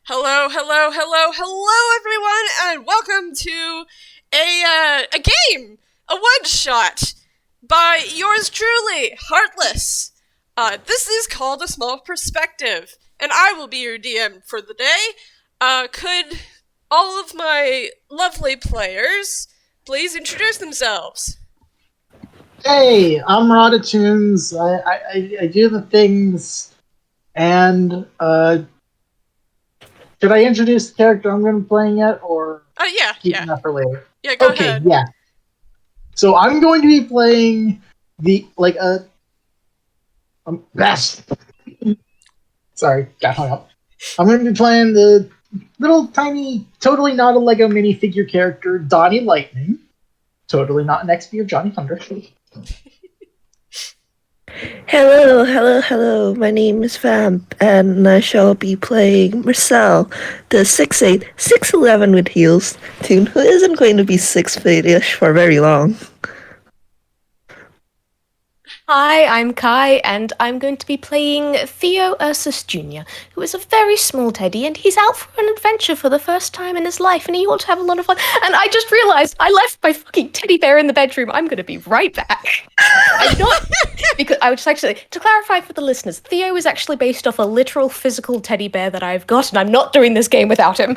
Hello, hello, hello, hello, everyone, and welcome to a game, a one shot by yours truly, Heartless. This is called A Small Perspective, and I will be your DM for the day. Could all of my lovely players please introduce themselves? Hey, I'm Raddatoons. I do the things, and should I introduce the character I'm going to be playing yet, or Yeah, keeping that for later? yeah. Go Okay, ahead. yeah. So I'm going to be playing the best. Sorry, got hung up. I'm going to be playing the little tiny, totally not a Lego minifigure character, Donny Lightning. Totally not an XP of Johnny Thunder. Hello. My name is Vamp, and I shall be playing Mersel, the 6'8", 6'11" with heels toon who isn't going to be 6 feet-ish for very long. Hi, I'm Kai, and I'm going to be playing Theo Ursus Jr., who is a very small teddy, and he's out for an adventure for the first time in his life, and he wants to have a lot of fun. And I just realised I left my fucking teddy bear in the bedroom. I'm going to be right back. I'm not... Because I would just actually... To clarify for the listeners, Theo is actually based off a literal physical teddy bear that I've got, and I'm not doing this game without him.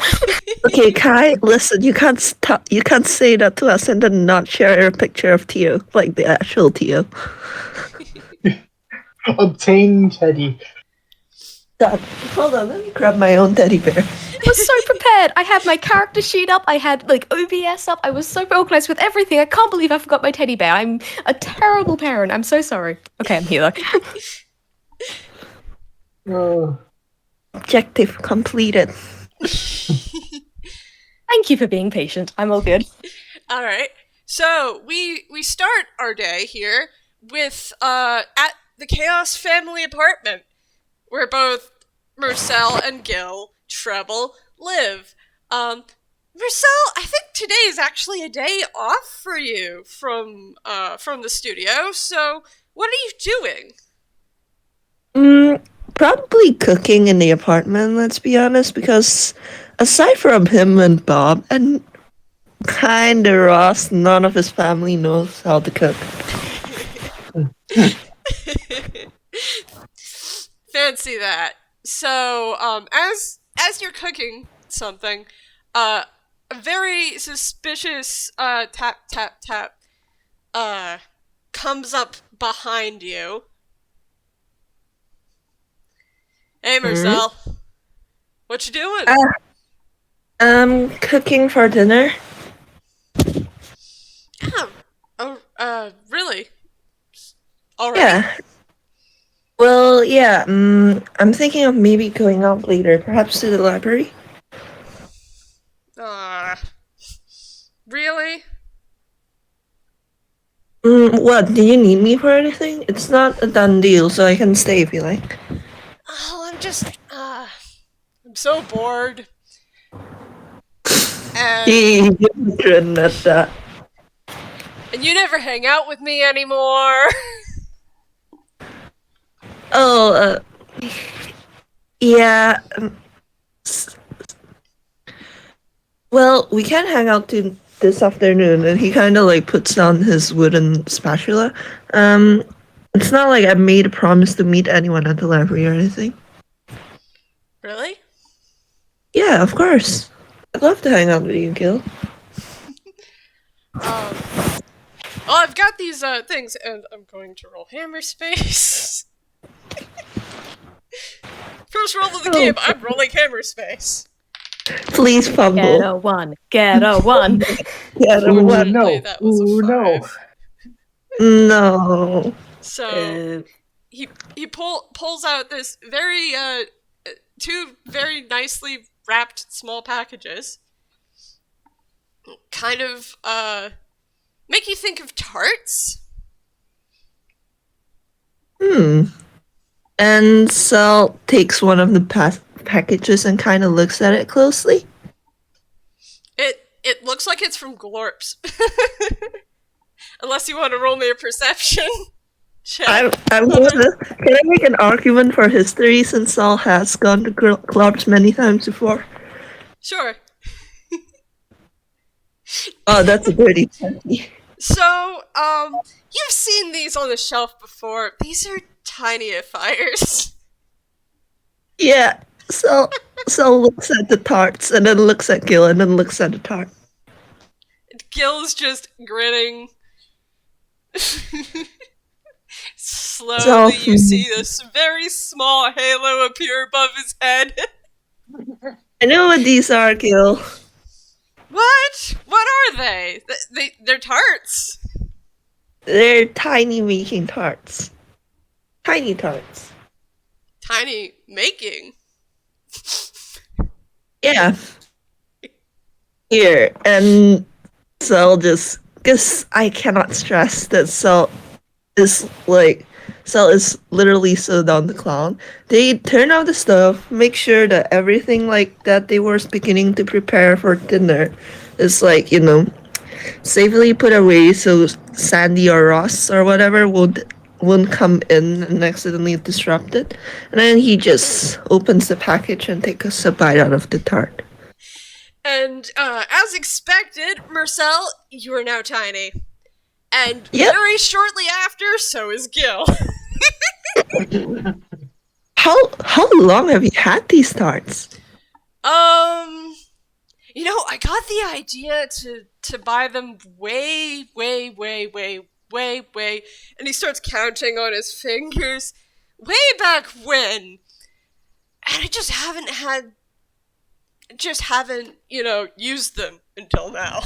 Okay, Kai, listen, you can't say that to us and then not share a picture of Theo, like the actual Theo. Obtain Teddy. God, hold on, let me grab my own teddy bear. I was so prepared. I had my character sheet up. I had OBS up. I was so organized with everything. I can't believe I forgot my teddy bear. I'm a terrible parent. I'm so sorry. Okay, I'm here Uh, Objective completed. Thank you for being patient. I'm all good. All right. So we start our day here with at the Chaos family apartment, where both Mersel and Gille Treble live. Mersel, I think today is actually a day off for you from the studio. So what are you doing? Probably cooking in the apartment, let's be honest, because aside from him and Bob, and kinda Ross, none of his family knows how to cook. Fancy that. So, as you're cooking something, a very suspicious tap tap tap comes up behind you. Hey, Mersel, what you doing? I'm cooking for dinner. Really? Already? Yeah. Well, yeah, I'm thinking of maybe going out later, perhaps to the library. Really? What, do you need me for anything? It's not a done deal, so I can stay if you like. Oh, I'm so bored. And You couldn't at that. and you never hang out with me anymore. Oh, yeah. Well, we can hang out this afternoon, and he kind of puts down his wooden spatula. It's not like I made a promise to meet anyone at the library or anything. Really? Yeah, of course. I'd love to hang out with you, Gil. Well, I've got these things, and I'm going to roll hammer space. First roll of the game, I'm rolling hammer space. Please fumble. Get a one. Get a one. Get a one. no. That was a Ooh, no. 5. No. So he pulls out this very two very nicely wrapped small packages. Kind of make you think of tarts. And Sal takes one of the packages and kind of looks at it closely. It looks like it's from Glorps. Unless you want to roll me a perception. Check. I'm gonna. Can I make an argument for history since Saul has gone to clubs many times before? Sure. Oh, that's a dirty 20. So, you've seen these on the shelf before. These are tinyifiers. Yeah. So looks at the tarts and then looks at Gil and then looks at the tart. Gil's just grinning. Slowly, you see this very small halo appear above his head. I know what these are, Gil. What? What are they? They're tarts. They're tiny making tarts. Tiny tarts. Tiny making. Yeah. Here, and Cell just, because I cannot stress that Cell is literally so down the clown. They turn off the stove, make sure that everything like that they were beginning to prepare for dinner is safely put away so Sandy or Ross or whatever won't come in and accidentally disrupt it. And then he just opens the package and takes a bite out of the tart. And as expected, Mersel, you are now tiny. And Yep. very shortly after, so is Gil. How long have you had these tarts? I got the idea to buy them way, and he starts counting on his fingers, way back when. And I just haven't used them until now.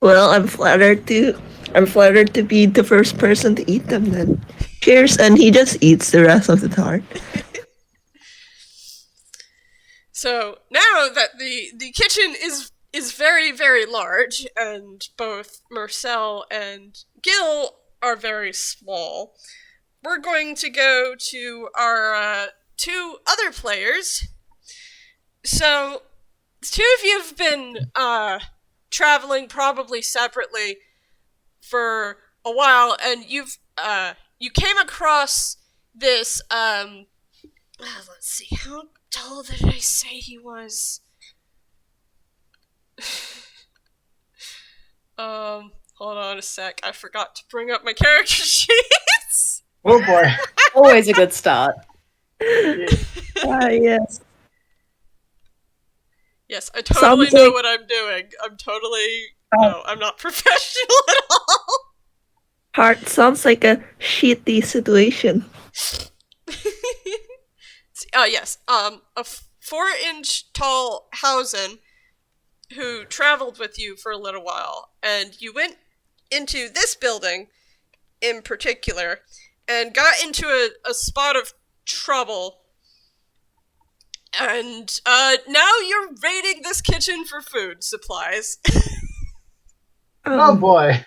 Well, I'm flattered to be the first person to eat them then. Cheers, and he just eats the rest of the tart. So now that the kitchen is very, very large, and both Mersel and Gil are very small, we're going to go to our two other players. So, the two of you have been traveling probably separately for a while, and you came across this let's see, how tall did I say he was? Hold on a sec, I forgot to bring up my character sheets. Oh boy. Always a good start. Yes. Yes, I totally Sounds know like- what I'm doing. No, I'm not professional at all. Tart sounds like a shitty situation. Yes, a 4-inch tall Hausen who traveled with you for a little while, and you went into this building in particular and got into a spot of trouble. And now you're raiding this kitchen for food supplies. Oh boy.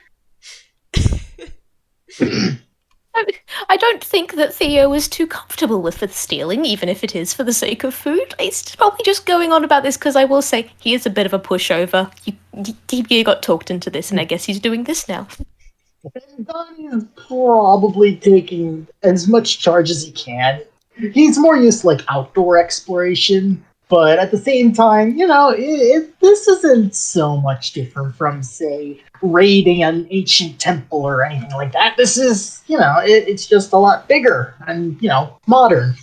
I don't think that Theo is too comfortable with the stealing, even if it is for the sake of food. He's probably just going on about this because I will say he is a bit of a pushover. He got talked into this, and I guess he's doing this now. Donny is probably taking as much charge as he can. He's more used to outdoor exploration, but at the same time, this isn't so much different from, say, raiding an ancient temple or anything like that. This is, it's just a lot bigger and, modern.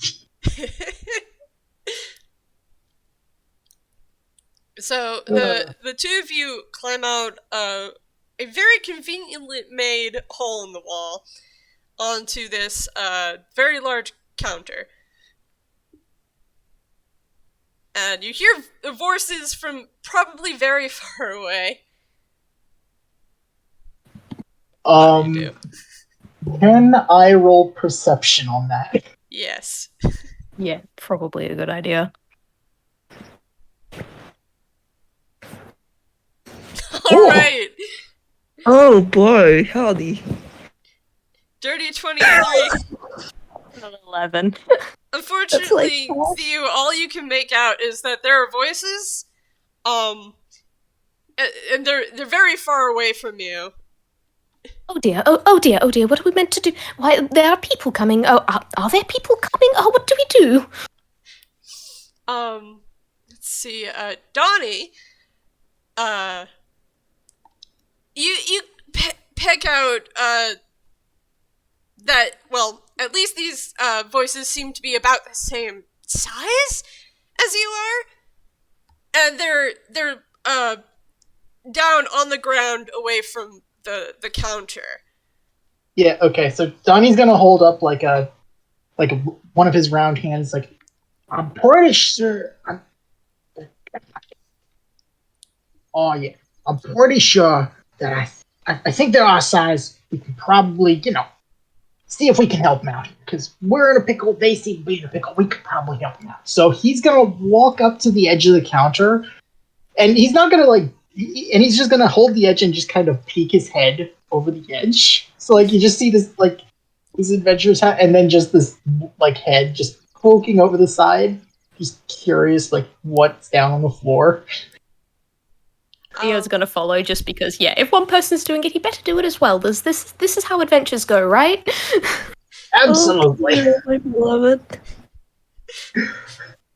So the two of you climb out a very conveniently made hole in the wall onto this very large counter. And you hear voices from probably very far away. What do you do? Can I roll perception on that? Yes. Yeah, probably a good idea. Alright. Oh boy, howdy. Dirty 23. 11. Unfortunately, That's Theo, all you can make out is that there are voices, and they're very far away from you. Oh dear, oh dear, oh dear, what are we meant to do? Why, there are people coming. Oh, are there people coming? Oh, what do we do? Let's see, Donny, you pick out, that, well, at least these, voices seem to be about the same size as you are, and they're, down on the ground away from the counter. Yeah, okay, so Donnie's gonna hold up one of his round hands, like, I'm pretty sure. Oh yeah, I'm pretty sure that I think they're our size. We can probably, see if we can help them out here. Because we're in a pickle, they seem to be in a pickle. We could probably help them out. So he's gonna walk up to the edge of the counter, and he's not gonna and he's just gonna hold the edge and just kind of peek his head over the edge. So you just see this this adventurous hat, and then just this head just poking over the side, just curious what's down on the floor. Theo's gonna follow just because, if one person's doing it, he better do it as well. This is how adventures go, right? Absolutely. Oh, my beloved.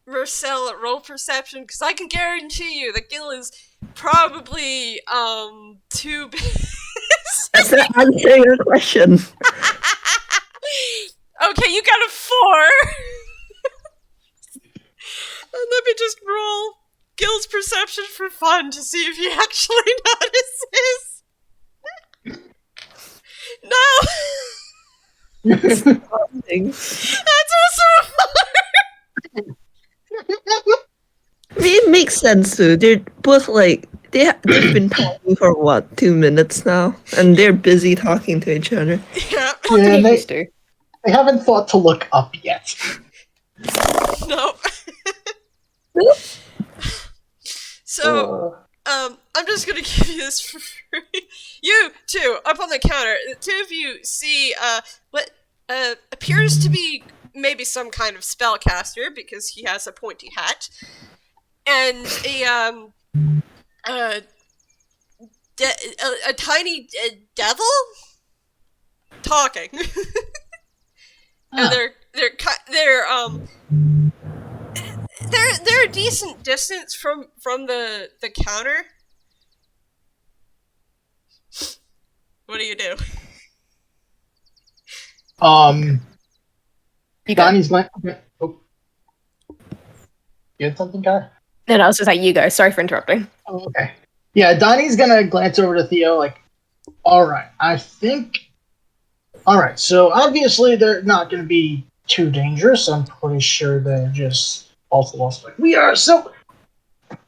Mersel, roll perception, because I can guarantee you that Gille is probably, too big. That's not answering your question. Okay, you got a 4. And let me just roll Gille's perception for fun to see if he actually notices. No! That's That's also a 4! I mean, it makes sense too. They're both they've been talking for 2 minutes now, and they're busy talking to each other. Yeah. Yeah, they haven't thought to look up yet. No. So, I'm just gonna give you this for free. You two, up on the counter, the two of you see, what, appears to be maybe some kind of spellcaster, because he has a pointy hat, and a tiny devil talking. And they're a decent distance from the counter. What do you do? Donnie's going. Oh. You had something, Kai? No, I was just like, you go. Sorry for interrupting. Oh, okay. Yeah, Donnie's gonna glance over to Theo, alright, Alright, so obviously they're not gonna be too dangerous. I'm pretty sure they're just also lost like we are, so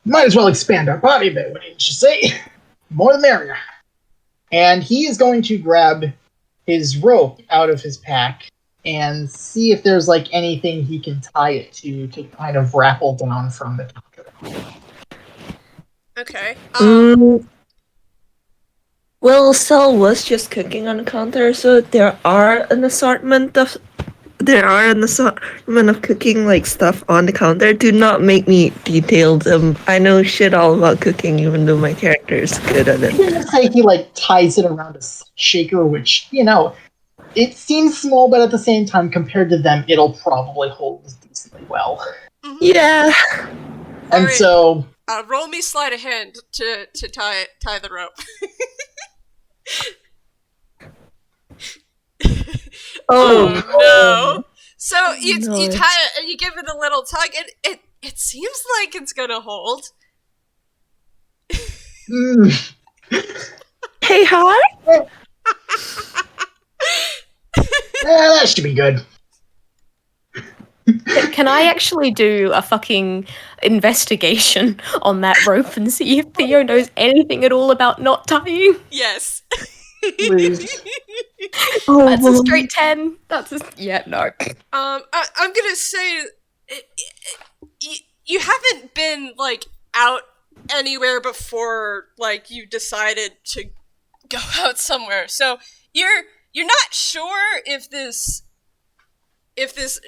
might as well expand our body a bit, wouldn't you say? More the merrier. And he is going to grab his rope out of his pack and see if there's anything he can tie it to kind of rappel down from the counter. Okay. Well, Sel was just cooking on the counter, so there are an assortment of cooking stuff on the counter. Do not make me detailed. I know shit all about cooking, even though my character is good at it. I'm gonna say he ties it around a shaker, which it seems small, but at the same time, compared to them, it'll probably hold decently well. Mm-hmm. Yeah. And right. so, roll me sleight of hand to tie the rope. Oh no! So you No, you tie it and you give it a little tug, and it seems like it's gonna hold. Hey, hi. that should be good. Can I actually do a fucking investigation on that rope and see if Theo knows anything at all about knot tying? Yes. Please. That's a straight 10. No. I'm gonna say, you haven't been out anywhere before. You decided to go out somewhere, so you're not sure if this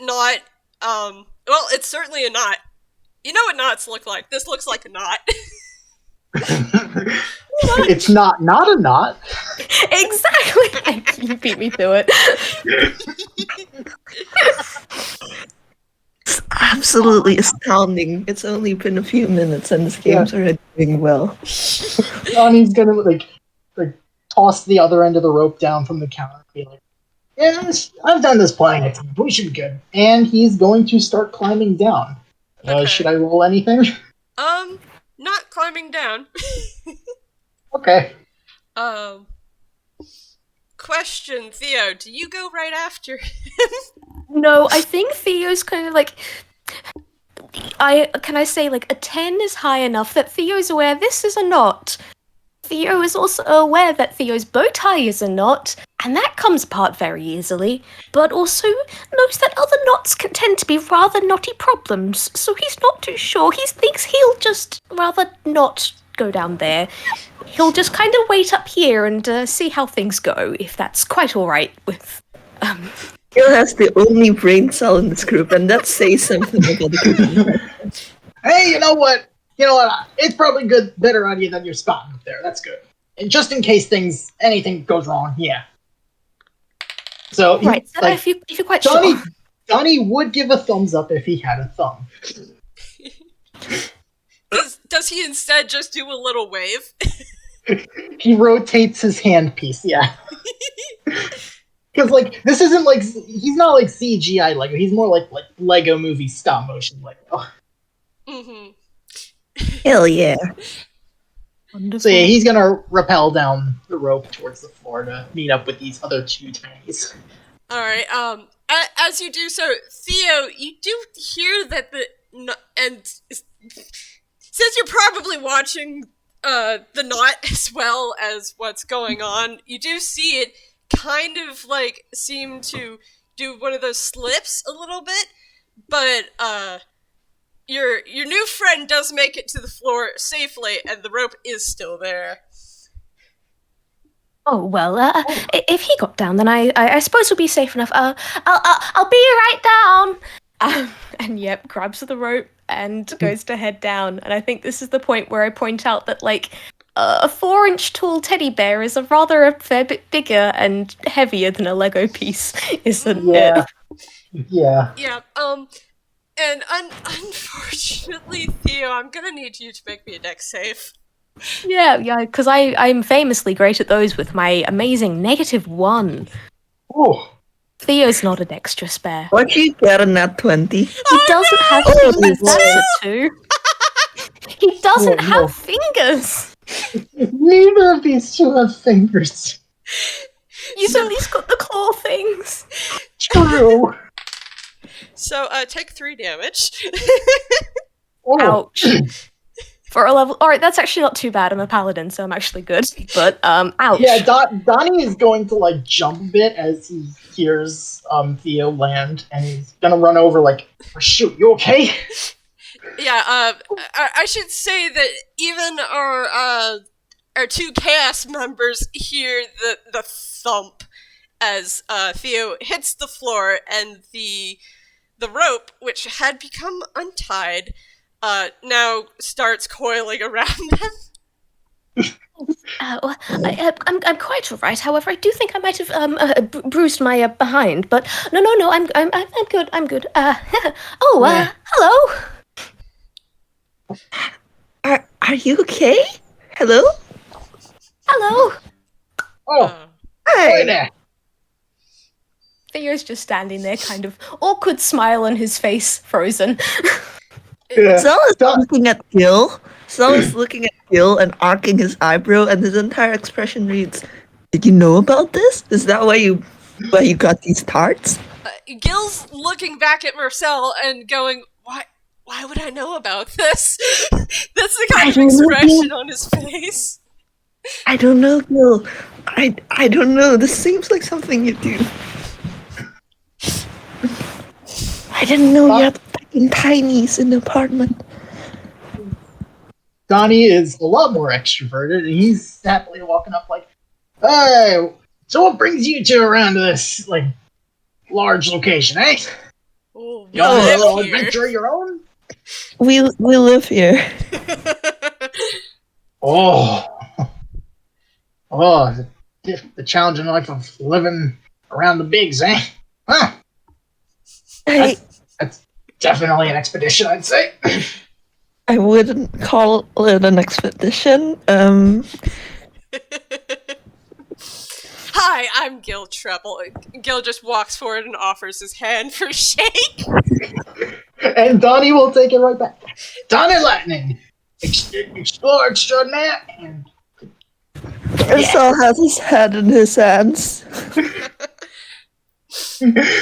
knot. Well, it's certainly a knot. You know what knots look like. This looks like a knot. It's not a knot. Exactly. You beat me to it. It's absolutely astounding. It's only been a few minutes and this game's already doing well. Donnie's gonna like toss the other end of the rope down from the counter and be like, "Yes, I've done this plenty of times. We should be good." And he's going to start climbing down. Okay. Should I roll anything? Not climbing down. Okay. Question, Theo, do you go right after him? No, I think Theo's kind of like. Can I say like a 10 is high enough that Theo's aware this is a knot. Theo is also aware that Theo's bow tie is a knot, and that comes apart very easily, but also knows that other knots can tend to be rather knotty problems, so he's not too sure. He thinks he'll just rather not go down there. He'll just kind of wait up here and see how things go, if that's quite alright with... Gil has the only brain cell in this group, and that says something about the group. Hey, you know what? It's probably better on you than you're spotting up there. That's good. And just in case anything goes wrong, yeah. So, right, so if you're quite Donny, sure. Donny would give a thumbs up if he had a thumb. Does he instead just do a little wave? He rotates his handpiece, yeah. Because, this isn't, he's not, CGI Lego. He's more like Lego movie stop motion Lego. Mm-hmm. Hell yeah. Wonderful. So, yeah, he's gonna rappel down the rope towards the floor to meet up with these other two tinies. Alright, as you do so, Theo, you do hear that since you're probably watching the knot as well as what's going on, you do see it kind of seem to do one of those slips a little bit, but your new friend does make it to the floor safely, and the rope is still there. Oh well, if he got down, then I suppose we'll be safe enough. I'll be right down. And yep, grabs the rope and goes to head down. And I think this is the point where I point out that a 4-inch tall teddy bear is a fair bit bigger and heavier than a Lego piece, isn't it? Yeah. Yeah. And unfortunately, Theo, I'm gonna need you to make me a dex save. Yeah, because I'm famously great at those with my amazing -1. Oh. Theo's not a dexterous bear. What'd you get on that 20? He doesn't have Oh, fingers, no. that's a 2. He doesn't Oh, no. have fingers. Neither of these two have fingers. He's at least got the claw things. True. So, take 3 damage. Oh. Ouch. For a level... Alright, that's actually not too bad. I'm a paladin, so I'm actually good. But, ouch. Yeah, Donnie is going to, jump a bit as he hears Theo land, and he's gonna run over, oh, shoot, you okay? Yeah, I should say that even our 2 chaos members hear the thump as Theo hits the floor, and the rope, which had become untied, now starts coiling around them. I'm quite alright. However, I do think I might have bruised my behind. But no, I'm good. I'm good. Hello. Are you okay? Hello? Hello. Oh, Hi. hey there. Theo's just standing there, kind of awkward smile on his face, frozen. Yeah. Saul's looking at Gil. Saul's looking at Gil and arcing his eyebrow, and his entire expression reads, "Did you know about this? Is that why you got these tarts?" Gil's looking back at Mersel and going, Why would I know about this? That's the kind of expression on his face. I don't know, Gil. I don't know. This seems like something you do. I didn't know you had fucking tinies in the apartment. Donnie is a lot more extroverted, and he's happily walking up hey, so what brings you two around to this, large location, eh? Oh, You want a little here. adventure of your own? We live here. Oh. the challenging life of living around the bigs, eh? Huh. I That's definitely an expedition, I'd say. I wouldn't call it an expedition. Hi, I'm Gil Treble. Gil just walks forward and offers his hand for a shake. And Donny will take it right back. Donny Lightning, explorer extraordinaire, and Mersel has his head in his hands. I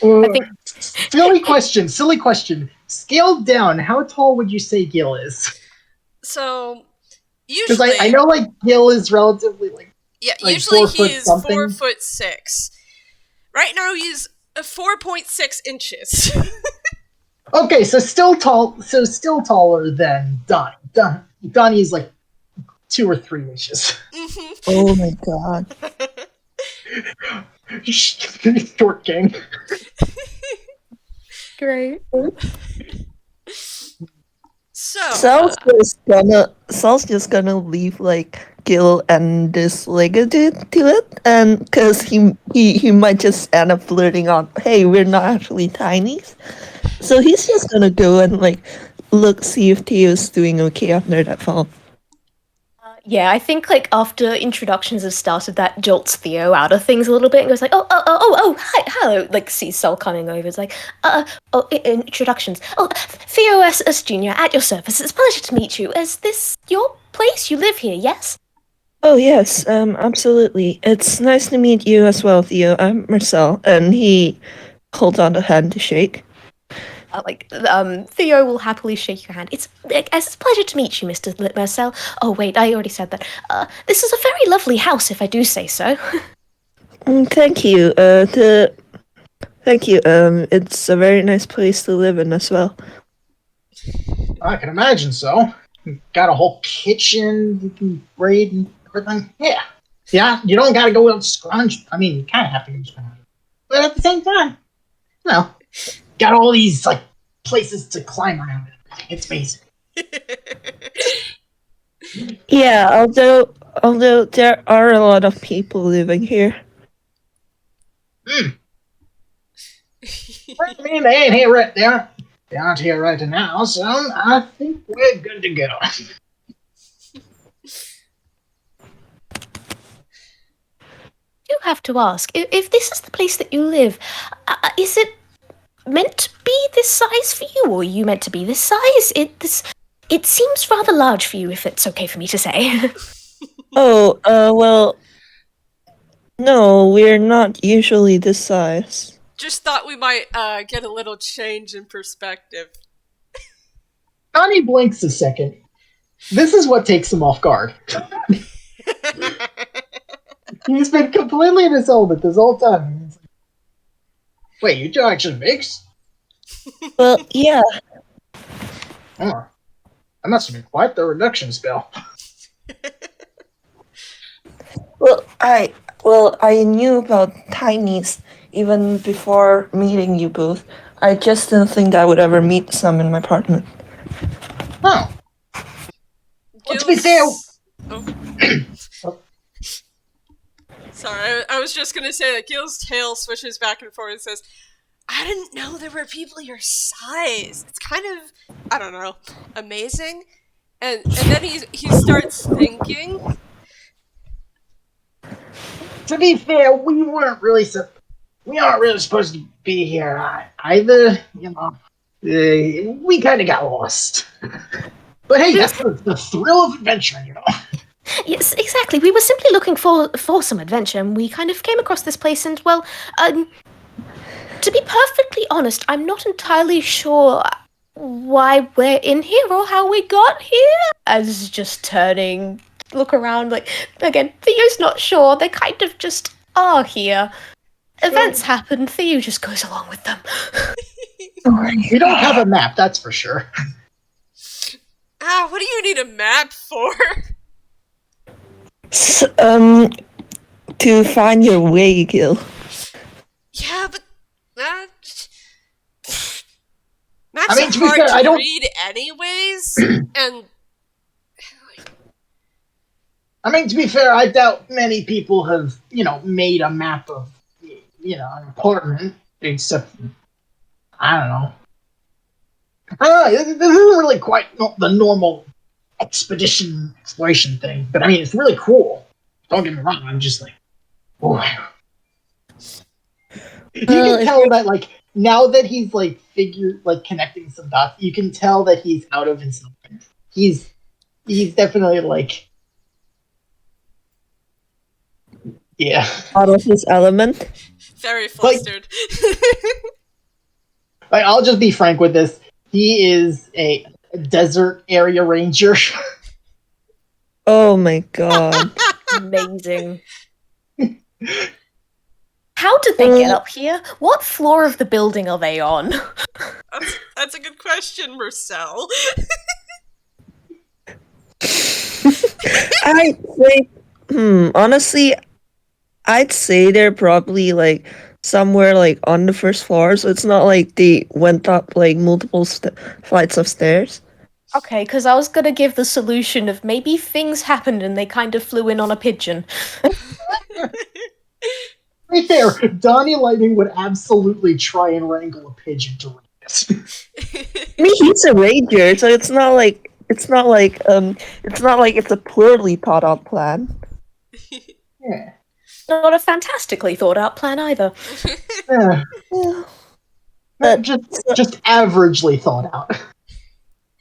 think- silly question. Scaled down, how tall would you say Gil is? So, Because usually, I know like Gil is relatively like usually 4 foot he is something. 4'6". Right now he's 4.6 inches. Okay, so still taller than Donny. Donny is like 2 or 3 inches. Mhm. Oh my god. Short king. Great. So, Sal's just gonna leave like Gil and this Lego dude to it, and because he might just end up flirting on, hey, we're not actually tinies. So he's just gonna go and like see if Theo's doing okay after that fall. Yeah, I think like after introductions have started, that jolts Theo out of things a little bit and goes like, hi, hello. Like sees Sol coming over. It's like, introductions. Oh, Theo S. Junior at your service. It's a pleasure to meet you. Is this your place? You live here, yes? Oh yes, absolutely. It's nice to meet you as well, Theo. I'm Mersel, and he holds out a hand to shake. Theo will happily shake your hand. It's a pleasure to meet you, Mr. Mersel. Oh wait, I already said that. This is a very lovely house, if I do say so. Thank you. Thank you. It's a very nice place to live in as well. I can imagine so. Got a whole kitchen you can raid and everything. Yeah. You don't gotta go out scrounge. I mean, you kind of have to go scrounge, but at the same time, got all these like places to climb around. It's amazing. Yeah, although there are a lot of people living here. I mean, they ain't here right there. They aren't here right now, so I think we're good to go. I do have to ask, if this is the place that you live, is it meant to be this size for you, or are you meant to be this size? It seems rather large for you, if it's okay for me to say. Oh, well, no, we're not usually this size. just thought we might get a little change in perspective. Donnie blinks a second. This is what takes him off guard. He's been completely in his element this whole time. He's like, wait, you two actually mix? Well, yeah. Oh, that must have been quite the reduction spell. Well, I knew about tinies even before meeting you both. I just didn't think I would ever meet some in my apartment. Oh. Let's be fair. Oh. Sorry, I was just gonna say that Gil's tail switches back and forth and says, I didn't know there were people your size. It's kind of, I don't know, amazing. And then he starts thinking. To be fair, we aren't really supposed to be here either. We kind of got lost. But hey, that's the thrill of adventure, Yes, exactly. We were simply looking for some adventure, and we kind of came across this place, and, well, to be perfectly honest, I'm not entirely sure why we're in here or how we got here. As just turning, look around, like, again, Theo's not sure. They kind of just are here. Events happen, Theo just goes along with them. We don't have a map, that's for sure. What do you need a map for? To find your way, Gil. Yeah, but maps I mean, are to be hard fair, to I don't- read anyways, and I mean, to be fair, I doubt many people have, made a map of, an apartment, except, I don't know. This isn't really quite the normal exploration thing, but I mean, it's really cool. Don't get me wrong, I'm just like, oh. You can tell that, like, now that he's, connecting some dots, you can tell that he's out of his element. He's definitely, like, yeah. Out of his element. Very flustered. Like, I'll just be frank with this. He is a desert area ranger. Oh my god. Amazing. How did they get up here? What floor of the building are they on? That's a good question, Mersel. I'd say, honestly, I'd say they're probably like somewhere like on the first floor, so it's not like they went up like multiple flights of stairs. Okay, because I was gonna give the solution of maybe things happened and they kind of flew in on a pigeon. To be fair, Donny Lightning would absolutely try and wrangle a pigeon to raid this. I mean, he's a ranger, so it's not like it's a poorly thought out plan. Yeah. Not a fantastically thought out plan either. Yeah. But Just averagely thought out.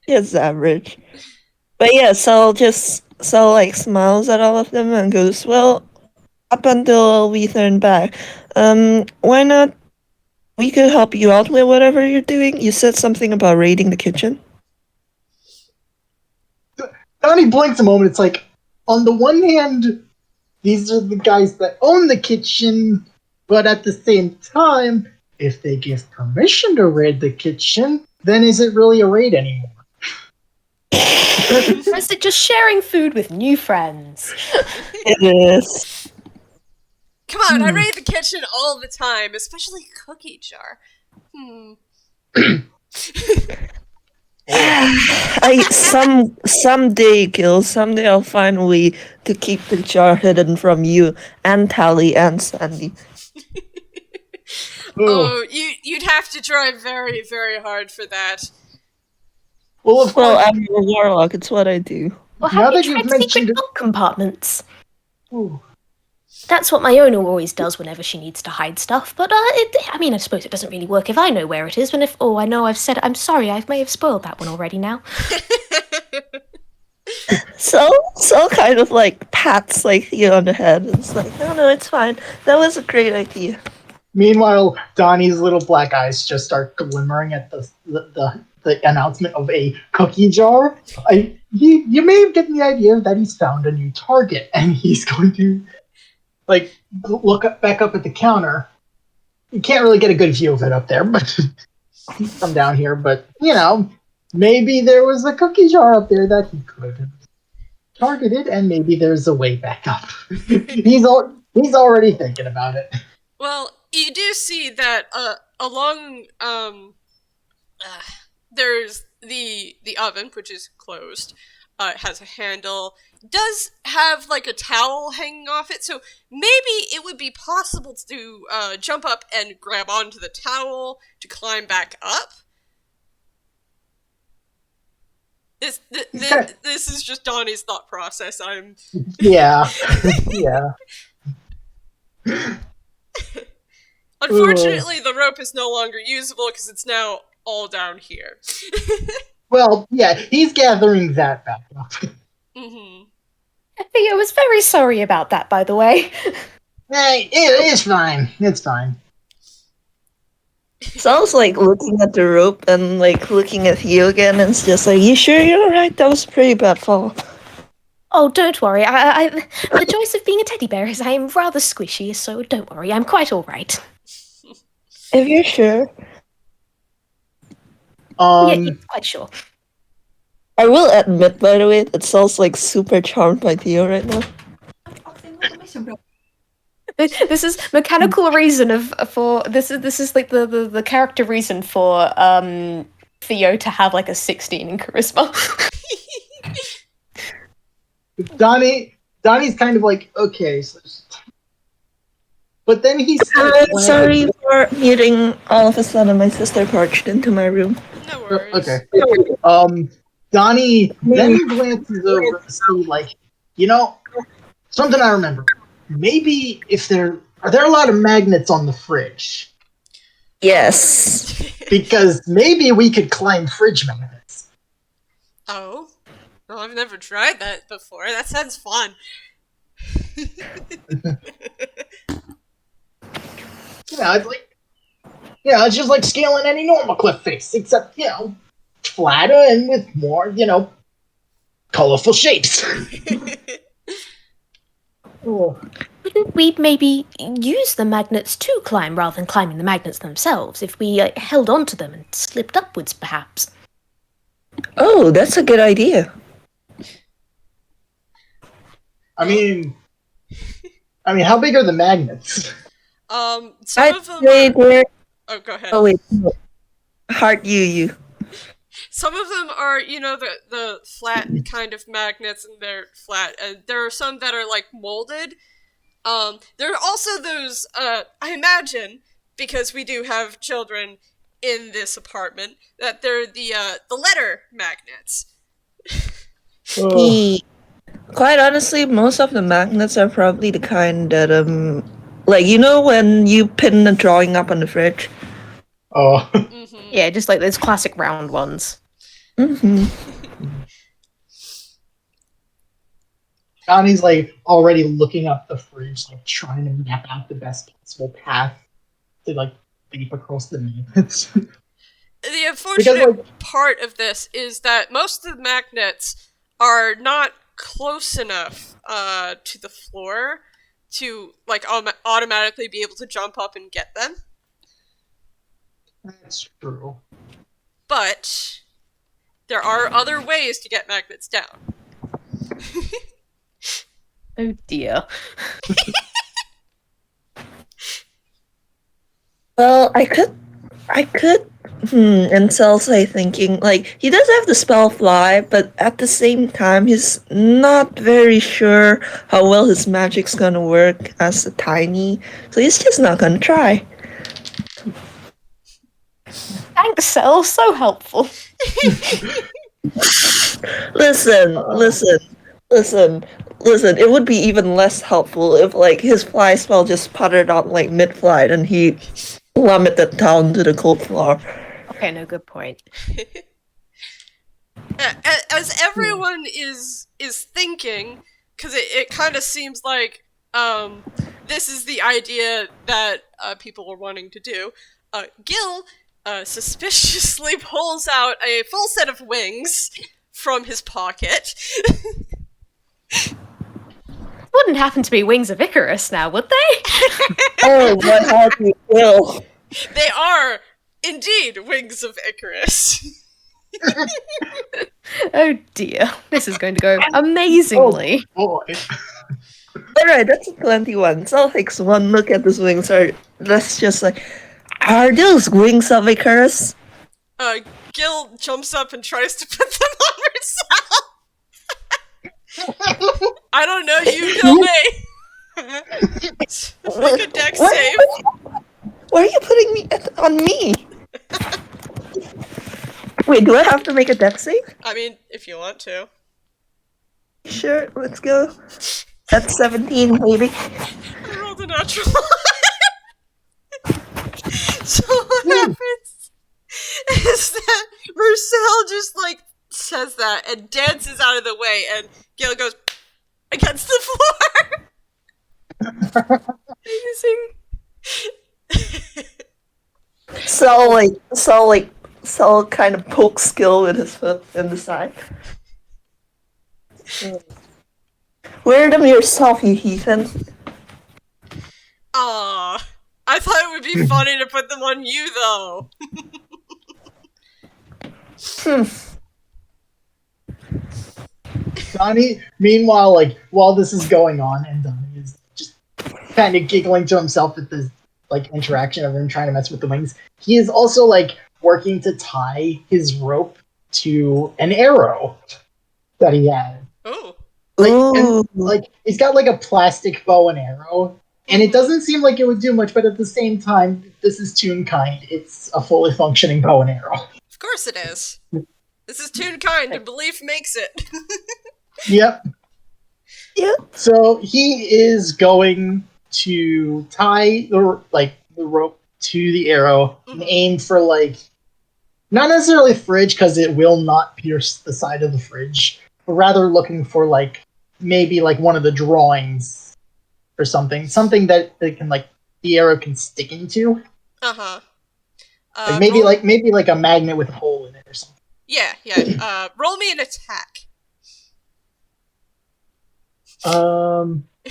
it's average. But yeah, so smiles at all of them and goes, well, up until we turn back. Why not? We could help you out with whatever you're doing. You said something about raiding the kitchen. Donny blinks a moment. It's like, on the one hand, these are the guys that own the kitchen, but at the same time, if they give permission to raid the kitchen, then is it really a raid anymore? Or is it just sharing food with new friends? It is. Come on, I raid the kitchen all the time, especially cookie jar. Someday, Gil, someday I'll find a way to keep the jar hidden from you and Tally and Sandy. Oh, you'd have to try very, very hard for that. Well, of Well, course. I'm a warlock, it's what I do. Well, Now have that you you've tried mentioned secret it- milk compartments? Ooh. That's what my owner always does whenever she needs to hide stuff, but I suppose it doesn't really work if I know where it is, I know I've said it. I'm sorry, I may have spoiled that one already now. So kind of like pats like you on the head. It's like, no, it's fine. That was a great idea. Meanwhile, Donnie's little black eyes just start glimmering at the announcement of a cookie jar. You may have gotten the idea that he's found a new target, and he's going to look back up at the counter. You can't really get a good view of it up there, but from down here. But maybe there was a cookie jar up there that he could have targeted, and maybe there's a way back up. He's already thinking about it. Well, you do see that along there's the oven, which is closed. It has a handle. Does have like a towel hanging off it, so maybe it would be possible to jump up and grab onto the towel to climb back up. This is just Donnie's thought process. Yeah. Unfortunately, the rope is no longer usable because it's now all down here. Well, yeah, he's gathering that back up. Mm-hmm. Theo was very sorry about that, by the way. Hey, it's fine. It's fine. Sounds like looking at the rope and like looking at you again, and it's just like, you sure you're alright? That was a pretty bad fall. Oh, don't worry. The choice of being a teddy bear is I am rather squishy, so don't worry. I'm quite all right. If you're sure. Yeah, quite sure. I will admit, by the way, that Sal's like super charmed by Theo right now. This is mechanical reason this is like the character reason for Theo to have like a 16 in charisma. Donnie Donnie's kind of like, okay, so but then he starts Sorry for muting all of a sudden. My sister barged into my room. No worries. Okay. Donnie then glances over to see, like, something I remember. Maybe are there a lot of magnets on the fridge? Yes. Because maybe we could climb fridge magnets. Oh? Well, I've never tried that before. That sounds fun. It's just like scaling any normal cliff face, except, flatter and with more, colorful shapes. Wouldn't we maybe use the magnets to climb rather than climbing the magnets themselves if we held onto them and slipped upwards, perhaps? Oh, that's a good idea. I mean, how big are the magnets? Some of them say are... they're... Oh, go ahead. Oh, wait. No. Heart you. Some of them are, the flat kind of magnets, and they're flat. And there are some that are, like, molded. There are also those, I imagine, because we do have children in this apartment, that they're the letter magnets. Quite honestly, most of the magnets are probably the kind that, like, when you pin a drawing up on the fridge? Oh. Mm-hmm. Yeah, just like those classic round ones. Mm-hmm. Donnie's, like, already looking up the fridge, like, trying to map out the best possible path to, like, leap across the magnets. The unfortunate part of this is that most of the magnets are not close enough to the floor to, like, automatically be able to jump up and get them. That's true. But there are other ways to get magnets down. Oh dear. Well, I could, and Celsa thinking, like, he does have the spell fly, but at the same time, he's not very sure how well his magic's gonna work as a tiny, so he's just not gonna try. Thanks, Cell. So helpful. Listen, it would be even less helpful if, like, his fly spell just puttered on, like, mid-flight and he plummeted down to the cold floor. Okay, no, good point. As everyone is thinking, because it kind of seems like this is the idea that people were wanting to do, Gil suspiciously pulls out a full set of wings from his pocket. Wouldn't happen to be wings of Icarus now, would they? Oh, what happened, Will? They are indeed wings of Icarus. Oh dear, this is going to go amazingly. Oh, boy. Alright, that's a plenty one. Cell takes one look at these wings, or let's just like, are those wings of Icarus? Gil jumps up and tries to put them on herself. I don't know, you tell me. Make a dex save. Why are you putting me on me? Wait, do I have to make a dex save? I mean, if you want to. Sure, let's go. That's 17, maybe. I rolled a natural one. So what happens is that Mersel just, like, says that and dances out of the way, and Gil goes against the floor. Amazing. Cell kind of pokes Skill with his foot in the side. Wear them yourself, you heathen. Aw. I thought it would be funny to put them on you, though. Donnie, meanwhile, like, while this is going on, and Donnie is just kind of giggling to himself at this, like, interaction of him trying to mess with the wings, he is also, like, working to tie his rope to an arrow that he had. Oh. Ooh. He's got like a plastic bow and arrow, and it doesn't seem like it would do much. But at the same time, this is Toonkind. It's a fully functioning bow and arrow. Of course it is. This is Toonkind, and belief makes it. Yep. Yep. So he is going to tie the rope to the arrow and aim for not necessarily fridge because it will not pierce the side of the fridge, but rather looking for maybe one of the drawings or something that it can the arrow can stick into. Uh-huh. Maybe a magnet with a hole in it or something. Yeah. Roll me an attack.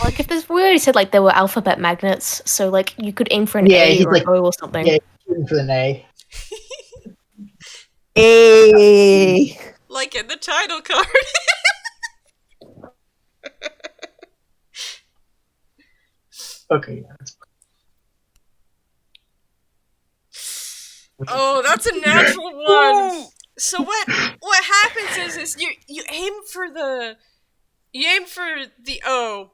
Like, if there's, we already said, there were alphabet magnets, so, you could aim for an A or an O or something. Yeah, shooting for an A. A. Like in the title card. Okay. Oh, that's a natural one. So what happens is you aim for the O,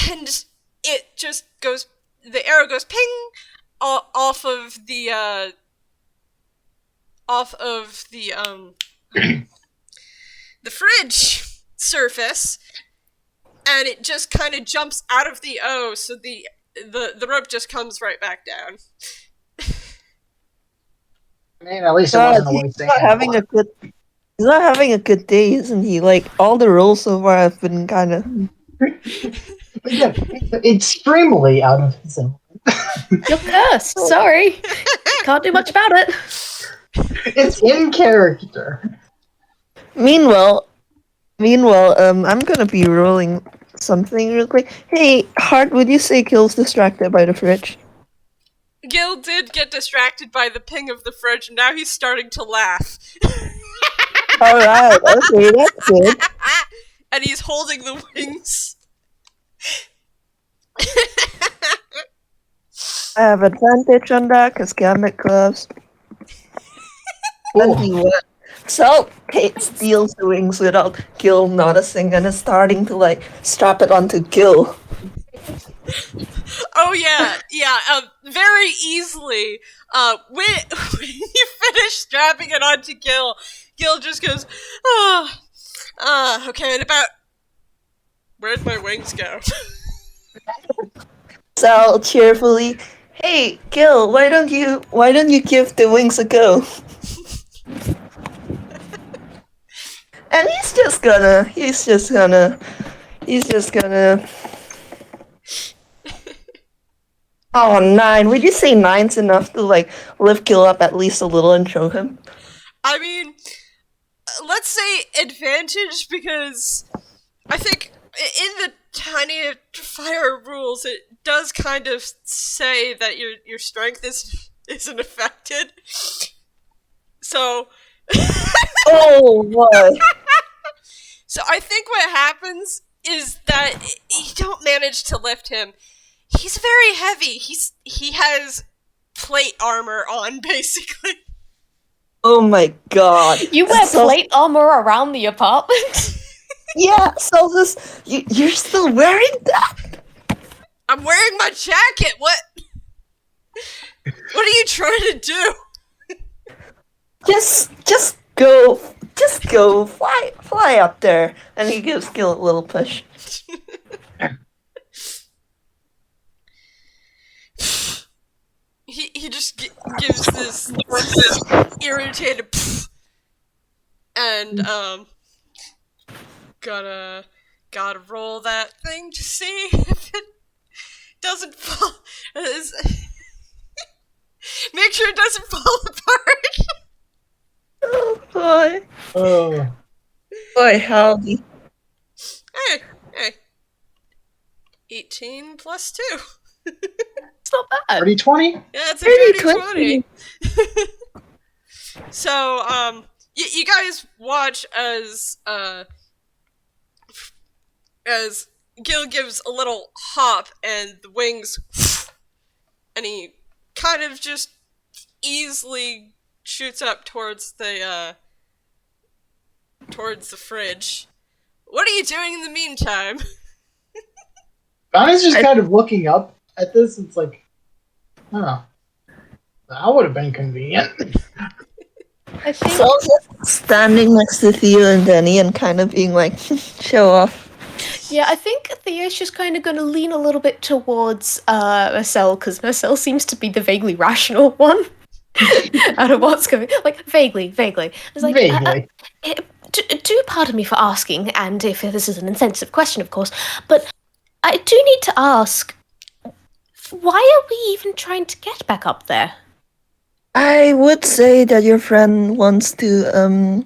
and it just goes. The arrow goes ping off of the the fridge surface, and it just kind of jumps out of the O, so the rope just comes right back down. Man, at least it wasn't a waste. He's not having a good day, isn't he? All the rolls so far have been kind of extremely out of his own. You're cursed. Sorry. Can't do much about it. It's in character. Meanwhile, I'm gonna be rolling something real quick. Hey, Hart, would you say Gill's distracted by the fridge? Gil did get distracted by the ping of the fridge, and now he's starting to laugh. Alright, okay, that's good. And he's holding the wings. I have advantage on that because Gambit gloves. So Kate steals the wings without Gil noticing and is starting to strap it onto Gil. Oh yeah. Very easily. When you finish strapping it onto Gil just goes, okay, and about where'd my wings go? Sal cheerfully, hey Gil, why don't you give the wings a go? And he's just gonna Oh, 9. Would you say 9's enough to lift Gil up at least a little and show him? I mean, let's say advantage, because I think in the Tiny Fire rules it does kind of say that your strength isn't affected. So Oh boy. So I think what happens is that you don't manage to lift him. He's very heavy. He has plate armor on, basically. Oh my god. You wear plate armor around the apartment? Yeah, so you're still wearing that? I'm wearing my jacket. What are you trying to do? Just go fly up there. And he gives Gil a little push. He just gives this irritated and gotta roll that thing to see if it doesn't fall. Make sure it doesn't fall apart. Oh boy. Oh. Boy, howdy. Hey. 18 plus 2. It's not bad. 30-20? Yeah, it's a dirty 20. So, you guys watch as Gil gives a little hop and the wings, and he kind of just easily shoots up towards the fridge. what are you doing in the meantime? Donnie's just kind of looking up at this. It's like, huh, that would have been convenient. I think. So standing next to Theo and Donny and kind of being like, show off. Yeah, I think Theo's just kind of going to lean a little bit towards Mersel, because Mersel seems to be the vaguely rational one out of what's going. Like vaguely. It's like Vaguely. do pardon me for asking, and if this is an insensitive question, of course, but I do need to ask, why are we even trying to get back up there? I would say that your friend wants to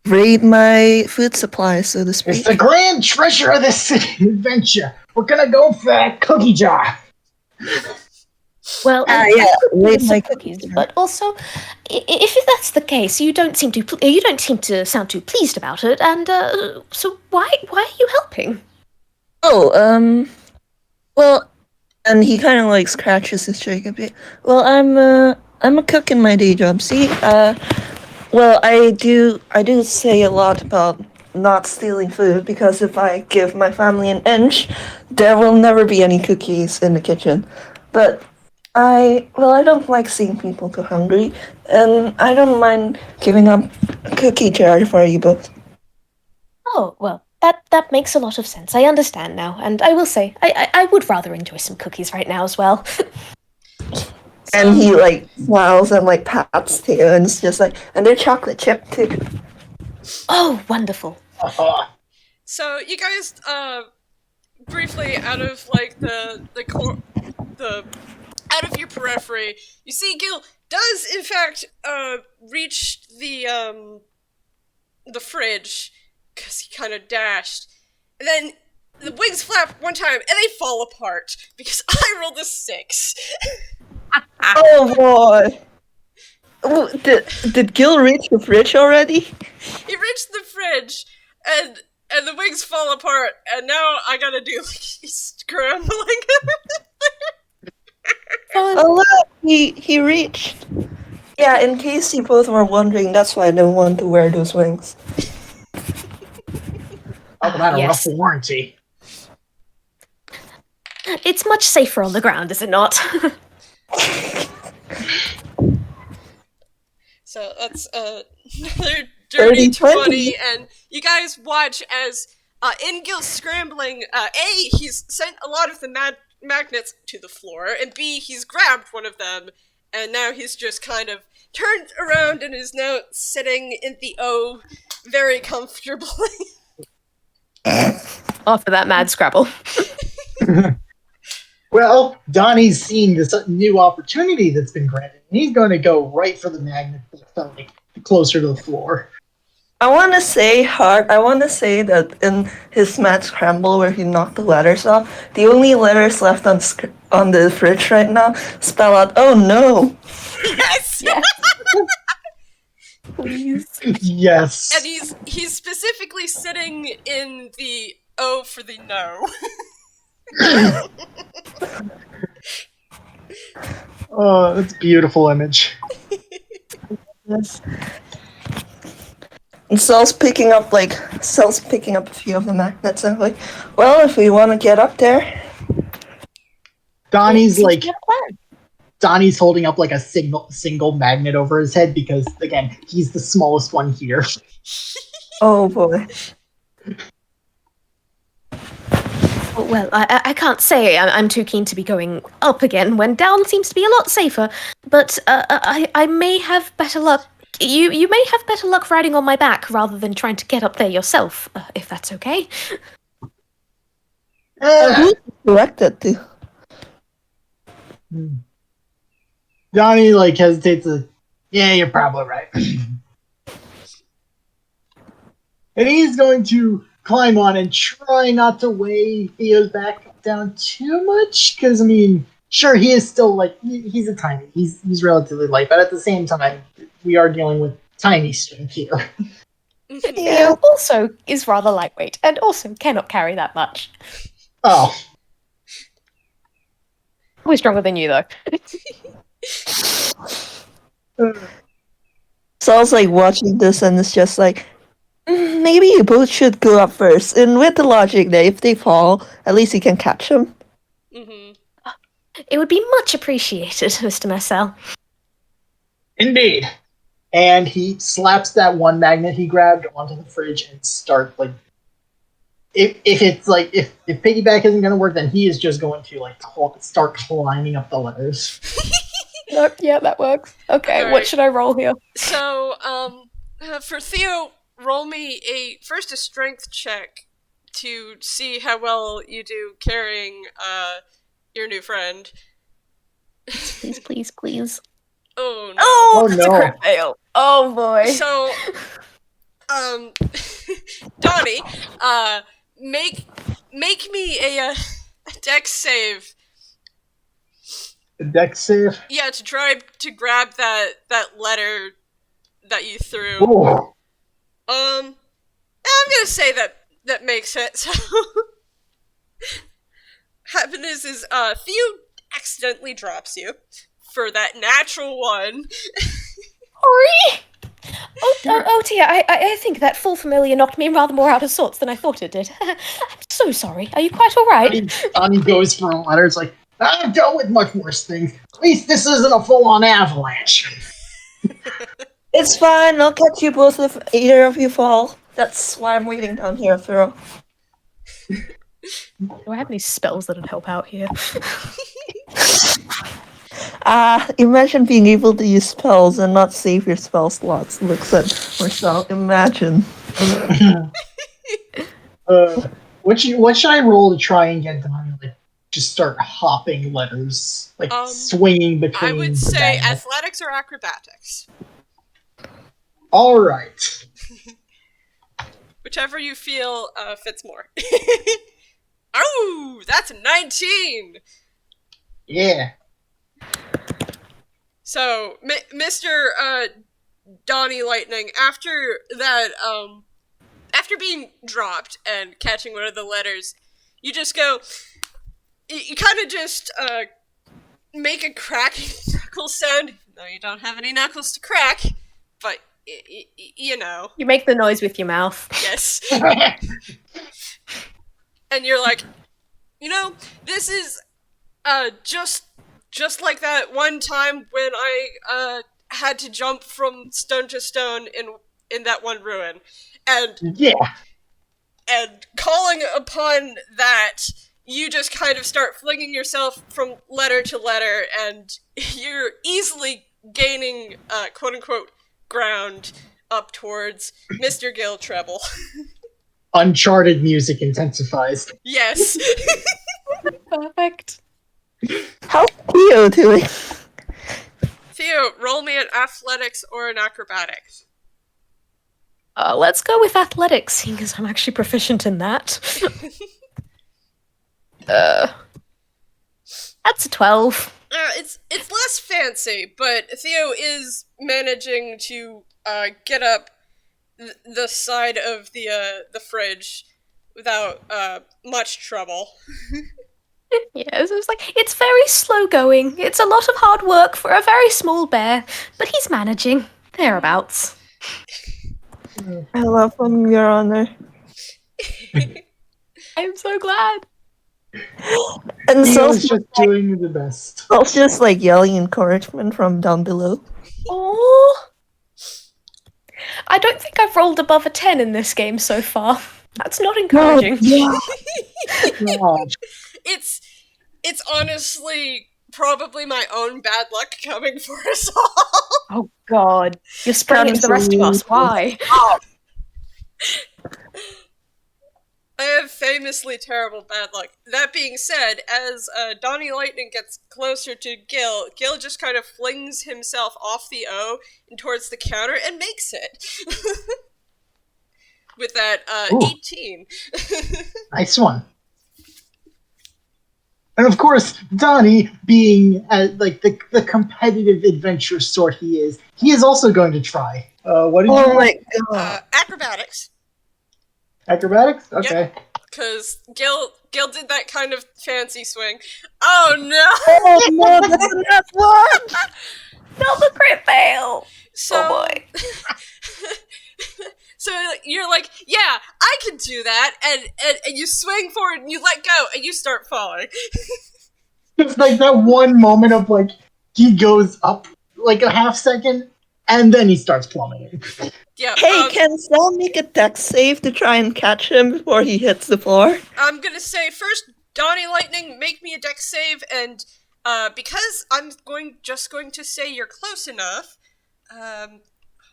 raid my food supply, so to speak. It's the grand treasure of this adventure. We're gonna go for that cookie jar. Well, yeah, raid some my cookies, cookies. but also, if that's the case, you don't seem to sound too pleased about it, and so why are you helping? Oh, well, and he kind of like scratches his cheek a bit. Well, I'm a cook in my day job. See, well, I do say a lot about not stealing food, because if I give my family an inch, there will never be any cookies in the kitchen. But I don't like seeing people go hungry, and I don't mind giving up a cookie jar for you both. Oh, well, that makes a lot of sense. I understand now, and I will say, I would rather enjoy some cookies right now as well. And he like smiles and like pats Theo, and it's just like, and they're chocolate chip too. Oh, wonderful. So you guys, briefly out of like the out of your periphery, you see Gil does in fact reach the fridge because he kind of dashed, and then the wings flap one time and they fall apart because I rolled a 6. Oh boy! Oh, did Gil reach the fridge already? He reached the fridge and the wings fall apart, and now I gotta do like scrambling. Oh look, he reached. Yeah, in case you both were wondering, that's why I don't want to wear those wings. Talk about a Yes. rough warranty. It's much safer on the ground, is it not? So that's another dirty 30, 20. 20, and you guys watch as in Gil's scrambling, A, he's sent a lot of the magnets to the floor, and B, he's grabbed one of them, and now he's just kind of turned around and is now sitting in the O very comfortably. After that mad Scrabble. Well, Donnie's seen this new opportunity that's been granted, and he's going to go right for the magnet like, closer to the floor. I want to say that in his mad scramble where he knocked the letters off, the only letters left on the fridge right now spell out, "Oh no!" Yes! Yes. Please. Yes. And he's specifically sitting in the O for the no. Oh, that's a beautiful image. Yes. And Sal's picking up a few of the magnets and like, well, if we want to get up there. Donnie's Seems like, to be a plan. Donnie's holding up like a single magnet over his head because, again, he's the smallest one here. Oh boy. Well, I can't say I'm too keen to be going up again when down seems to be a lot safer, but I may have better luck. You may have better luck riding on my back rather than trying to get up there yourself, if that's okay. Who's directed to? Donnie like hesitates. Yeah, you're probably right. And he's going to climb on and try not to weigh Theo's back down too much, because I mean, sure, he is still like he's a tiny, he's relatively light, but at the same time, we are dealing with tiny strength here. Theo also is rather lightweight and also cannot carry that much. Oh, We're stronger than you, though. Sal's like watching this and it's just like, Maybe you both should go up first. And with the logic that if they fall, at least you can catch them. Mm-hmm. It would be much appreciated, Mr. Mersel. Indeed. And he slaps that one magnet he grabbed onto the fridge and start like. If piggyback isn't going to work, then he is just going to start climbing up the letters. Nope, yeah, that works. Okay, Alright. what should I roll here? So, for Theo, roll me first a strength check to see how well you do carrying your new friend. Please, please, please. Oh no. Oh, that's no. a crit fail. Oh boy. So, Donny, make me a dex save. The deck save. Yeah, to try to grab that letter that you threw. Oh. I'm gonna say that makes it. So, happiness is Theo accidentally drops you for that natural one. Sorry. Oh dear, I think that full familiar knocked me rather more out of sorts than I thought it did. I'm so sorry. Are you quite alright? Donnie goes for a letter. It's like, I've dealt with much worse things. At least this isn't a full-on avalanche. It's fine. I'll catch you both if either of you fall. That's why I'm waiting down here, Phil. Do I have any spells that would help out here? Imagine being able to use spells and not save your spell slots. Looks at Mersel. Imagine. What should I roll to try and get Donnie just start hopping letters, swinging between? I would the say magnets? athletics or acrobatics. All right. Whichever you feel fits more. Oh, that's a 19! Yeah. So, Mr. Donny Lightning, after that, after being dropped and catching one of the letters, you just go, you kind of just, make a cracking knuckle sound, even though you don't have any knuckles to crack, but, you know. You make the noise with your mouth. Yes. And you're like, you know, this is, just like that one time when I had to jump from stone to stone in that one ruin. And Yeah. and calling upon that, you just kind of start flinging yourself from letter to letter, and you're easily gaining quote unquote ground up towards Mr. Gil Treble. Uncharted music intensifies. Yes. Perfect. How's Theo doing? Theo, roll me an athletics or an acrobatics. Let's go with athletics, seeing as I'm actually proficient in that. That's a 12. It's less fancy, but Theo is managing to get up the side of the fridge without much trouble. Yes, it was like, it's very slow going. It's a lot of hard work for a very small bear, but he's managing. Thereabouts. I love him, Your Honor. I'm so glad. And He so was just doing the best. Sel's just like yelling encouragement from down below. Oh, I don't think I've rolled above a 10 in this game so far. That's not encouraging. God. It's honestly probably my own bad luck coming for us all. Oh god. You're spreading it to the rest of us. Why? I have famously terrible bad luck. That being said, as Donny Lightning gets closer to Gil, Gil just kind of flings himself off the O and towards the counter and makes it. With that 18. Nice one. And of course, Donnie, being the competitive adventure sort he is also going to try. What did you? Oh my god! Acrobatics. Acrobatics? Okay. Because Gil did that kind of fancy swing. Oh no! Oh no, that's one! Not the crit fail! So, Oh boy. So you're like, yeah, I can do that, and you swing forward and you let go and you start falling. It's like that one moment of like he goes up like a half second and then he starts plummeting. Yeah. Hey, can Sal make a dex save to try and catch him before he hits the floor? I'm gonna say first, Donny Lightning, make me a dex save, and because I'm just going to say you're close enough.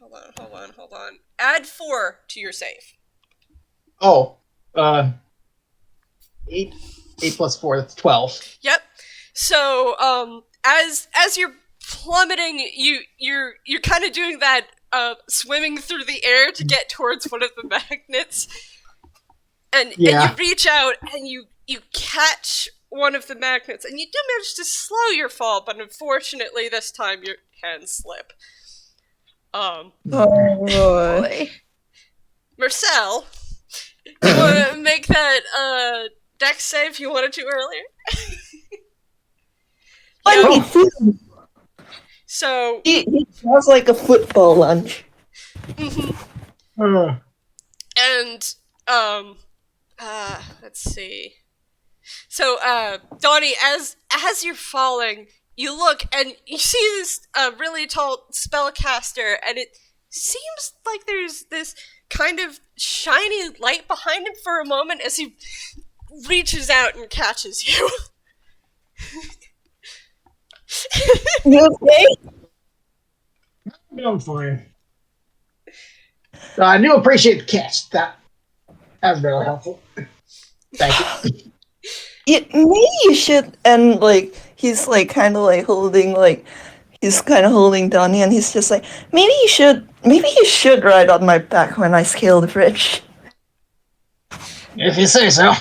Hold on. Add 4 to your save. Oh, 8 plus 4, that's 12. Yep. So, as you're plummeting, you're kind of doing that swimming through the air to get towards one of the magnets, and you reach out and you catch one of the magnets, and you do manage to slow your fall, but unfortunately this time your hands slip. Oh boy. Mersel, you want to make that dex save you wanted to earlier? Yeah. So he has like a football lunge. And let's see. So Donny, as you're falling, you look and you see this really tall spellcaster, and it seems like there's this kind of shiny light behind him for a moment as he reaches out and catches you. You okay? I'm fine. I do appreciate the catch. That was really helpful. Thank you. Maybe you should, and like he's like kind of like holding like he's kind of holding Donny, and he's just like maybe you should ride on my back when I scale the bridge. If you say so.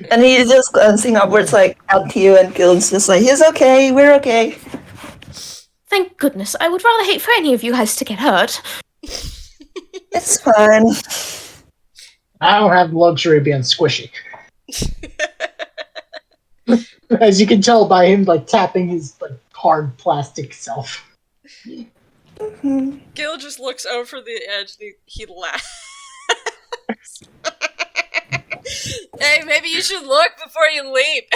And he's just glancing upwards like at Theo and Gil's just like he's okay, we're okay. Thank goodness. I would rather hate for any of you guys to get hurt. It's fine. I don't have the luxury of being squishy. As you can tell by him like tapping his like hard plastic self. Gil just looks over the edge and he laughs. Hey, maybe you should look before you leap.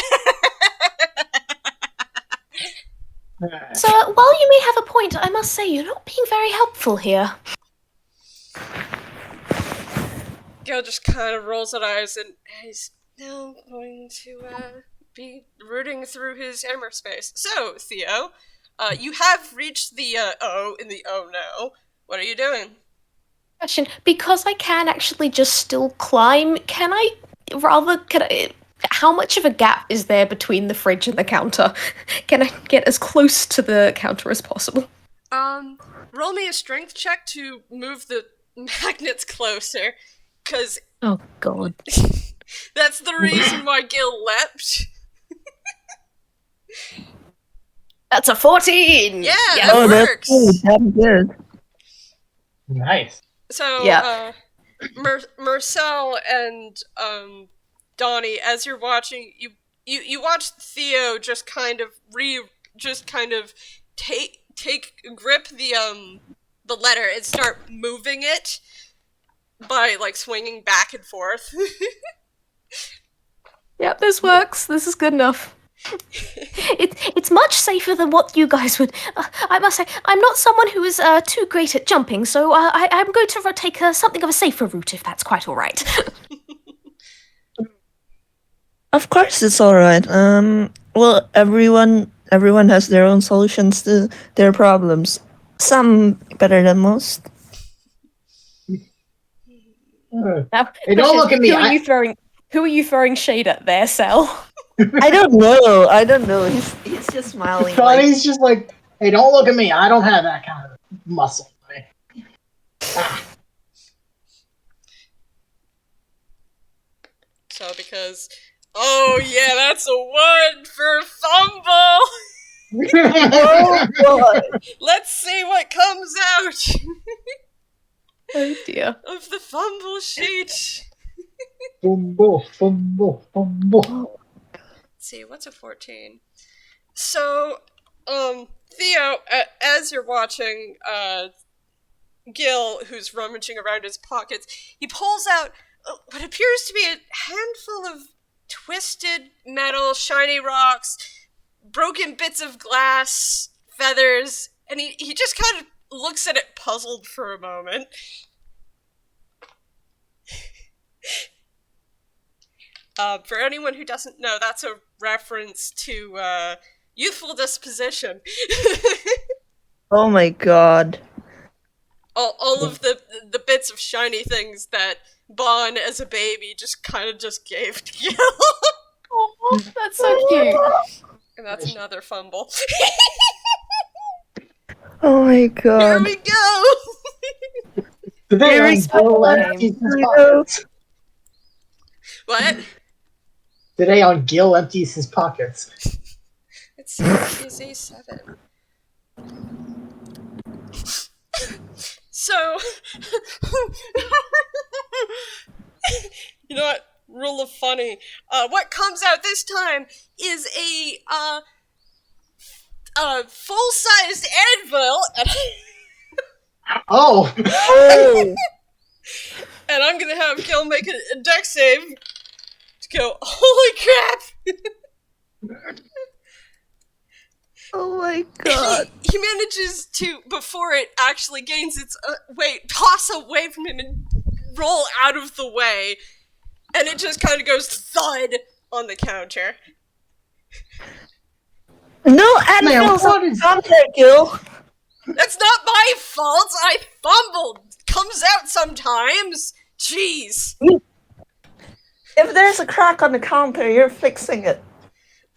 So, while you may have a point, I must say you're not being very helpful here. Gil just kind of rolls his eyes, and he's now going to be rooting through his hammer space. So, Theo, you have reached the O in the oh no. What are you doing? Question, because I can actually just still climb, how much of a gap is there between the fridge and the counter? Can I get as close to the counter as possible? Roll me a strength check to move the magnets closer, because Oh god. that's the reason why Gil leapt. That's a 14! Yeah, Yes. that works. That's good. Nice. So, Yeah. Mersel and Donny, as you're watching, you watch Theo just kind of take grip the letter and start moving it by like swinging back and forth. Yep, this works. This is good enough. It's much safer than what you guys would. I must say, I'm not someone who is too great at jumping, so I'm going to take something of a safer route, if that's quite all right. Of course, it's all right. Well, everyone has their own solutions to their problems. Some better than most. Now, Hey, don't look at me. Who are you throwing shade at there, Sel? I don't know. He's just smiling. Donnie's just like, hey, don't look at me. I don't have that kind of muscle. So because, oh yeah, that's a 1 for fumble. Oh, God. Let's see what comes out Oh dear. of the fumble sheet. Fumble. Let's see, what's a 14? So, Theo, as you're watching Gil, who's rummaging around his pockets, he pulls out what appears to be a handful of twisted metal, shiny rocks, broken bits of glass, feathers, and he just kind of looks at it puzzled for a moment. For anyone who doesn't know, that's a reference to youthful disposition. Oh my god. All of the bits of shiny things that Bon as a baby just gave to Gil. Oh, that's so cute. And that's another fumble. Oh my Here god. we go! Today Very on special Gil name. empties his pockets. What? Today on Gil empties his pockets. It's A7. So, you know what? Rule of funny. What comes out this time is a full-sized anvil, Oh! Oh. and I'm gonna have Gil make a dex save to go, holy crap! Oh my god. He manages to, before it actually gains its weight, toss away from him and roll out of the way, and it just kind of goes thud on the counter. No anvils what on is- contact, Gil. That's not my fault! I fumbled! Comes out sometimes! Jeez! If there's a crack on the counter, you're fixing it.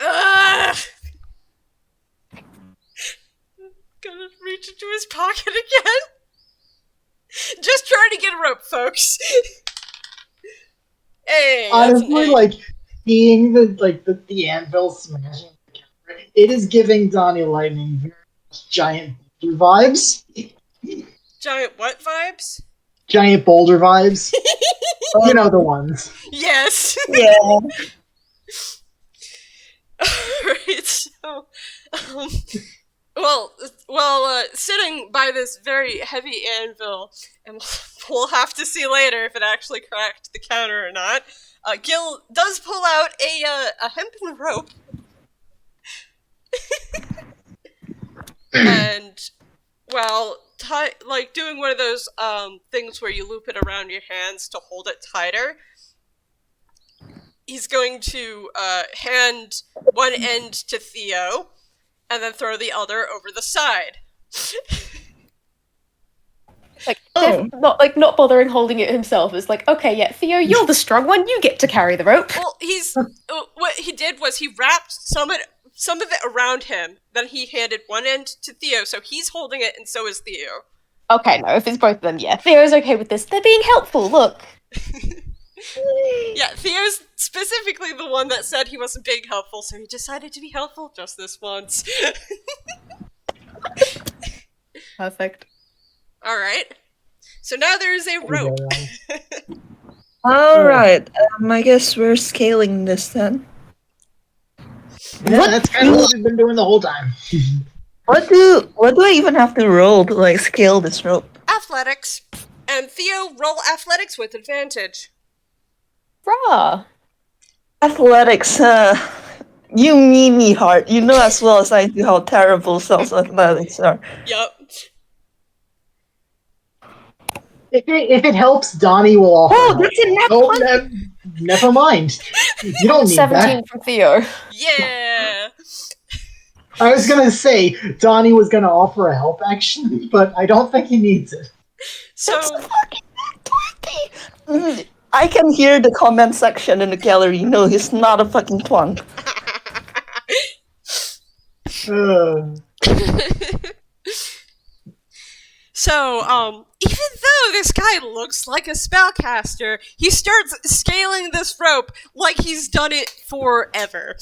Ugh! Gonna reach into his pocket again. Just trying to get a rope, folks. Hey, that's an Honestly, A. like, seeing the anvil smashing the counter, it is giving Donny Lightning very much giant boulder vibes. Giant what vibes? Giant boulder vibes. You know the ones. Yes. Yeah. Alright, so, sitting by this very heavy anvil, and we'll have to see later if it actually cracked the counter or not, Gil does pull out a hempen rope, and, well, doing one of those things where you loop it around your hands to hold it tighter, he's going to hand one end to Theo, and then throw the other over the side. Like, Oh. not bothering holding it himself. It's like, okay, yeah, Theo, you're the strong one. You get to carry the rope. Well, what he did was he wrapped some of it around him. Then he handed one end to Theo, so he's holding it, and so is Theo. Okay, no, if it's both of them, yeah, Theo's okay with this. They're being helpful. Look. Yeah, Theo's specifically the one that said he wasn't being helpful, so he decided to be helpful just this once. Perfect. Alright. So now there is a rope. Alright, I guess we're scaling this then. Yeah, that's kind of what we've been doing the whole time. What do I even have to roll to like scale this rope? Athletics. And Theo, roll athletics with advantage. Rah. Athletics, you mean me, Heart. You know as well as I do how terrible self athletics are. Yup. If it helps, Donny will offer. Oh, help. that's a nat Oh, 20. never mind. You don't need 17 that. from Theo. Yeah! I was gonna say Donny was gonna offer a help action, but I don't think he needs it. So, That's a fucking nat 20. I can hear the comment section in the gallery. No, he's not a fucking twunk. So, even though this guy looks like a spellcaster, he starts scaling this rope like he's done it forever.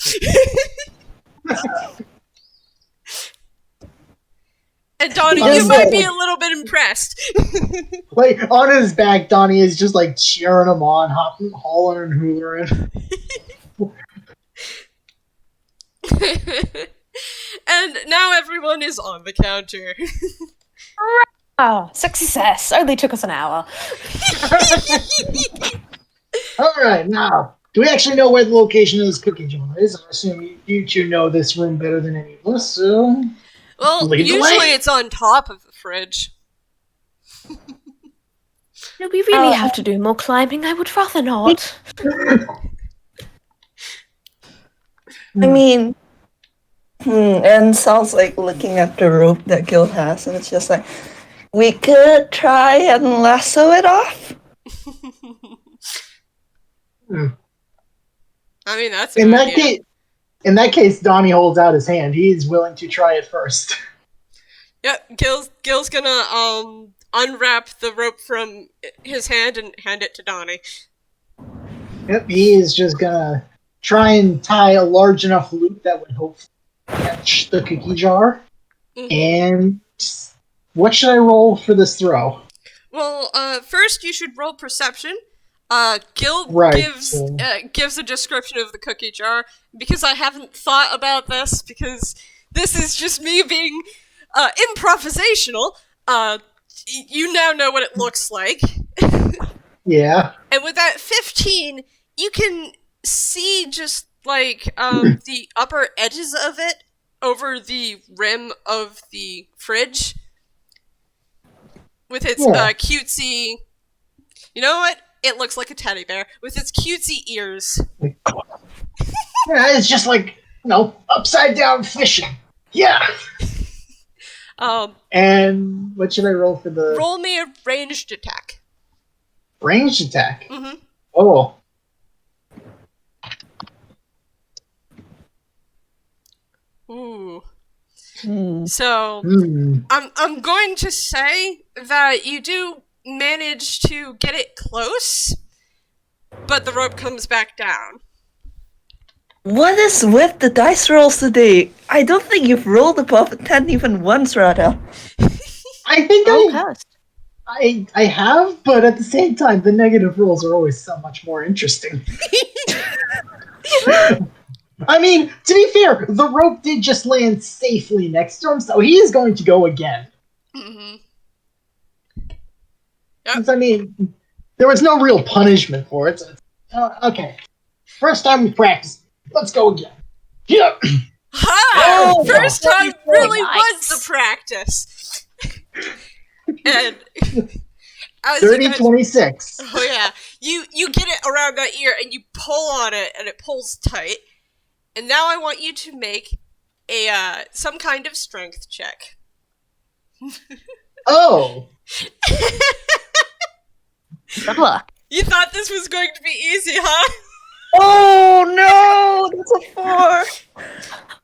And Donny, you Yes, might sir. be a little bit impressed. Like on his back, Donny is just like cheering him on, hopping, hollering, and hollering. And now everyone is on the counter. Oh, success. Only took us an hour. Alright, now, do we actually know where the location of this cookie jar is? I assume you two know this room better than any of us, so... Well, Lead the usually way. it's on top of the fridge. No, we really have to do more climbing. I would rather not. I mean, and Sal's like looking at the rope that Gil has, and it's just like, we could try and lasso it off. I mean, that's a good idea. In that case, Donny holds out his hand. He is willing to try it first. Yep, Gil's gonna unwrap the rope from his hand and hand it to Donny. Yep, he is just gonna try and tie a large enough loop that would hopefully catch the cookie jar. Mhm. And what should I roll for this throw? Well, first you should roll perception. Gil Right, gives a description of the cookie jar, because I haven't thought about this, because this is just me being improvisational. You now know what it looks like. Yeah. And with that 15, you can see just like the upper edges of it over the rim of the fridge with its cutesy. You know what? It looks like a teddy bear with its cutesy ears. Yeah, it's just like, upside down fishing. Yeah. And what should I roll for the Roll me a ranged attack. ranged attack? Mm-hmm. Oh. Ooh. Hmm. So Hmm. I'm going to say that you do manage to get it close, but the rope comes back down. What is with the dice rolls today? I don't think you've rolled above a 10 even once, Rada. I think Oh, cursed. I have, but at the same time, the negative rolls are always so much more interesting. I mean, to be fair, the rope did just land safely next to him, so he is going to go again. Mm-hmm. Since, I mean, there was no real punishment for it. So okay. First time we practice. Let's go again. Yeah. Ha! Oh, First time really nice. was the practice. And as 30, you guys, 26. oh yeah, you get it around that ear and you pull on it and it pulls tight. And now I want you to make a some kind of strength check. Oh. Good luck. You thought this was going to be easy, huh? Oh no, that's a 4.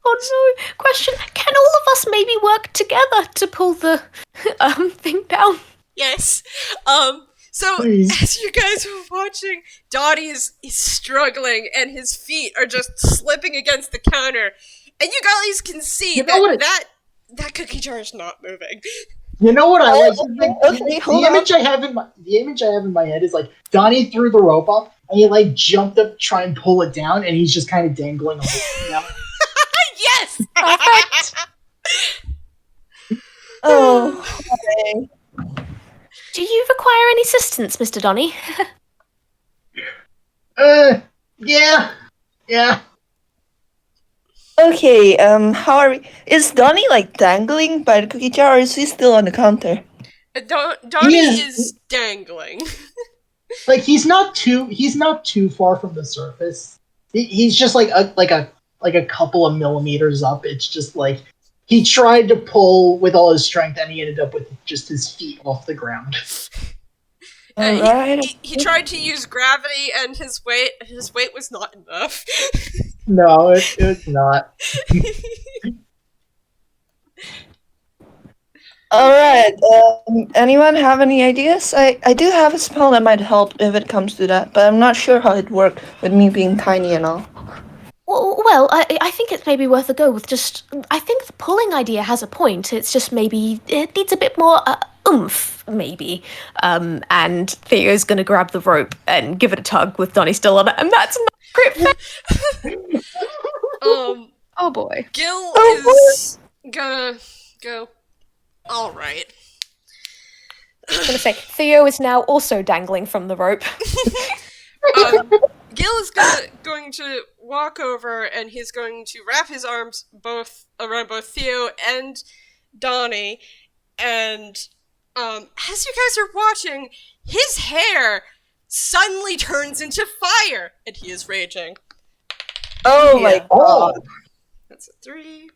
Oh no. Question, can all of us maybe work together to pull the thing down? Yes. So Please. as you guys were watching, Donny is struggling and his feet are just slipping against the counter. And you guys can see You know what that cookie jar is not moving. You know what I like? Okay, hold the on. image I have in my head is like Donnie threw the rope up and he like jumped up to try and pull it down and he's just kind of dangling away from now. Yes! Oh, okay. Do you require any assistance, Mr. Donny? Yeah. Okay, how are we? Is Donnie like dangling by the cookie jar, or is he still on the counter? Donny Yeah. is dangling. Like he's not too far from the surface. He's just like a couple of millimeters up. It's just like he tried to pull with all his strength and he ended up with just his feet off the ground. Alright. He tried to use gravity and his weight was not enough. No, it's not. Alright, anyone have any ideas? I do have a spell that might help if it comes to that, but I'm not sure how it worked with me being tiny and all. Well, I think it's maybe worth a go with just... I think the pulling idea has a point. It's just maybe... It needs a bit more oomph, maybe. And Theo's going to grab the rope and give it a tug with Donny still on it, and that's not crit fail. Oh boy. Gil Oh, is gonna go. All right. I was gonna say, Theo is now also dangling from the rope. Gil is going to walk over and he's going to wrap his arms both around both Theo and Donny, and as you guys are watching, his hair suddenly turns into fire, and he is raging. Oh my god. That's a 3.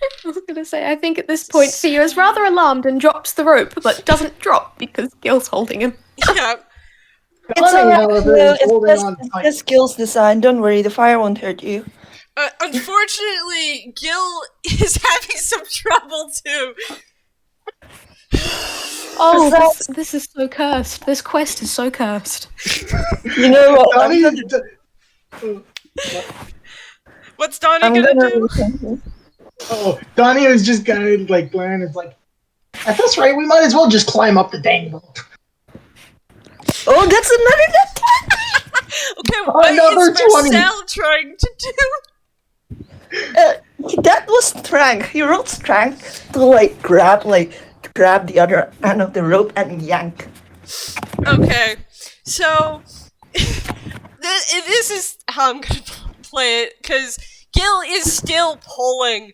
I was gonna say, I think at this point Theo is rather alarmed and drops the rope, but doesn't drop because Gil's holding him. Yeah. It's Donny, alright, however, Theo. is holding on It's tight. just skills design. Don't worry, the fire won't hurt you. Unfortunately, Gil is having some trouble too. Oh, this is so cursed. This quest is so cursed. You know what? Donny, What's Donny I'm gonna gonna do? do. Donny was just gonna like glance. It's like, at this rate, we might as well just climb up the dang rope. Oh, that's another net 20! Okay, what Another is 20. Mersel trying to do? That was strength. He rolled strength to grab the other end of the rope and yank. Okay, so this is how I'm gonna play it, because Gil is still pulling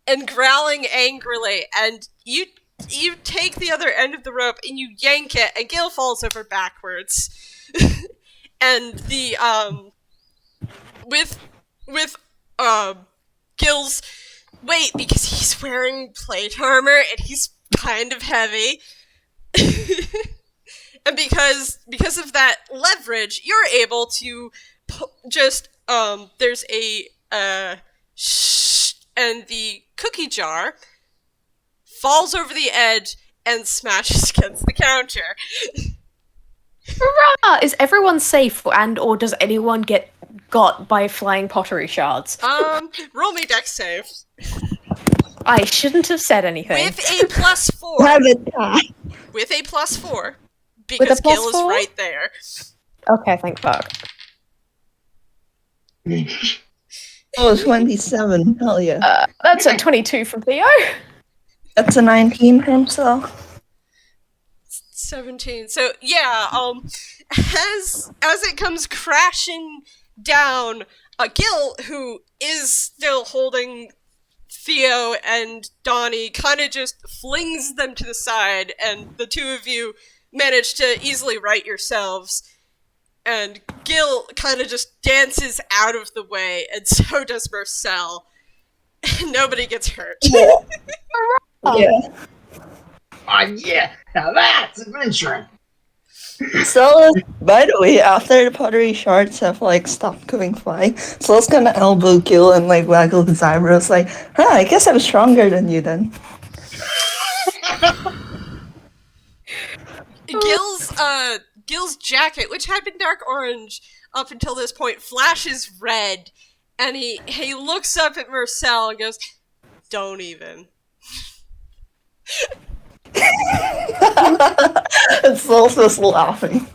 and growling angrily, and you take the other end of the rope and you yank it, and Gil falls over backwards. And the with Gil's weight, because he's wearing plate armor and he's kind of heavy. And because of that leverage, you're able to just there's a and the cookie jar falls over the edge and smashes against the counter. Hurrah! Is everyone safe, or does anyone get got by flying pottery shards? Roll me dex save. I shouldn't have said anything. With a +4. Have it die. With a +4. Because plus Gil is 4? right there. Okay, thank fuck. Oh, 27. Hell yeah. That's a 22 from Theo. That's a 19 for himself. 17. So yeah, as it comes crashing down, Gil, who is still holding Theo and Donny, kind of just flings them to the side, and the two of you manage to easily right yourselves. And Gil kind of just dances out of the way, and so does Mersel. Nobody gets hurt. Yeah. Yeah, now that's adventuring. So, by the way, after the pottery shards have stopped going flying, Sol's gonna elbow Gil and waggle his eyebrows I guess I'm stronger than you then. Gil's jacket, which had been dark orange up until this point, flashes red, and he looks up at Mersel and goes, "Don't even." And Sol's just laughing.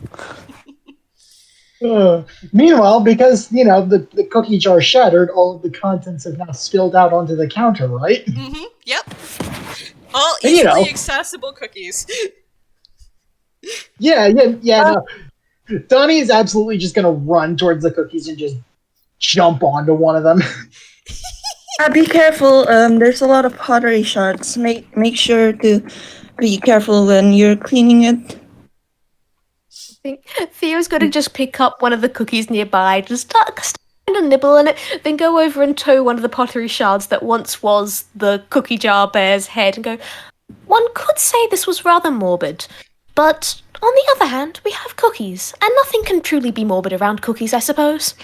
Meanwhile, because, the cookie jar shattered, all of the contents have now spilled out onto the counter, right? Mm-hmm, yep. All And, easily accessible cookies. Yeah, no. Donnie is absolutely just gonna run towards the cookies and just jump onto one of them. Be careful, there's a lot of pottery shards. Make sure to be careful when you're cleaning it. I think Theo's going to just pick up one of the cookies nearby, just start to nibble on it, then go over and tow one of the pottery shards that once was the cookie jar bear's head and go, "One could say this was rather morbid, but on the other hand, we have cookies, and nothing can truly be morbid around cookies, I suppose."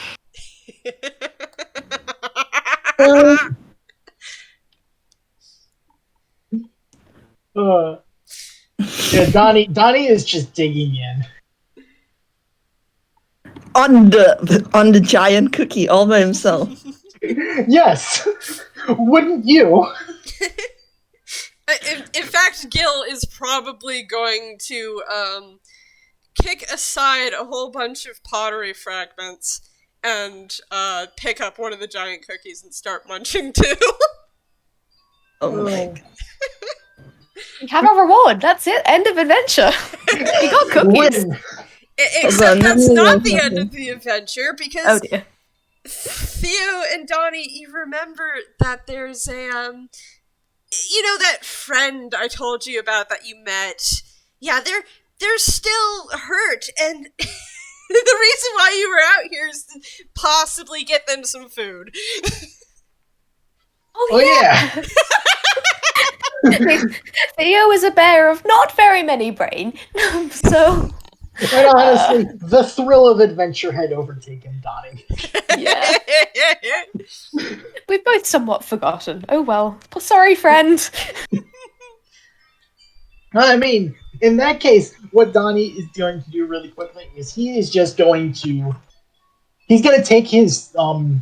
Donnie is just digging in. On the giant cookie all by himself. Yes! Wouldn't you? In fact, Gil is probably going to kick aside a whole bunch of pottery fragments and pick up one of the giant cookies and start munching too. Oh my god. We have our reward. That's it. End of adventure. We got cookies. Win. Except that's Hold on, not let me the know end of something. the adventure, Oh because dear. Theo and Donny, you remember that there's a, you know that friend I told you about that you met? Yeah, they're still hurt, and the reason why you were out here is to possibly get them some food. Oh yeah. Theo is a bear of not very many brain, so And honestly, the thrill of adventure had overtaken Donny. yeah, we've both somewhat forgotten. Oh well. Sorry, friend. I mean, in that case, what Donny is going to do really quickly is he is just going to he's going to take his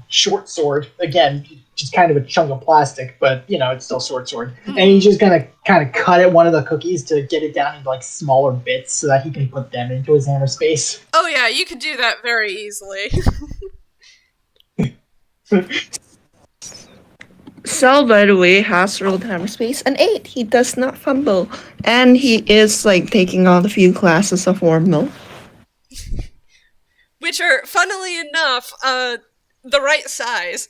short sword, again, just kind of a chunk of plastic, but it's still sword, and he's just going to kind of cut at one of the cookies to get it down into like smaller bits so that he can put them into his hammer space. Oh yeah, you can do that very easily. Sal, by the way, has rolled hammer space an 8. He does not fumble, and he is like taking on a few classes of warm milk. Which are, funnily enough, the right size.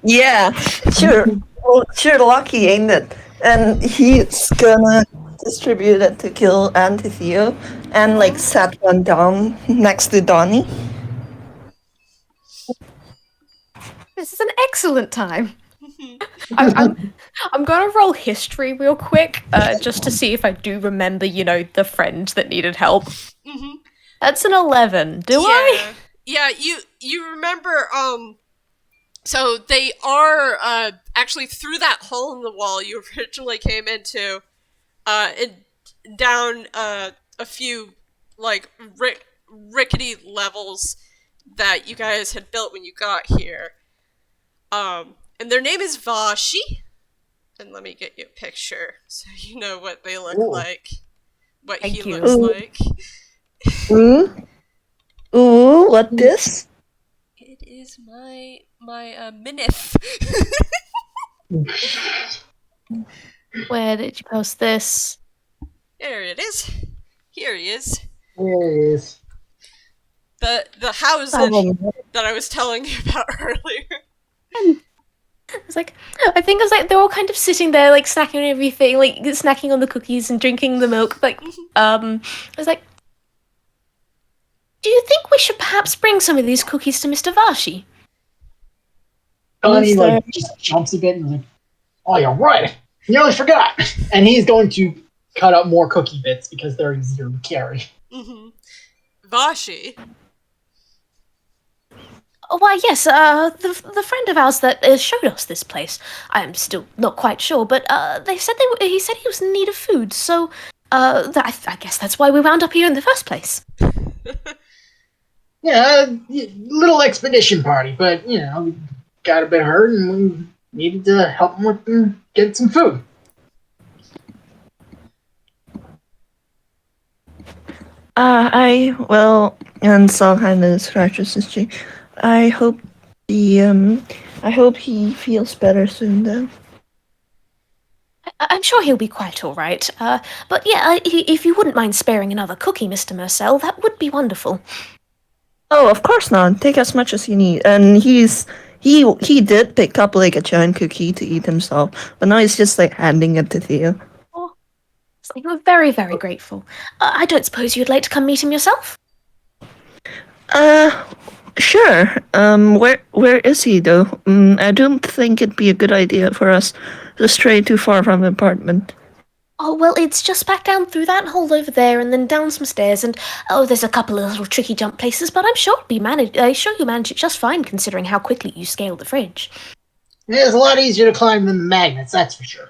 Yeah, sure. Well, sure, lucky, ain't it? And he's gonna distribute it to Gille and to Theo, and like set one down next to Donny. This is an excellent time. I'm gonna roll history real quick, just to see if I do remember, the friend that needed help. Mm-hmm. That's an 11. Do I? Yeah, you remember, so they are, actually through that hole in the wall you originally came into, and down, a few, like, rickety levels that you guys had built when you got here. And their name is Vashi. And let me get you a picture so you know what they look like. What Thank he you. looks like. Ooh, what this? It is my Minith. Where did you post this? There it is. Here he is. There he is. The housing that I was telling you about earlier. I think it was like they're all kind of sitting there, like snacking on everything, like snacking on the cookies and drinking the milk. Like, I was like, do you think we should perhaps bring some of these cookies to Mr. Vashi? Donny just jumps a bit and is like, oh, you're right. You almost forgot. And he's going to cut up more cookie bits because they're easier to carry. Mm-hmm. Vashi. Oh, why, yes, the friend of ours that showed us this place. I'm still not quite sure, but he said he was in need of food, so I guess that's why we wound up here in the first place. Yeah, little expedition party, but, we got a bit hurt and we needed to help him get some food. And Sal kind of scratches his cheek. I hope he feels better soon, though. I'm sure he'll be quite all right. But yeah, if you wouldn't mind sparing another cookie, Mr. Mersel, that would be wonderful. Oh, of course not. Take as much as you need. And he did pick up like a giant cookie to eat himself, but now he's just like handing it to Theo. Oh, we're very, very grateful. I don't suppose you'd like to come meet him yourself? Sure. Where is he though? I don't think it'd be a good idea for us to stray too far from the apartment. Oh, well, it's just back down through that hole over there and then down some stairs and, there's a couple of little tricky jump places, but I'm sure you manage it just fine considering how quickly you scaled the fridge. It's a lot easier to climb than the magnets, that's for sure.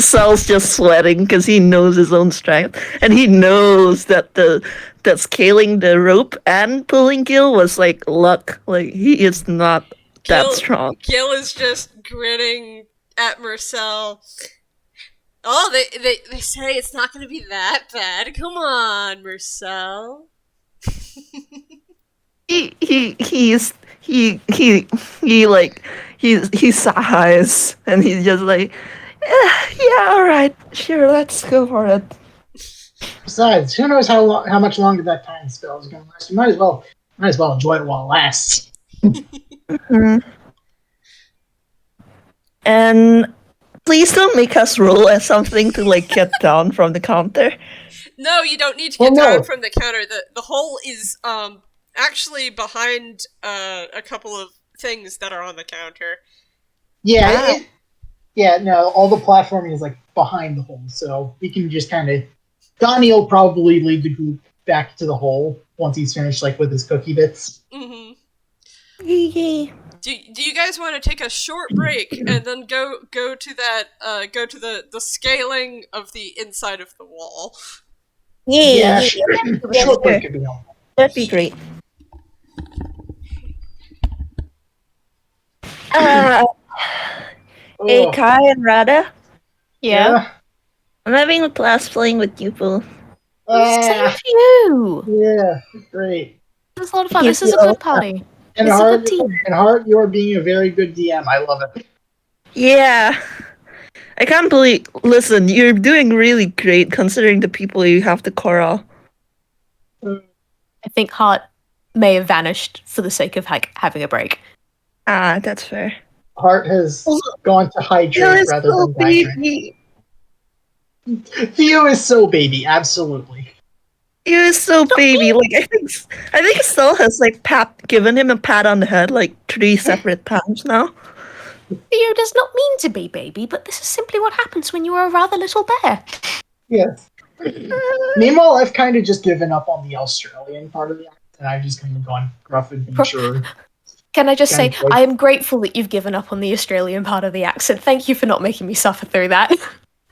Sal's just sweating because he knows his own strength, and he knows that that scaling the rope and pulling Gille was like luck. Like he is not that strong. Gille is just grinning at Mersel. Oh, they say it's not going to be that bad. Come on, Mersel. He he sighs and he's just like, yeah, all right, sure, let's go for it. Besides, who knows how much longer that time spell is going to last? You might as well enjoy it while it lasts. Mhm. And please don't make us roll at something to like get down from the counter. No, you don't need to get Well, no. down from the counter. The hole is actually behind a couple of things that are on the counter. Yeah, no, all the platforming is like behind the hole, so we can just kind of. Donny will probably lead the group back to the hole once he's finished, like with his cookie bits. Mm-hmm. Yay. Do you guys want to take a short break and then go to the scaling of the inside of the wall? Yeah, Yeah, sure. Short break could be helpful. that'd be great. Hey, Oh, Kai and Rada, Yeah. I'm having a blast playing with you both. Same Ah, for you. yeah, great. This is a lot of fun. Yes, This is a you good party. And It's a Hart, good team. you are being a very good DM. I love it. Yeah. I can't believe. Listen, you're doing really great considering the people you have to corral. I think Hart may have vanished for the sake of having a break. Ah, that's fair. Hart has gone to hydrate rather than dihydrate. baby. Theo is so baby, absolutely. You're so baby. Like I think Stella has like given him a pat on the head like 3 separate times now. Theo does not mean to be baby, but this is simply what happens when you are a rather little bear. Yes. Meanwhile, I've kind of just given up on the Australian part of the accent, and I've just kind of gone gruff and sure. Can I just say, Kind of like- I am grateful that you've given up on the Australian part of the accent. Thank you for not making me suffer through that.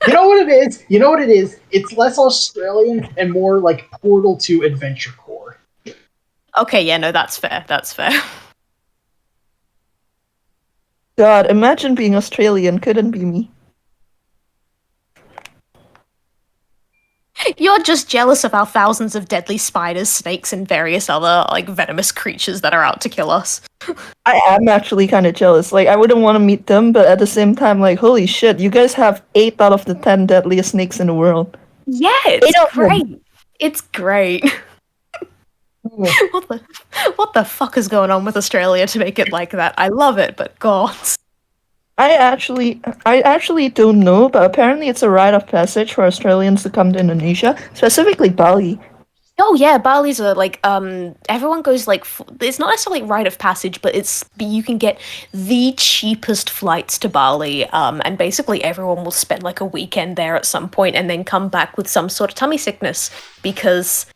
You know what it is? It's less Australian and more like Portal to Adventure Core. Okay, yeah, no, that's fair. That's fair. God, imagine being Australian. Couldn't be me. You're just jealous of our thousands of deadly spiders, snakes, and various other, like, venomous creatures that are out to kill us. I am actually kind of jealous. Like, I wouldn't want to meet them, but at the same time, like, holy shit, you guys have 8 out of the 10 deadliest snakes in the world. Yeah, They it's don't- great. It's great. What the fuck is going on with Australia to make it like that? I love it, but God. I actually don't know, but apparently it's a rite of passage for Australians to come to Indonesia, specifically Bali. Oh yeah, Bali's a like everyone goes like it's not necessarily rite of passage, but you can get the cheapest flights to Bali, and basically everyone will spend like a weekend there at some point and then come back with some sort of tummy sickness because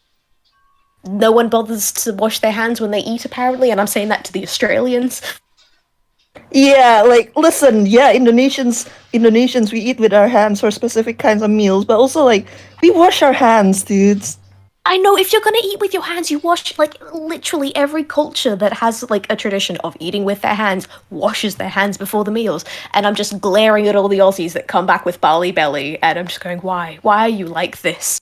no one bothers to wash their hands when they eat apparently, and I'm saying that to the Australians. Yeah, like listen, yeah, Indonesians, we eat with our hands for specific kinds of meals, but also like we wash our hands, dudes. I know if you're gonna eat with your hands, you wash like literally every culture that has like a tradition of eating with their hands washes their hands before the meals. And I'm just glaring at all the Aussies that come back with Bali belly, and I'm just going, why? Why are you like this?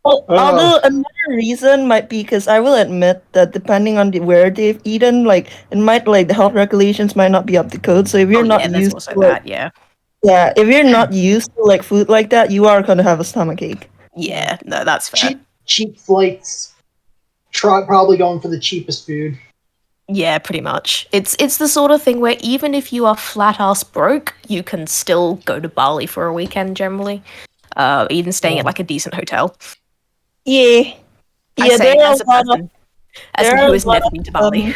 Although another reason might be because I will admit that depending on where they've eaten, like it might like the health regulations might not be up to code. So if you're not there's used also to like, that, yeah. yeah, if you're not used to like food like that, you are gonna have a stomachache. Yeah, no, that's fair. Cheap flights. Probably going for the cheapest food. Yeah, pretty much. It's the sort of thing where even if you are flat ass broke, you can still go to Bali for a weekend generally. Even staying at like a decent hotel. Yeah, I yeah. say There are as a a lot person, of as there someone are who a has lot never of, been to Bali.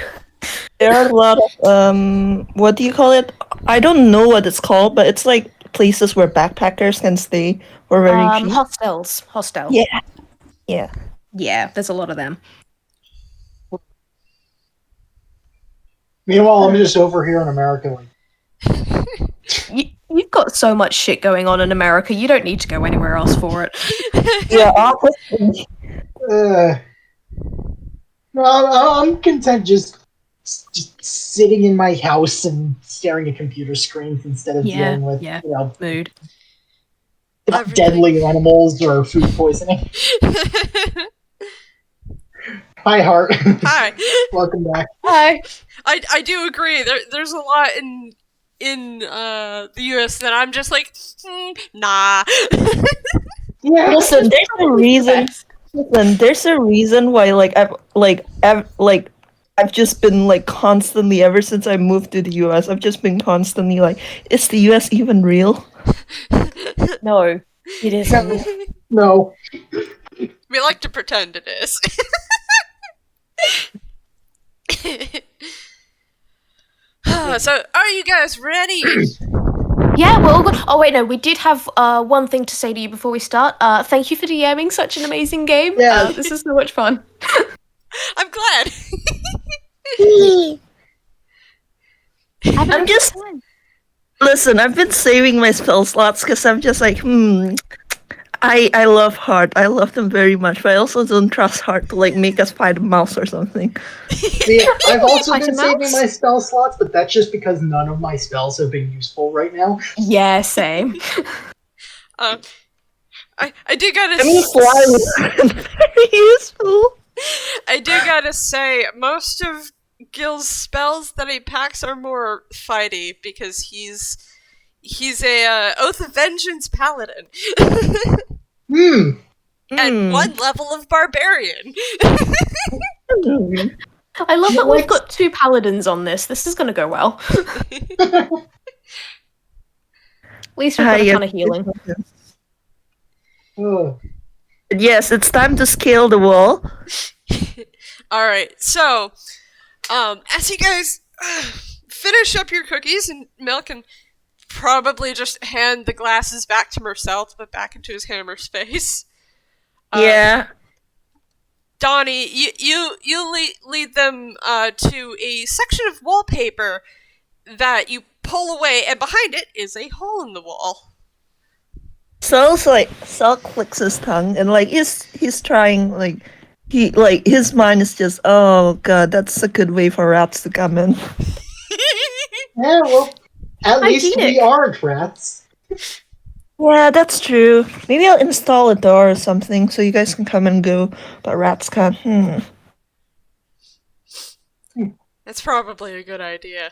there are a lot of what do you call it? I don't know what it's called, but it's like places where backpackers can stay for very cheap. Hostel. Yeah. Yeah, there's a lot of them. Meanwhile, I'm just over here in America, like, You've got so much shit going on in America, you don't need to go anywhere else for it. Yeah, honestly. no, I'm content just sitting in my house and staring at computer screens instead of dealing with, Mood. deadly animals or food poisoning. Hi, Hart. Hi. Welcome back. Hi. I do agree. There's a lot in the US that I'm just like, nah. Yeah. Listen, there's a reason. Listen, there's a reason why I've just been like constantly ever since I moved to the US. I've just been constantly like, is the US even real? No, it isn't. No. We like to pretend it is. So, are you guys ready? Yeah, we're all good. Oh wait, no, we did have one thing to say to you before we start. Thank you for DMing such an amazing game. Yeah. This is so much fun. I'm glad. I'm just listen. I've been saving my spell slots because I'm just like, I love Heart. I love them very much, but I also don't trust Heart to like make us fight a mouse or something. See, I've also Fight a been saving mouse? my spell slots, but that's just because none of my spells have been useful right now. Yeah, same. I do gotta. I mean, fly was very useful. I do gotta say, most of Gil's spells that he packs are more fighty because he's a Oath of Vengeance paladin and one level of barbarian. I love that we've got 2 paladins on this. This is gonna go well. At least we've got a ton of healing. Ugh. Yes, it's time to scale the wall. Alright, so, as you guys finish up your cookies and milk and probably just hand the glasses back to Mersel to put back into his hammer space. Yeah. Donny, you lead them to a section of wallpaper that you pull away, and behind it is a hole in the wall. Sal clicks his tongue and like he's trying his mind is just, oh god, that's a good way for rats to come in. Yeah, well, at least we Hygienic. aren't rats. Yeah, that's true. Maybe I'll install a door or something so you guys can come and go, but rats can't. That's probably a good idea.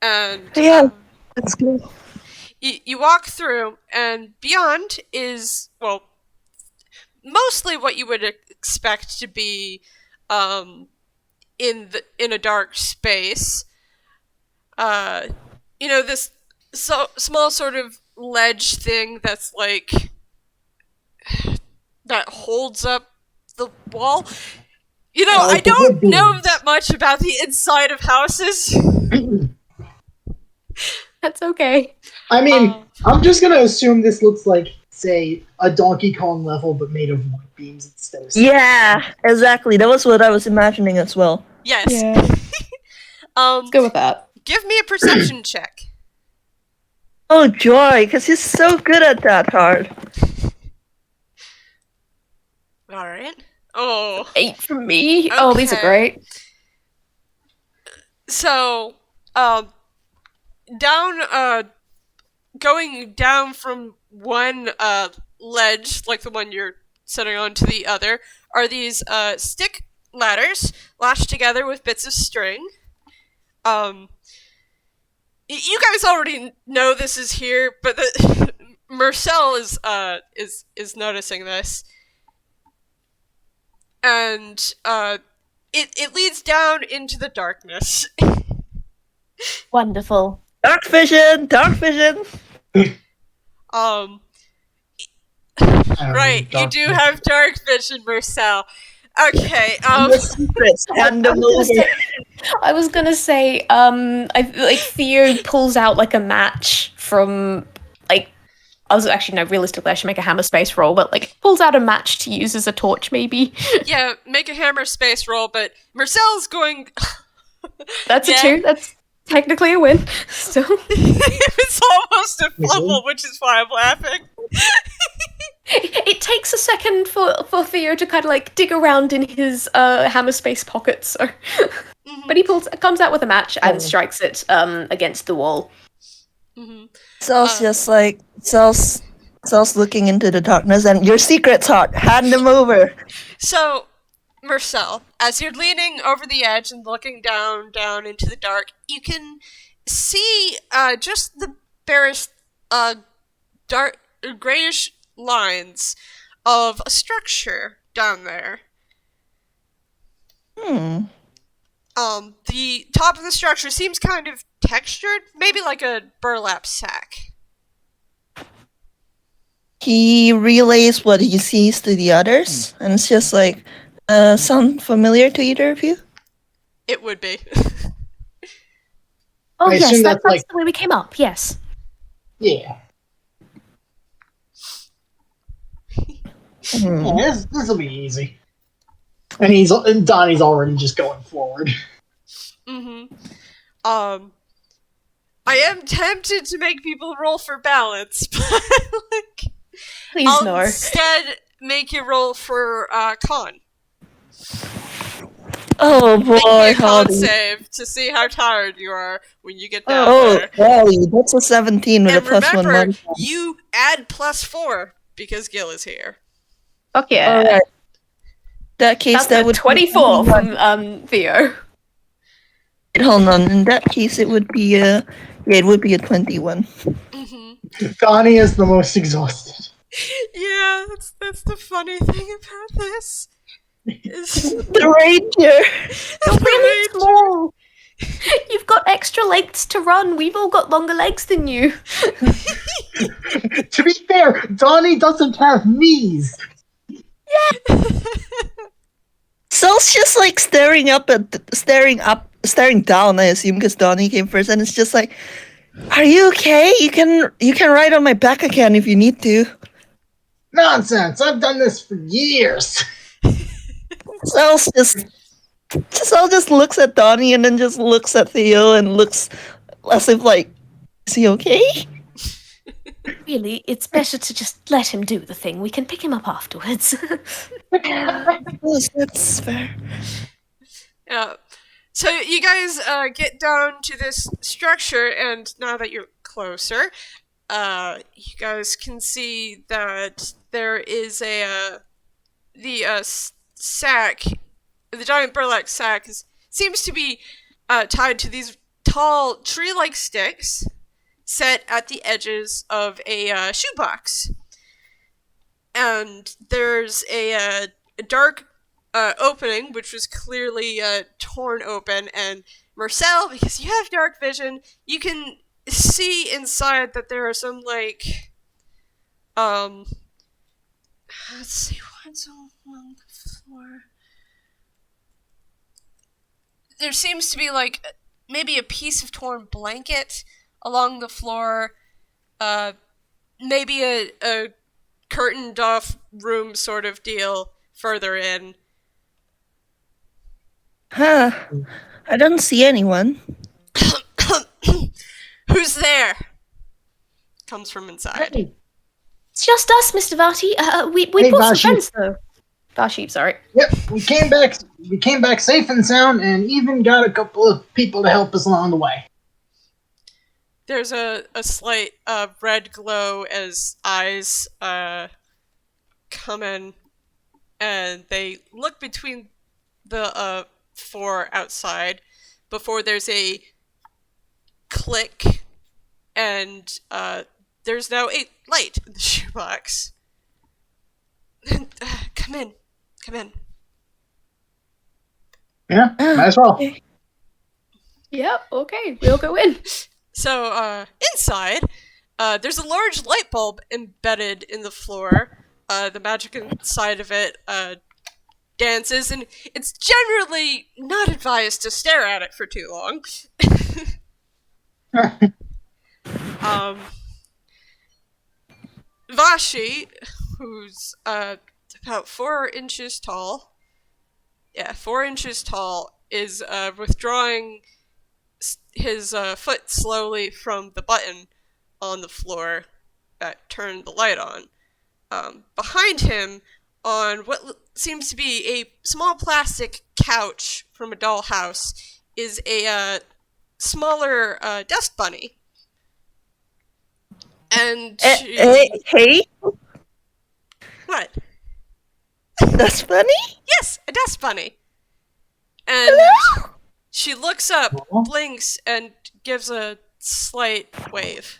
And Yeah, that's good. you walk through, and beyond is, well, mostly what you would expect to be in a dark space. This small sort of ledge thing that's like that holds up the wall. I don't know that much about the inside of houses. That's okay. I mean, I'm just gonna assume this looks like, say, a Donkey Kong level, but made of wood beams instead of. Yeah, exactly. That was what I was imagining as well. Yes. Yeah. Let's go with that. Give me a perception check. Oh, joy, because he's so good at that, Heart. All right. Oh. 8 from me. Oh, these are Okay. great. So, going down from one ledge, like the one you're sitting on, to the other, are these stick ladders lashed together with bits of string. You guys already know this is here, but Mersel is noticing this, and it leads down into the darkness. Wonderful. Dark vision! Dark vision! Right, you do have dark vision, Mersel. Okay, The secrets, hand them over. I was gonna say, Theo pulls out like a match from realistically I should make a hammer space roll, but like pulls out a match to use as a torch maybe. yeah, make a hammer space roll, but Mersel's going... That's Yeah. a 2. That's technically a win. So It's almost a fumble, which is why I'm laughing. it takes a second for Theo to kind of like dig around in his hammer space pockets. So. But he comes out with a match and strikes it against the wall. Mm-hmm. Sal's just like, Sal's Sel's looking into the darkness, and your secret's hot. Hand them over. So, Mersel, as you're leaning over the edge and looking down into the dark, you can see just the barest dark grayish lines of a structure down there. The top of the structure seems kind of textured, maybe like a burlap sack. He relays what he sees to the others, and it's just like, sound familiar to either of you? It would be. Oh, I yes, assume that's that's the way we came up, yes. Yeah. Yeah, this will be easy. And Donnie's already just going forward. I am tempted to make people roll for balance, but Please I'll no. instead make you roll for con. Oh Make me boy, a con Holly. save to see how tired you are when you get down Oh, there. Holly, that's a 17 with And a +1 remember, modifier. you add +4 because Gil is here. Fuck yeah. Alright. In that case, That's that a would 24 be from Theo. Hold on. In that case, it would be a 21. Donnie is the most exhausted. Yeah, that's the funny thing about this. Is The ranger. You're really small. You've got extra legs to run. We've all got longer legs than you. To be fair, Donnie doesn't have knees. Sel's just like staring down, I assume, because Donnie came first, and it's just like, are you okay? You can ride on my back again if you need to. Nonsense! I've done this for years. Sel just looks at Donnie and then just looks at Theo and looks as if like, is he okay? Really, it's better to just let him do the thing. We can pick him up afterwards. Yes, that's fair. Yeah. So you guys get down to this structure, and now that you're closer, you guys can see that there is the sack, the giant burlap sack, seems to be tied to these tall tree-like sticks set at the edges of a shoebox. And there's a dark opening, which was clearly torn open, and Mersel, because you have dark vision, you can see inside that there are some, like, let's see, what's along the floor? There seems to be, like, maybe a piece of torn blanket along the floor, maybe a curtained off room sort of deal further in. Huh. I don't see anyone. Who's there? Comes from inside. Hey, It's just us, Mr. Vati. We Hey, brought Vashi. some friends, though. Vashi, sorry. yep, we came back safe and sound, and even got a couple of people to help us along the way. There's a slight red glow as eyes come in, and they look between the four outside before there's a click, and there's now a light in the shoebox. Come in. Yeah, might as well. Okay. Yep, okay, we'll go in. So, inside, there's a large light bulb embedded in the floor. The magic inside of it dances, and it's generally not advised to stare at it for too long. Vashi, who's about 4 inches tall, 4 inches tall, is withdrawing his foot slowly from the button on the floor that turned the light on. Behind him, on what seems to be a small plastic couch from a dollhouse, is a smaller dust bunny. And Hey, what? that's funny. Yes, a dust bunny. And Hello? she looks up, Aw. blinks, and gives a slight wave.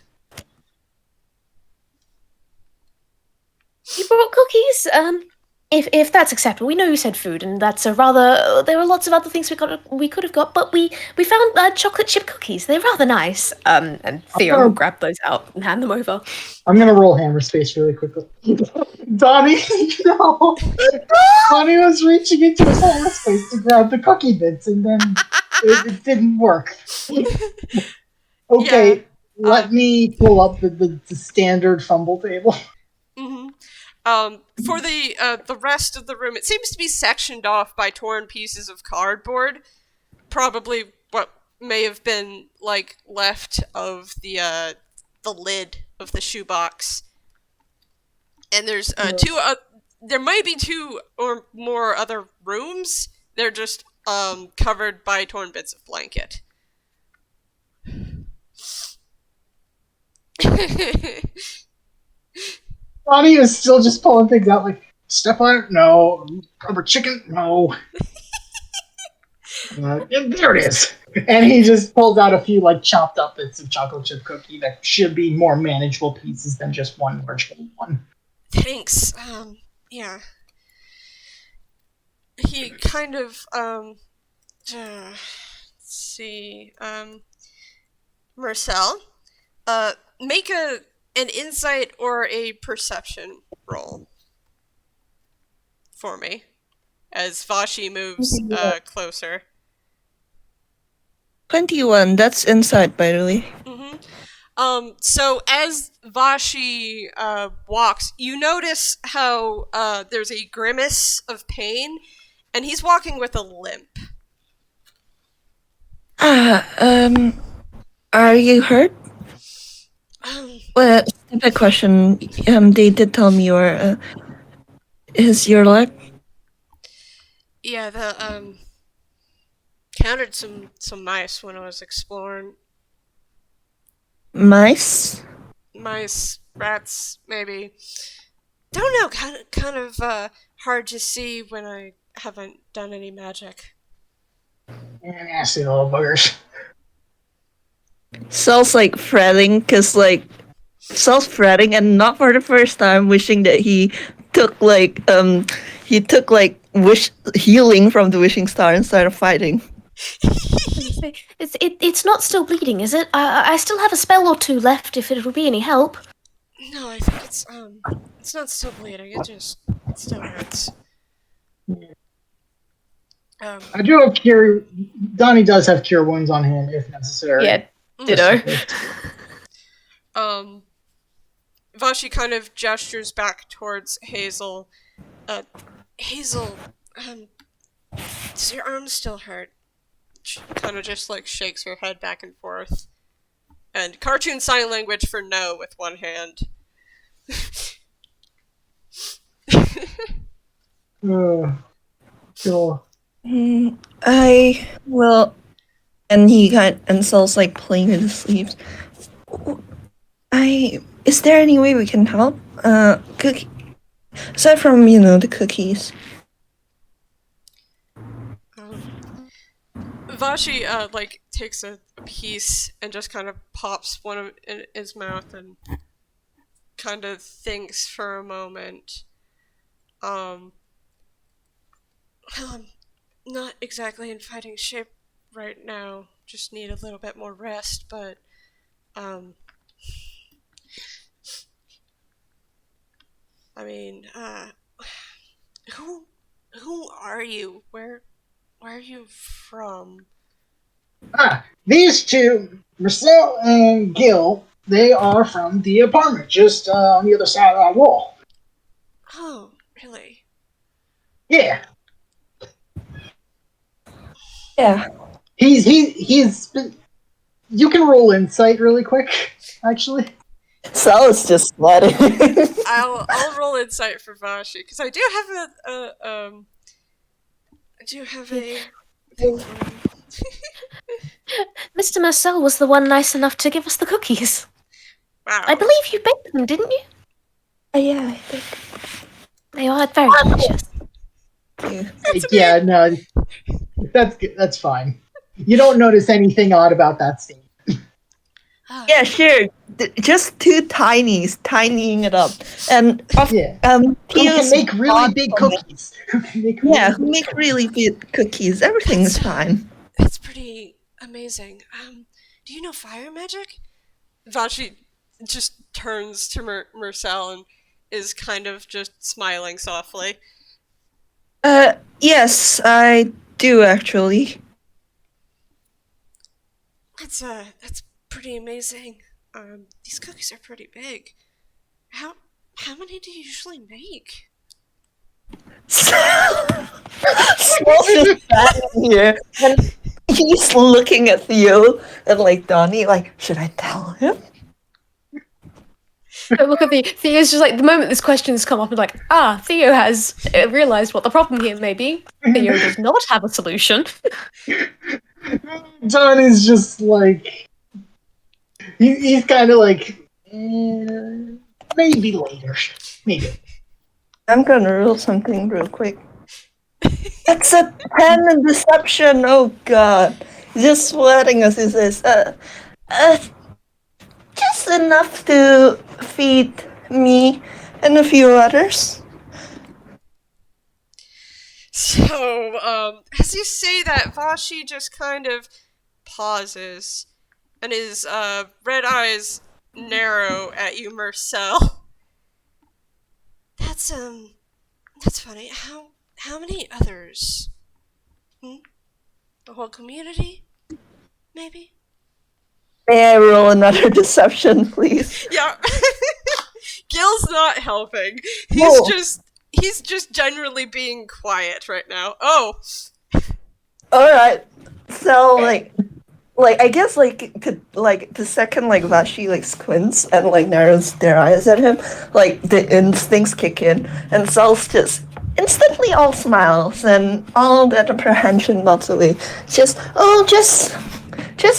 You brought cookies? If that's acceptable, we know you said food, and that's a rather. There are lots of other things we could have got, but we found chocolate chip cookies. They're rather nice. And Theo will grab those out and hand them over. I'm gonna roll hammer space really quickly. Donnie, no! Donnie was reaching into his hammer space to grab the cookie bits, and then it didn't work. Okay, Yeah, let me pull up the standard fumble table. Mm-hmm. For the rest of the room, it seems to be sectioned off by torn pieces of cardboard. Probably what may have been like left of the lid of the shoebox. And there's there might be 2 or more other rooms. They're just covered by torn bits of blanket. Donnie is still just pulling things out like, step on it? No. Rubber chicken? No. And there it is. And he just pulls out a few like chopped up bits of chocolate chip cookie that should be more manageable pieces than just one large one. Thanks. Yeah. He kind of let's see. Mersel, make an insight or a perception roll for me as Vashi moves closer. 21. That's inside, by the way. Mm-hmm. So as Vashi walks, you notice how there's a grimace of pain, and he's walking with a limp. Are you hurt? Well, stupid question. They did tell me is your leg? Yeah, the counted some mice when I was exploring. Mice? Mice, rats, maybe. Don't know. Kind of hard to see when I haven't done any magic. And nasty little buggers. Sal's like fretting, Sal's fretting, and not for the first time, wishing that he took wish healing from the wishing star instead of fighting. It's not still bleeding, is it? I still have a spell or 2 left if it would be any help. No, I think it's not still bleeding. It still hurts. I do have cure. Donnie does have cure wounds on him if necessary. Yeah, ditto. Vashi kind of gestures back towards Hazel. Hazel, does your arm still hurt? She kind of just like shakes her head back and forth. And cartoon sign language for no with one hand. Cool. I will, and Sal's like playing with his sleeves. Is there any way we can help? Cookie. Aside from the cookies. Vashi takes a piece and just kind of pops one in his mouth and kind of thinks for a moment. I'm not exactly in fighting shape right now. Just need a little bit more rest, but I mean, who are you? Where are you from? These two, Mersel and Gille, they are from the apartment just on the other side of that wall. Oh, really? Yeah. Yeah. He's been, you can roll insight really quick, actually. Sal is just sweating. I'll roll insight for Vashi because I do have a thing for him. Mr. Mersel was the one nice enough to give us the cookies. Wow. I believe you baked them, didn't you? Yeah, I think. They are very delicious. Yeah, no, that's good. That's fine. You don't notice anything odd about that scene. Yeah, sure. Just two tinies, tinying it up, and Yeah. Who Theo's can make really not big from it. cookies? Who can make Yeah, really who big make cookies? really big cookies? Everything's fine. That's pretty amazing. Do you know fire magic? Vashi just turns to Mersel and is kind of just smiling softly. Yes, I do actually. That's pretty amazing. These cookies are pretty big. How many do you usually make? Smells just standing here, and he's looking at Theo and like Donny, like, should I tell him? But look at Theo's just like, the moment this question has come up, and like, Theo has realised what the problem here may be. Theo does not have a solution. John is just like he's kind of like maybe later, maybe. I'm gonna roll something real quick. It's a 10 in deception. Oh god, he's just sweating as he says, just enough to feed me and a few others. So, as you say that, Vashi just kind of pauses, and his red eyes narrow at you, Mersel. That's funny. How many others? The whole community? Maybe? May I roll another deception, please? Yeah. Gil's not helping. Whoa. He's just generally being quiet right now. Oh. Alright. So like I guess the second like Vashi like squints and like narrows their eyes at him, like the instincts kick in and Sal's just instantly all smiles and all that apprehension melts away. Just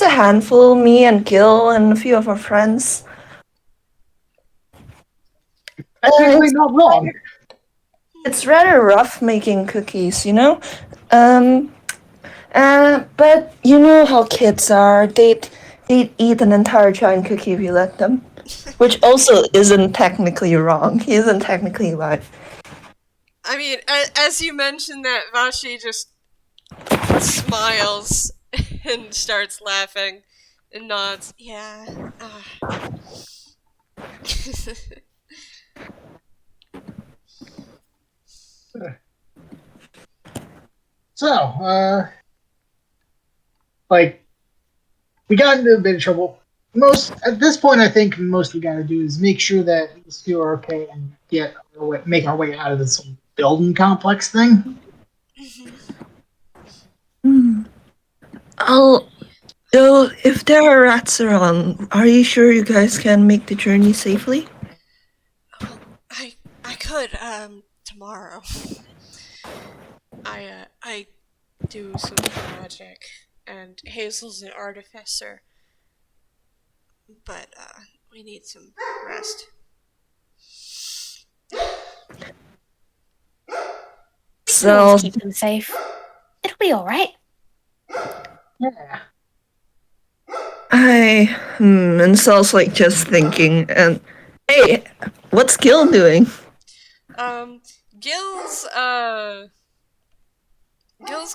a handful, me and Gil and a few of our friends. That's actually not wrong. It's rather rough making cookies, you know? But you know how kids are. They'd eat an entire giant cookie if you let them. Which also isn't technically wrong. He isn't technically right. I mean, as you mentioned that, Vashi just smiles and starts laughing and nods. Yeah. So, like, we got into a bit of trouble. At this point, I think most we gotta do is make sure that these two are okay and make our way out of this whole building complex thing. Though, if there are rats around, are you sure you guys can make the journey safely? Well, I could, tomorrow. I do some magic, and Hazel's an artificer. But, we need some rest. So, Keep them safe. It'll be alright. Yeah. and Sal's like just thinking, and hey, what's Gil doing? Gil's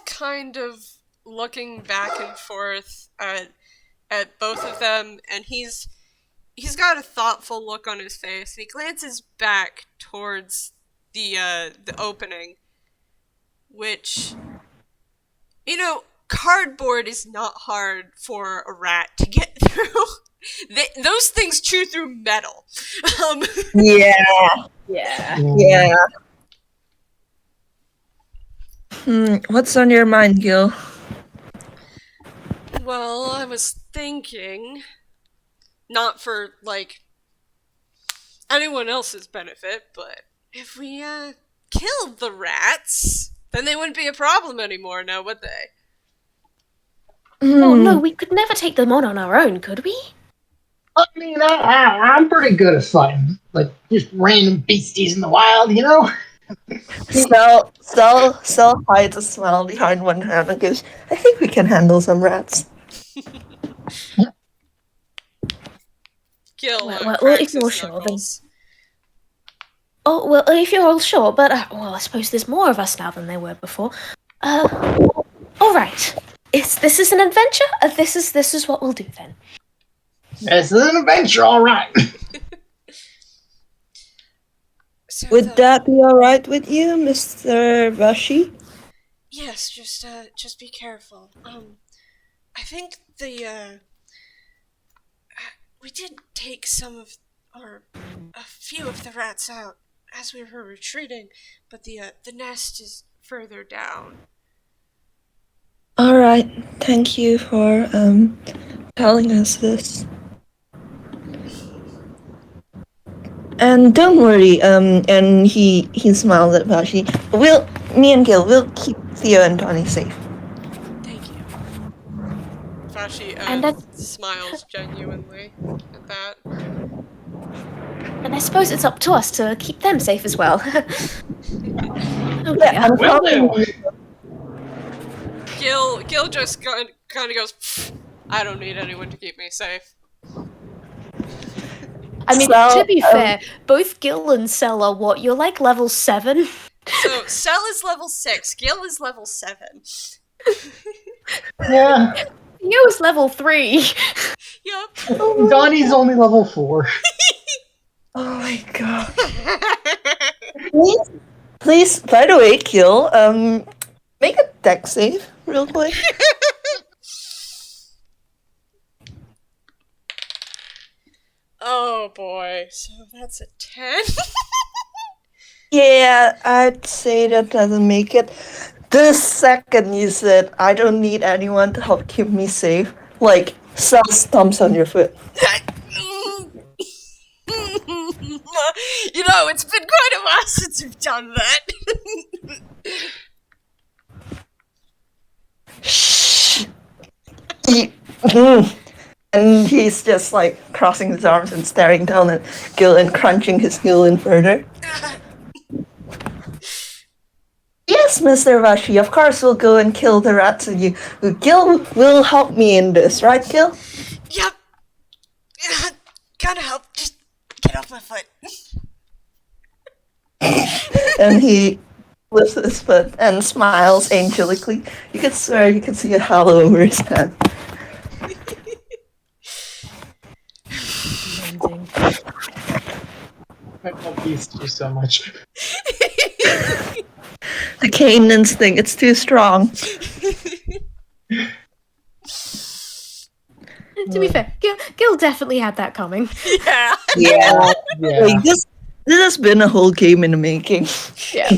kind of looking back and forth at both of them, and he's got a thoughtful look on his face. He glances back towards the opening, which, you know, cardboard is not hard for a rat to get through. Those things chew through metal. Yeah. What's on your mind, Gil? Well, I was thinking, not for, like, anyone else's benefit, but if we, killed the rats, then they wouldn't be a problem anymore, now would they? Oh no, we could never take them on our own, could we? I mean, I'm pretty good at fighting. Like, just random beasties in the wild, you know? Sel hides a smile behind one hand and goes, I think we can handle some rats. Gil Well, cracks if you're his sure, then. knuckles. Oh, well, if you're all sure, but, well, I suppose there's more of us now than there were before. Alright. This is an adventure? This is what we'll do then. This is an adventure, all right. So Would that be alright with you, Mr. Vashi? Yes, just be careful. I think we did take a few of the rats out as we were retreating, but the nest is further down. Alright, thank you for telling us this. And don't worry, and he smiled at Vashi. Me and Gil will keep Theo and Donny safe. Thank you. Vashi And smiles genuinely at that. And I suppose it's up to us to keep them safe as well. Okay. Yeah, I'm Will probably Gil just kind of goes, "Pfft, I don't need anyone to keep me safe." I mean, So, to be fair, both Gil and Sel are what? You're like level 7? So Sel is level 6, Gil is level 7. Yeah. Theo's level 3. Yup. Donnie's only level 4. Oh my god. Please, by the way, Gil, make a deck save real quick. Oh boy, so that's a 10. Yeah, I'd say that doesn't make it. The second you said, I don't need anyone to help keep me safe, like, Sel stomps on your foot. You know, it's been quite a while since we've done that. Shh. And he's just like crossing his arms and staring down at Gil and crunching his heel in further. Yes, Mr. Vashi, of course we'll go and kill the rats and you. Gil will help me in this, right, Gil? Yep. Gotta help. Just get off my foot. And he lifts his foot and smiles angelically. You can swear you can see a halo over his head. Amazing. I love these two so much. The Cain instinct, it's too strong. To be fair, Gil definitely had that coming. Yeah. Yeah. Yeah. Like, this has been a whole game in the making. Yeah.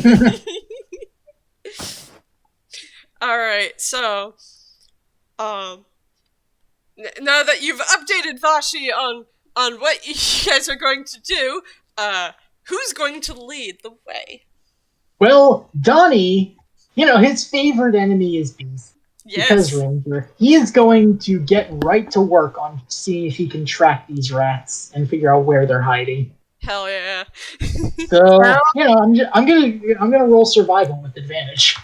Alright, so, now that you've updated Vashi on what you guys are going to do, who's going to lead the way? Well, Donnie, his favorite enemy is bees. Yes. Because Ranger, he is going to get right to work on seeing if he can track these rats and figure out where they're hiding. Hell yeah. So, I'm gonna roll survival with advantage.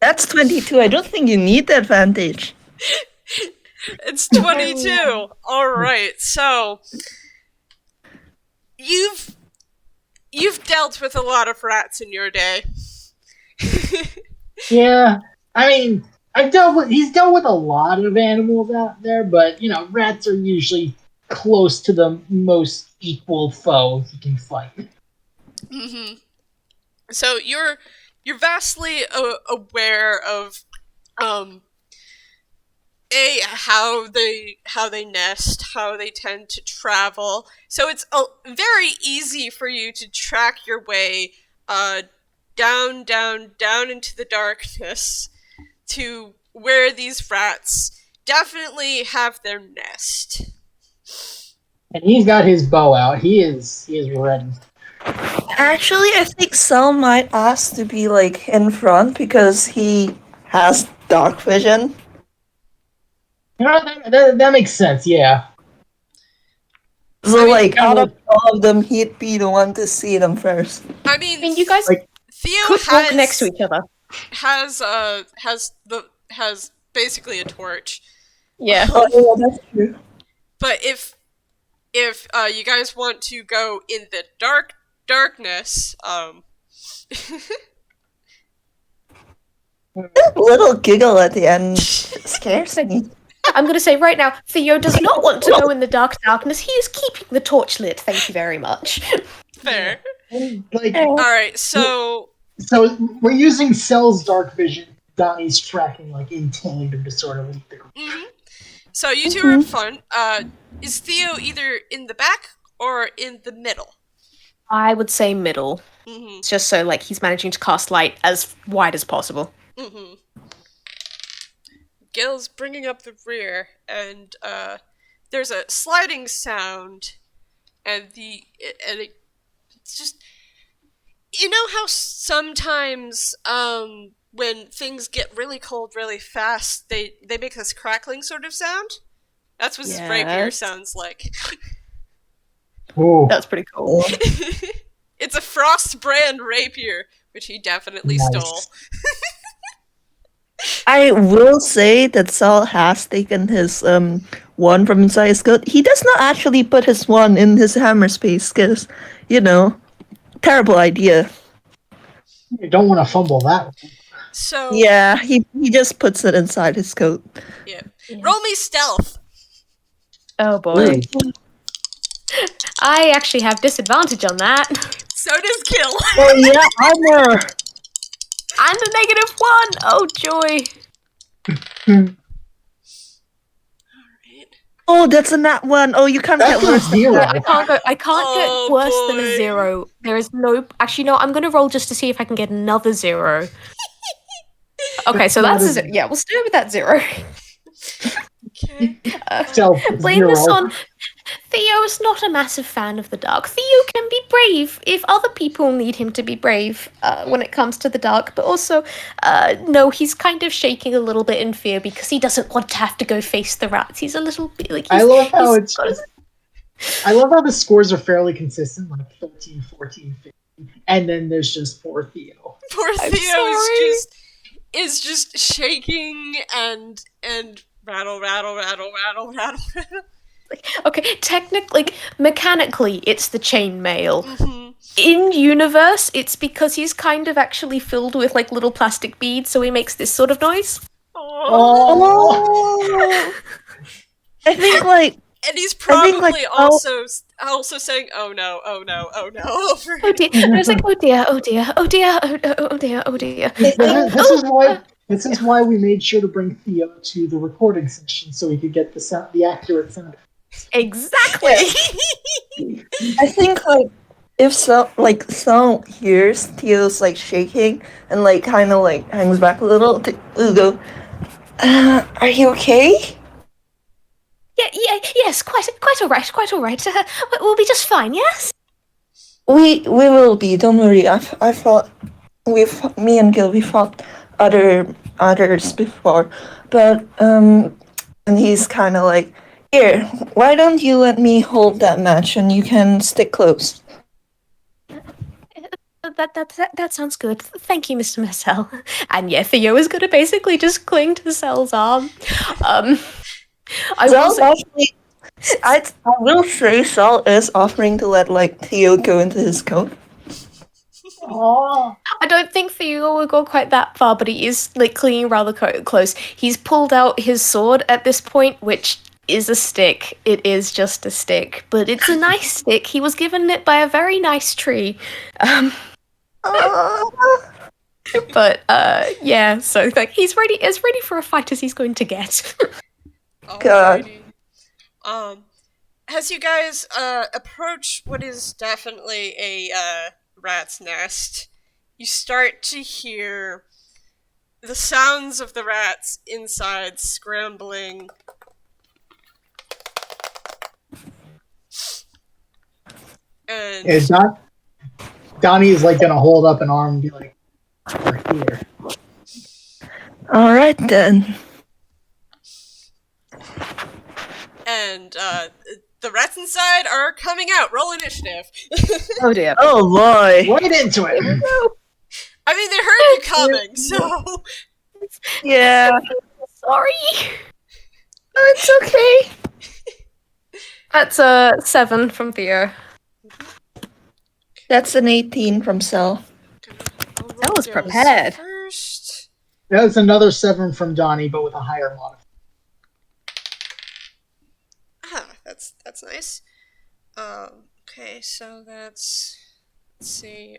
That's 22. I don't think you need the advantage. It's 22. Alright, so you've dealt with a lot of rats in your day. Yeah, I mean, he's dealt with a lot of animals out there, but rats are usually close to the most equal foe he can fight. Mm-hmm. So you're vastly aware of how they nest, how they tend to travel. So it's very easy for you to track your way down into the darkness to where these rats definitely have their nest. And he's got his bow out. He is ready. Actually, I think Sel might ask to be like in front because he has dark vision. You know, that makes sense. Yeah. So, I mean, like, out of all of them, he'd be the one to see them first. I mean, I mean, you guys Like- Theo could walk next to each other. has basically a torch. Yeah. Oh, yeah, that's true. But if you guys want to go in the darkness, Little giggle at the end scares me. I'm gonna say right now, Theo does not want to go in the darkness. He is keeping the torch lit. Thank you very much. fair. Like, All right, so so we're using Cell's dark vision. Donnie's tracking like in tandem to sort of lead the group. so you two are up front. Is Theo either in the back or in the middle? I would say middle. Mm-hmm. It's just so like he's managing to cast light as wide as possible. Mm-hmm. Gil's bringing up the rear, and there's a sliding sound, and it's just, you know how sometimes when things get really cold really fast, they make this crackling sort of sound. That's what his rapier Yes. sounds like. Oh, That's pretty cool. It's a Frost brand rapier, which he definitely Nice. stole. I will say that Saul has taken his wand from inside his coat. He does not actually put his wand in his hammer space because, terrible idea. you don't want to fumble that one. So Yeah, he just puts it inside his coat. yeah. Yeah. Roll me stealth. Oh boy. Ooh. I actually have disadvantage on that. So does Gil. Oh yeah, armor! And a -1! Oh joy. Oh, that's a nat one. Oh, you can't That's get a worse than zero. Yeah, I can't Oh, get worse than boy. a 0. There is no... Actually, no, I'm going to roll just to see if I can get another 0. Okay, so That's that's... not A, yeah, we'll stay with that 0. Okay. Stealth Blame zero. this on... Theo is not a massive fan of the dark. Theo can be brave if other people need him to be brave when it comes to the dark. But also, no, he's kind of shaking a little bit in fear because he doesn't want to have to go face the rats. He's a little bit like... I love how he's got I love how the scores are fairly consistent, like 13, 14, 15, and then there's just poor Theo. Poor I'm Theo sorry. is just shaking and rattle. Okay, technically, mechanically, it's the chainmail. Mm-hmm. In universe, it's because he's kind of actually filled with like little plastic beads, so he makes this sort of noise. Oh, I think like And he's I probably think, like, also saying, "Oh no, oh no, oh no." Over Oh dear! I was like, oh dear, oh dear, oh dear, oh dear, oh dear. this is why we made sure to bring Theo to the recording session so we could get the accurate sound. Exactly. I think like if Saul hears Theo's like shaking and like kind of like hangs back a little, we'll go. Are you okay? Yes, quite all right, quite all right. We'll be just fine, yes. We will be. Don't worry. I fought. Me and Gil we fought others before, but and he's kind of like, here. Why don't you let me hold that match and you can stick close. That sounds good. Thank you, Mr. Mersel. And yeah, Theo is gonna basically just cling to Sel's arm. I will Saul say, actually, I will say Saul is offering to let like Theo go into his coat. Oh, I don't think Theo will go quite that far, but he is like clinging rather close. He's pulled out his sword at this point, which is a stick. It is just a stick, but it's a nice stick. He was given it by a very nice tree. But yeah, so like he's ready for a fight as he's going to get. God. Alrighty. As you guys approach what is definitely a rat's nest, you start to hear the sounds of the rats inside scrambling. And it's not. Donnie is like gonna hold up an arm and be like, "We're here." All right then. and the rats inside are coming out. Roll initiative. Oh dear. Oh boy. Right into it. I mean, they heard you coming, so... Yeah. Sorry. Oh, it's okay. That's a 7 from Theo. That's an 18 from Cell. That was prepared. First. That's another 7 from Donny, but with a higher modifier. That's nice. Okay, so that's... Let's see,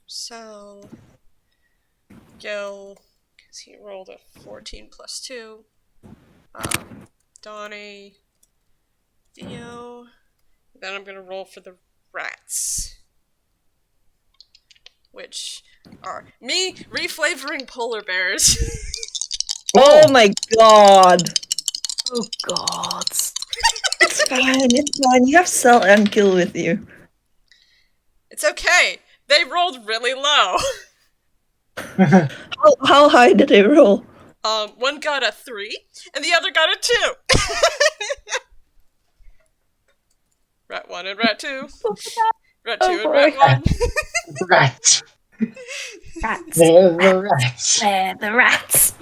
Cell... Gil, because he rolled a 14 plus 2. Donny, Theo. Then I'm gonna roll for the rats. Which are me reflavoring polar bears. Oh my god. Oh god. It's fine. You have Cell and Kill with you. It's okay. They rolled really low. How high did they roll? One got a 3, and the other got a 2. Rat 1 and Rat 2. Rat 2 and boy. Rat 1. Rats. Rats. They're the rats. Where the rats?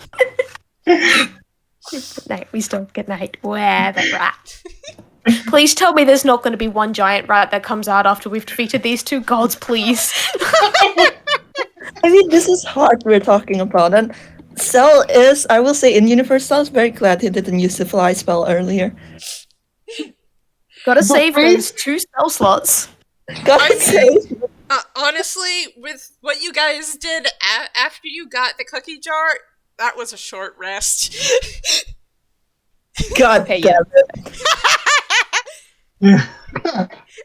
Good night. We still good night. Where the rat? Please tell me there's not going to be one giant rat that comes out after we've defeated these two gods, please. I mean, this is hard we're talking about, and Cell is, I will say, in universe, Cell is very glad he didn't use the fly spell earlier. Gotta save those 2 spell slots. Gotta say, Honestly, with what you guys did after you got the cookie jar, that was a short rest. God Okay, damn it.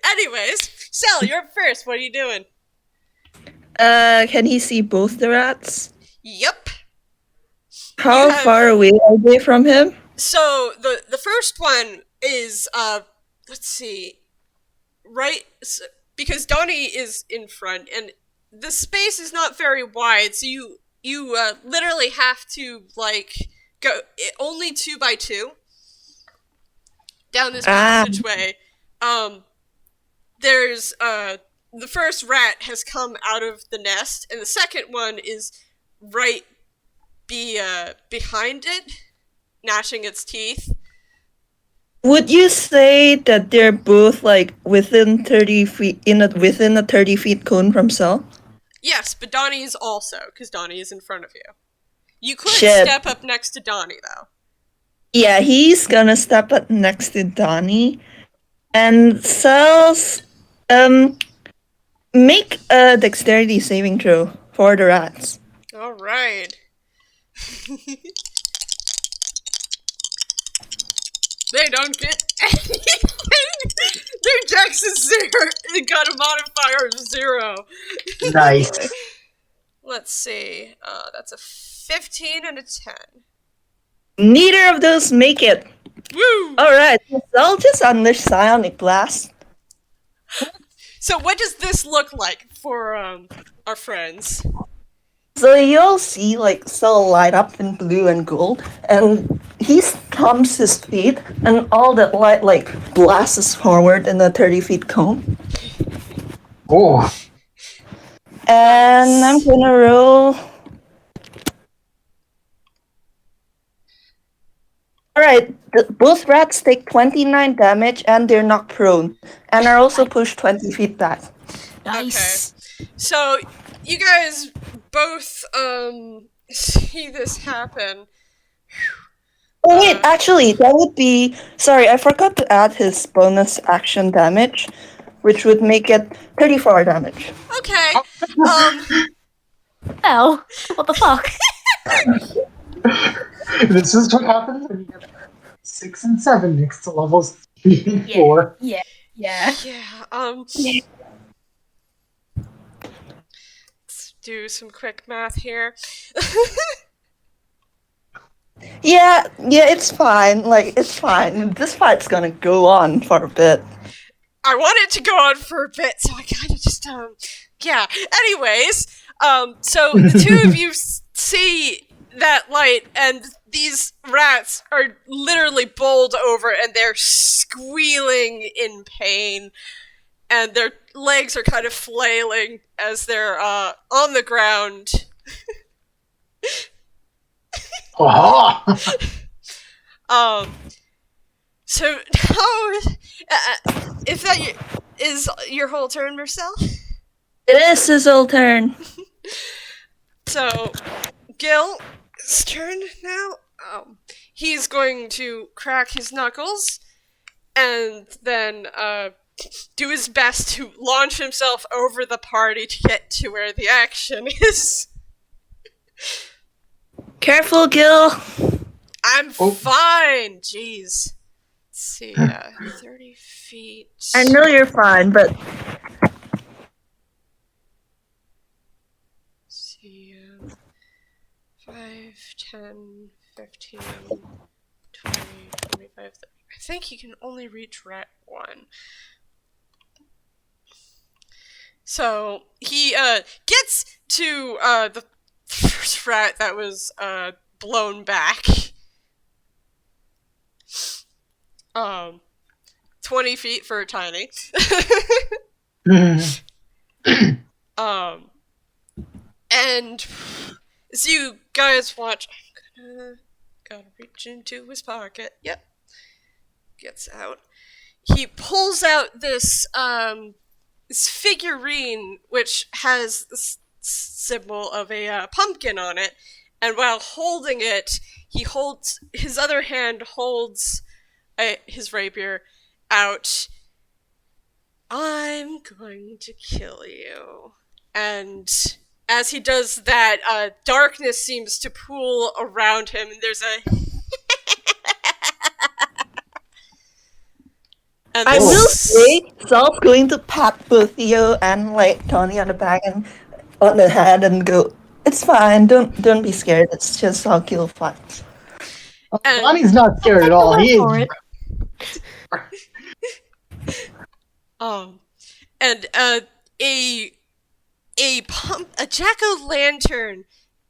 Anyways, Cell, you're up first. What are you doing? Can he see both the rats? Yep. How You have- far away are they from him? So the first one is let's see, right, because Donny is in front, and the space is not very wide, so you literally have to like go only 2 by 2 down this passageway. There's the first rat has come out of the nest, and the second one is right behind it, gnashing its teeth. Would you say that they're both like within 30 feet within a 30 feet cone from Cell? Yes, but Donnie is also, because Donnie is in front of you. You could Shit. step up next to Donnie, though. Yeah, he's gonna step up next to Donnie, and Cell's make a dexterity saving throw for the rats. All right. They don't get anything. Their dex is 0. They got a modifier of 0. Nice. Let's see. That's a 15 and a 10. Neither of those make it. Woo! Alright, so Cell just unleash Psionic Blast. So what does this look like for our friends? So you'll see like Cell light up in blue and gold, and he stomps his feet, and all that light like blasts forward in a 30 feet cone. Oh. And I'm gonna roll. Alright, both rats take 29 damage and they're knocked prone, and are also pushed 20 feet back. Nice. So you guys both see this happen. Oh wait, actually, that would be... Sorry, I forgot to add his bonus action damage, which would make it 34 damage. Okay. Hell, what the fuck? This is what happens when you get 6 and 7 next to levels 3 and 4. Yeah. Yeah. Let's do some quick math here. Yeah, it's fine. Like, it's fine. This fight's gonna go on for a bit. I want it to go on for a bit, so I kind of just yeah. Anyways, so the two of you see that light, and these rats are literally bowled over and they're squealing in pain. And their legs are kind of flailing as they're on the ground. So now, if that is your whole turn, Mersel? It is his whole turn. So, Gil's turn now. He's going to crack his knuckles and then do his best to launch himself over the party to get to where the action is. Careful, Gil. I'm fine. Jeez. Let's see. 30 feet. I know you're fine, but Let's see. 5, 10, 15, 20, 25, 30. I think he can only reach rat 1. So he gets to the first rat that was blown back. 20 feet for tiny. And as you guys watch, I'm gotta reach into his pocket. Yep. Gets out. He pulls out this this figurine which has this symbol of a pumpkin on it, and while holding it, his other hand holds his rapier out. I'm going to kill you. And as he does that, darkness seems to pool around him, and there's a and I will say, Sal's going to pat both Theo and Tony on the back and on the head and go, "It's fine. Don't be scared. It's just how Gil fights." Donny's not scared at all. He is. And a jack-o'-lantern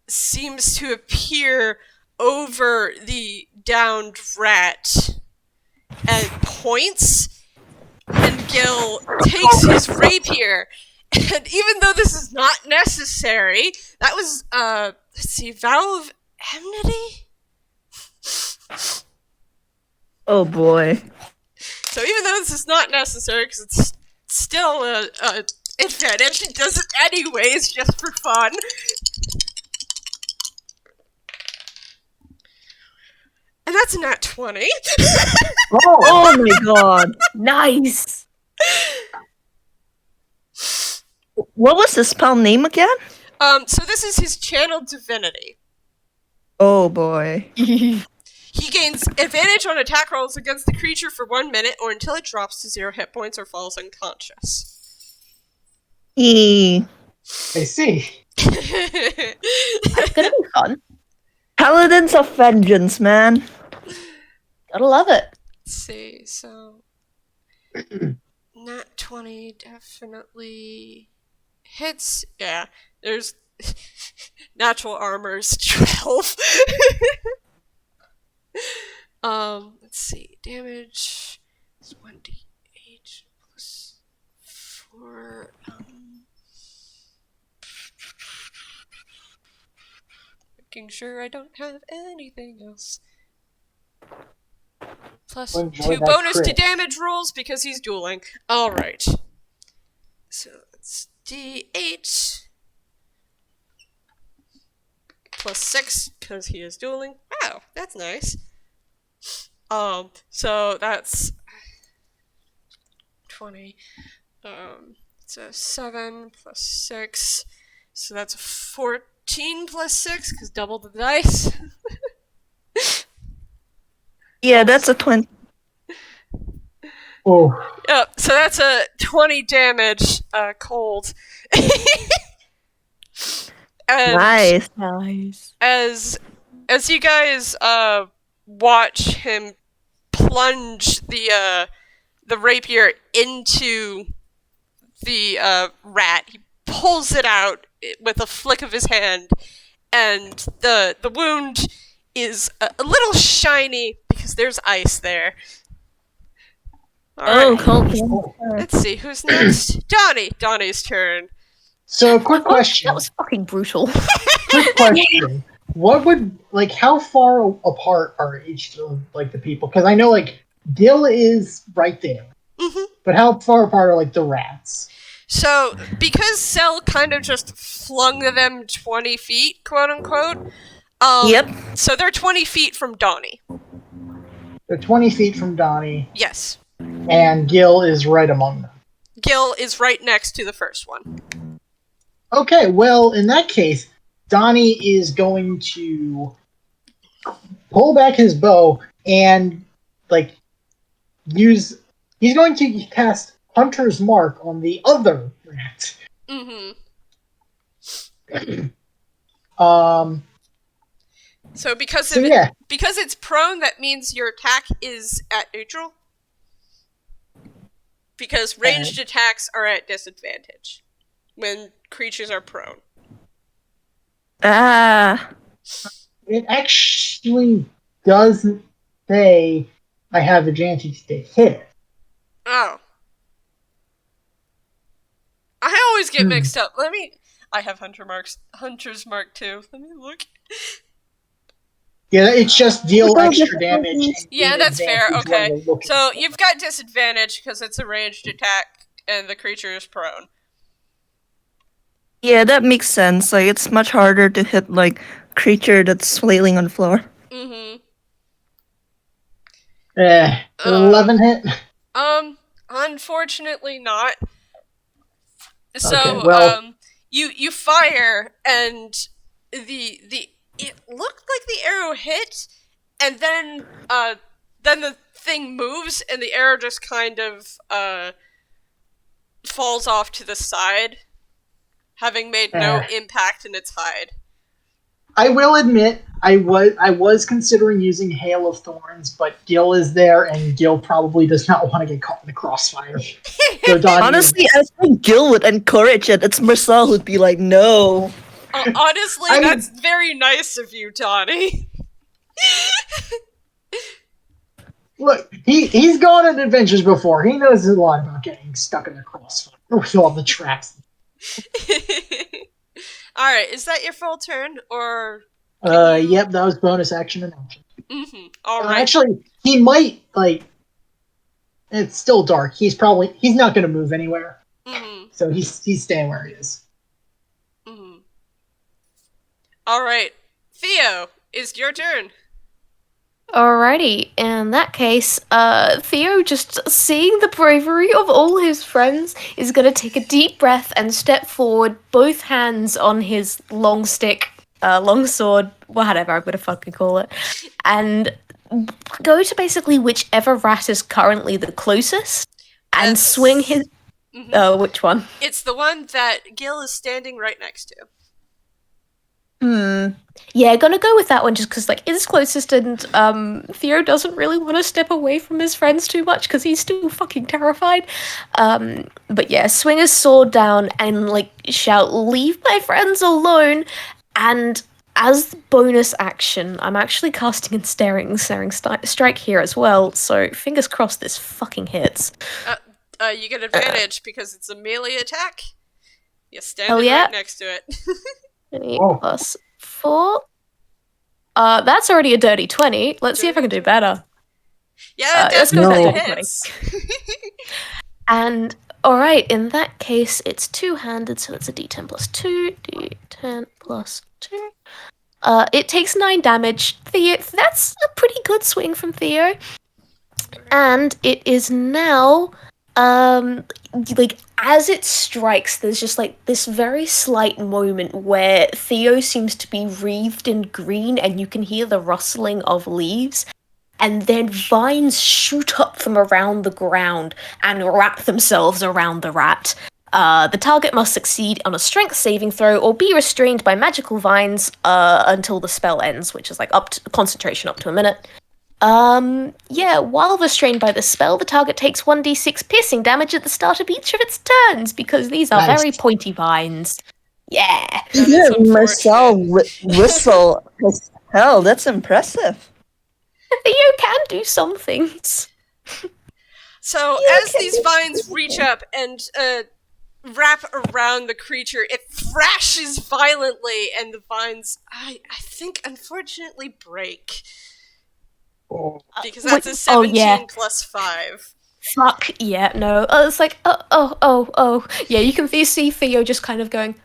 seems to appear over the downed rat and points, and Gil takes his rapier, and even though this is not necessary, that was, let's see, vow of enmity? Oh boy. So even though this is not necessary, because it's still a advantage, he does it anyways, just for fun. And that's a nat 20. Oh my god. Nice. What was the spell name again? So this is his channeled divinity. Oh boy. He gains advantage on attack rolls against the creature for 1 minute or until it drops to 0 hit points or falls unconscious. I see. That's gonna be fun. Paladins of Vengeance, man. Gotta love it. Let's see, so nat 20 definitely hits. Yeah, there's natural armor's 12. Let's see, damage is 1d8 plus 4. Making sure I don't have anything else. Plus Enjoy 2 that bonus to crit. damage rolls because he's dueling. Alright. So it's d8 plus 6 because he is dueling. Wow, that's nice. So that's 20. So 7 plus 6. So that's 14 plus 6 because double the dice. Yeah, that's a 20. Oh, Yep, so that's a 20 damage, cold. And Nice. Nice. as you guys watch him plunge the rapier into the rat, he pulls it out with a flick of his hand, and the wound is a little shiny because there's ice there. Oh, Alright, cool. let's see, who's next? Donny! Donny's turn. So, quick question. That was fucking brutal. Quick question. What would, like, how far apart are each of, like, the people? Because I know, like, Gille is right there. Mm-hmm. But how far apart are, like, the rats? So, because Cell kind of just flung them 20 feet, quote-unquote, Yep. so they're 20 feet from Donny. They're 20 feet from Donny, Yes. and Gille is right among them. Gille is right next to the first one. Okay, well, in that case, Donny is going to pull back his bow and, like, he's going to cast Hunter's Mark on the other rat. Mm-hmm. So because because it's prone, that means your attack is at neutral. Because ranged attacks are at disadvantage when creatures are prone. Ah. It actually doesn't say I have advantage to hit. Oh. I always get mixed up. I have Hunter's Mark too. Let me look. Yeah, it's just deal extra damage. And Yeah, gain that's fair. advantage when Okay. you're looking. So you've got disadvantage because it's a ranged attack and the creature is prone. Yeah, that makes sense. Like, it's much harder to hit, like, creature that's flailing on the floor. Mm-hmm. 11 hit? Unfortunately not. So, Okay, well- you fire and it looked like the arrow hit, and then the thing moves and the arrow just kind of falls off to the side, having made no impact in its hide. I will admit, I was considering using Hail of Thorns, but Gille is there, and Gille probably does not want to get caught in the crossfire. So Donny Honestly, I think Gille would encourage it. It's Mersel who'd be like, no. Honestly, I mean- that's very nice of you, Donny. Look, he's gone on adventures before. He knows a lot about getting stuck in the crossfire with all the traps. Alright, is that your full turn, or... Yep, that was bonus action and action. Mm-hmm. Alright. Actually, he might, like... It's still dark. He's not going to move anywhere. Mm-hmm. So he's staying where he is. Mm-hmm. Alright. Theo, it's your turn. Alrighty, in that case, Theo, just seeing the bravery of all his friends, is gonna take a deep breath and step forward, both hands on his long stick, long sword, whatever I'm gonna fucking call it, and go to basically whichever rat is currently the closest, and That's- swing his... Mm-hmm. Which one? It's the one that Gille is standing right next to. Yeah, gonna go with that one just because, like, it's closest, and Theo doesn't really want to step away from his friends too much because he's still fucking terrified. But yeah, swing his sword down and, like, shout, "Leave my friends alone!" And as bonus action, I'm actually casting Ensnaring Strike here as well, so fingers crossed this fucking hits. You get advantage because it's a melee attack. You're standing Hell yeah. right next to it. 20 Oh. plus 4. That's already a dirty 20. Let's see if I can do better. Yeah, let's that go definitely with that. hits. And, alright, in that case, it's two-handed, so it's a d10 plus 2, d10 plus 2. It takes 9 damage. Theo, that's a pretty good swing from Theo. And it is now, like, as it strikes, there's just, like, this very slight moment where Theo seems to be wreathed in green, and you can hear the rustling of leaves. And then vines shoot up from around the ground and wrap themselves around the rat. The target must succeed on a strength saving throw or be restrained by magical vines until the spell ends, which is, like, concentration up to a minute. Yeah, while restrained by the spell, the target takes 1d6 piercing damage at the start of each of its turns, because these are Nice. very pointy vines. Yeah. That is Yeah, unfortunate. Mersel whistle hell, that's impressive. Theo can do some things. So Yeah, as can these do vines something. reach up and wrap around the creature, it thrashes violently, and the vines, I think, unfortunately break. Because that's a 17 yeah. plus 5. Fuck, yeah, no. It's like, oh. Yeah, you can see Theo just kind of going,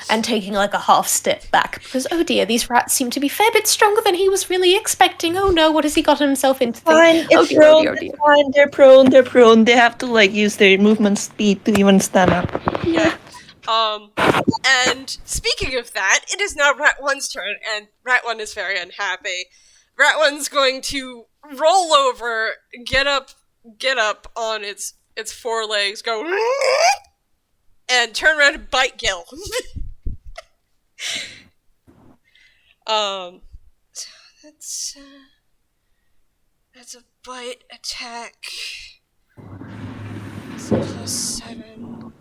and taking like a half step back because, oh dear, these rats seem to be a fair bit stronger than he was really expecting. Oh no, what has he gotten himself into? Fine, Oh it's dear, oh prone, dear, oh it's dear. fine, they're prone. They have to like use their movement speed to even stand up. Yeah. And speaking of that, it is now Rat One's turn, and Rat One is very unhappy. Rat One's going to roll over, get up on its forelegs, go, and turn around and bite Gil. So that's a bite attack. It's +7.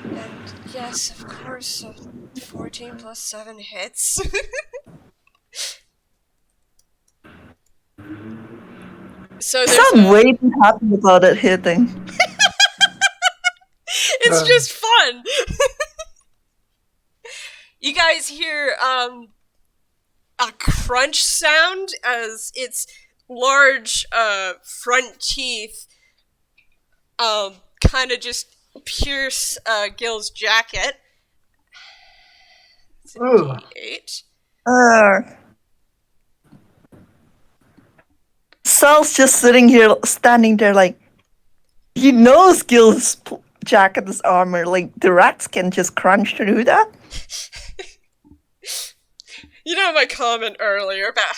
And yes, of course, 14 plus 7 hits. So there's I'm way too happy about it hitting. it's just fun. You guys hear a crunch sound as its large front teeth kind of just pierce Gil's jacket. It's a Ugh. D8. Sal's just sitting here, standing there like, he knows Gil's jacket is armor. Like, the rats can just crunch through that. You know my comment earlier about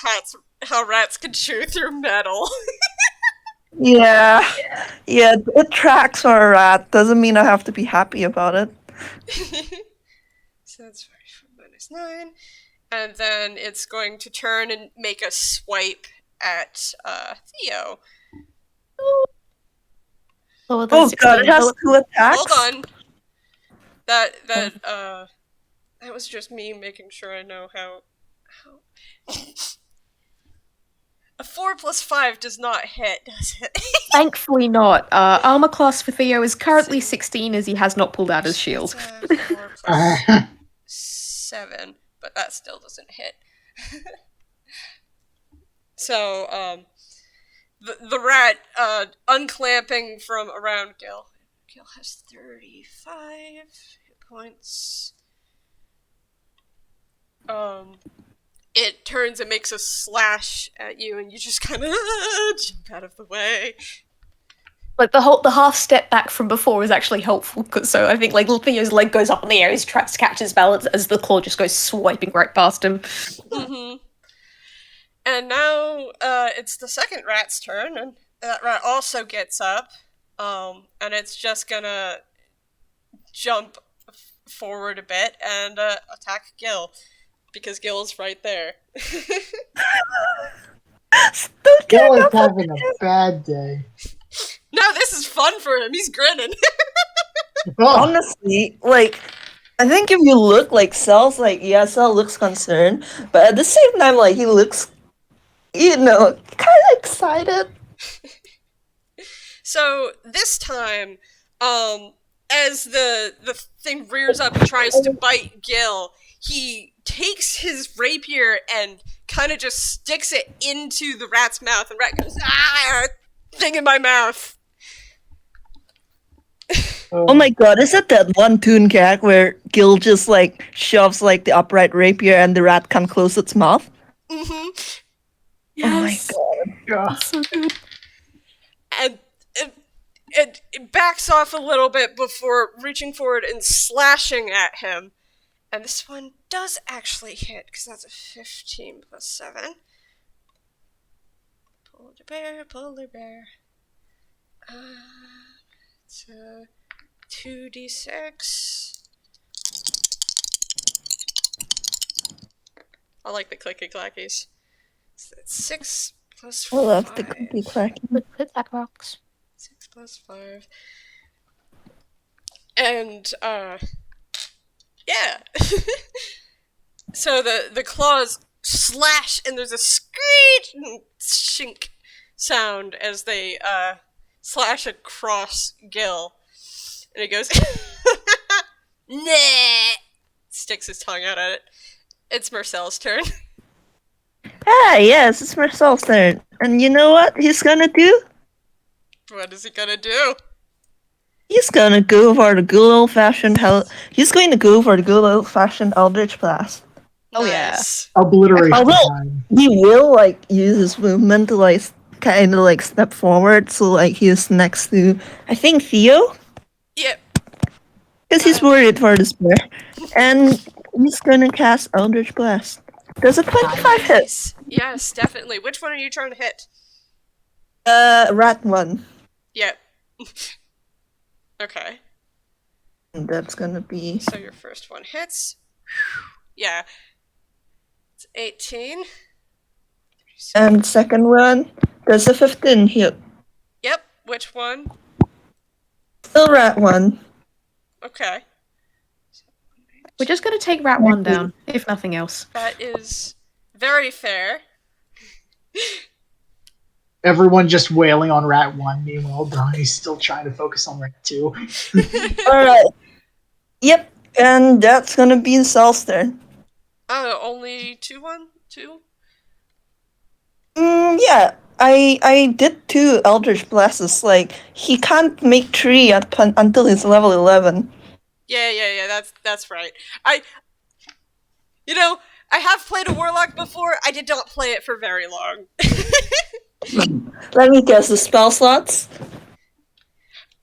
how rats can chew through metal. Yeah, it tracks for a rat. Doesn't mean I have to be happy about it. So that's -9. And then it's going to turn and make a swipe at Theo. Oh god, it has 2 attacks? Hold on. That was just me making sure I know how a 4 plus 5 does not hit, does it? Thankfully not. Armor class for Theo is currently 16 as he has not pulled out his shield. It's 4 plus 7, but that still doesn't hit. So, the rat, unclamping from around Gil. Gil has 35 hit points. It turns and makes a slash at you, and you just kind of jump out of the way. Like the half step back from before is actually helpful, because so I think like Theo's leg goes up in the air, he tries to catch his balance as the claw just goes swiping right past him. Mm-hmm. And now it's the second rat's turn, and that rat also gets up, and it's just gonna jump forward a bit and attack Gil, because Gil's right there. Gil is having a bad day. No, this is fun for him. He's grinning. Oh, Honestly, like, I think if you look like Sal's like, yeah, Sal looks concerned, but at the same time, like, he looks, kind of excited. So this time, as the thing rears up and tries to bite Gil, he takes his rapier and kind of just sticks it into the rat's mouth, and rat goes, "Ah, thing in my mouth." Oh my god, is it that one toon gag where Gil just, like, shoves, like, the upright rapier and the rat can't close its mouth? Mm-hmm. Yes. Oh my god. yeah. So good. And it backs off a little bit before reaching forward and slashing at him. And this one does actually hit, because that's a 15 plus 7. Polar bear. It's a 2d6. I like the clicky clackies. So that's 6 plus 5. I love the cookie cracking. With that rocks. 6 plus 5. And, yeah. So the claws slash, and there's a screech and shink sound as they slash across Gil, and he goes, nah, sticks his tongue out at it. It's Mersel's turn. Ah, yes, it's Mersel's turn. And you know what he's gonna do? What is he gonna do? He's gonna go for the good old-fashioned He's going to go for the good old-fashioned Eldritch Blast. Oh, yeah. Nice. Obliteration Although time. he will use his movement to kind of step forward, so he's next to I think Theo, Yep. because he's worried for this bear, and he's gonna cast Eldritch Blast. Does a 25 hit? Nice. Yes, definitely. Which one are you trying to hit? Rat one. Yep. Okay. And that's gonna be So your first one hits. Yeah. It's 18. and second one. There's a 15 hit. Yep. Which one? Still rat one. Okay. We're just going to take Rat 1 down, if nothing else. That is very fair. Everyone just wailing on Rat 1. Meanwhile, Donnie's still trying to focus on Rat 2. Alright. Yep, and that's gonna be Sal's turn. Only 2? Yeah. I did 2 Eldritch Blasts. He can't make 3 until he's level 11. Yeah, that's right. I have played a Warlock before. I did not play it for very long. Let me guess, the spell slots?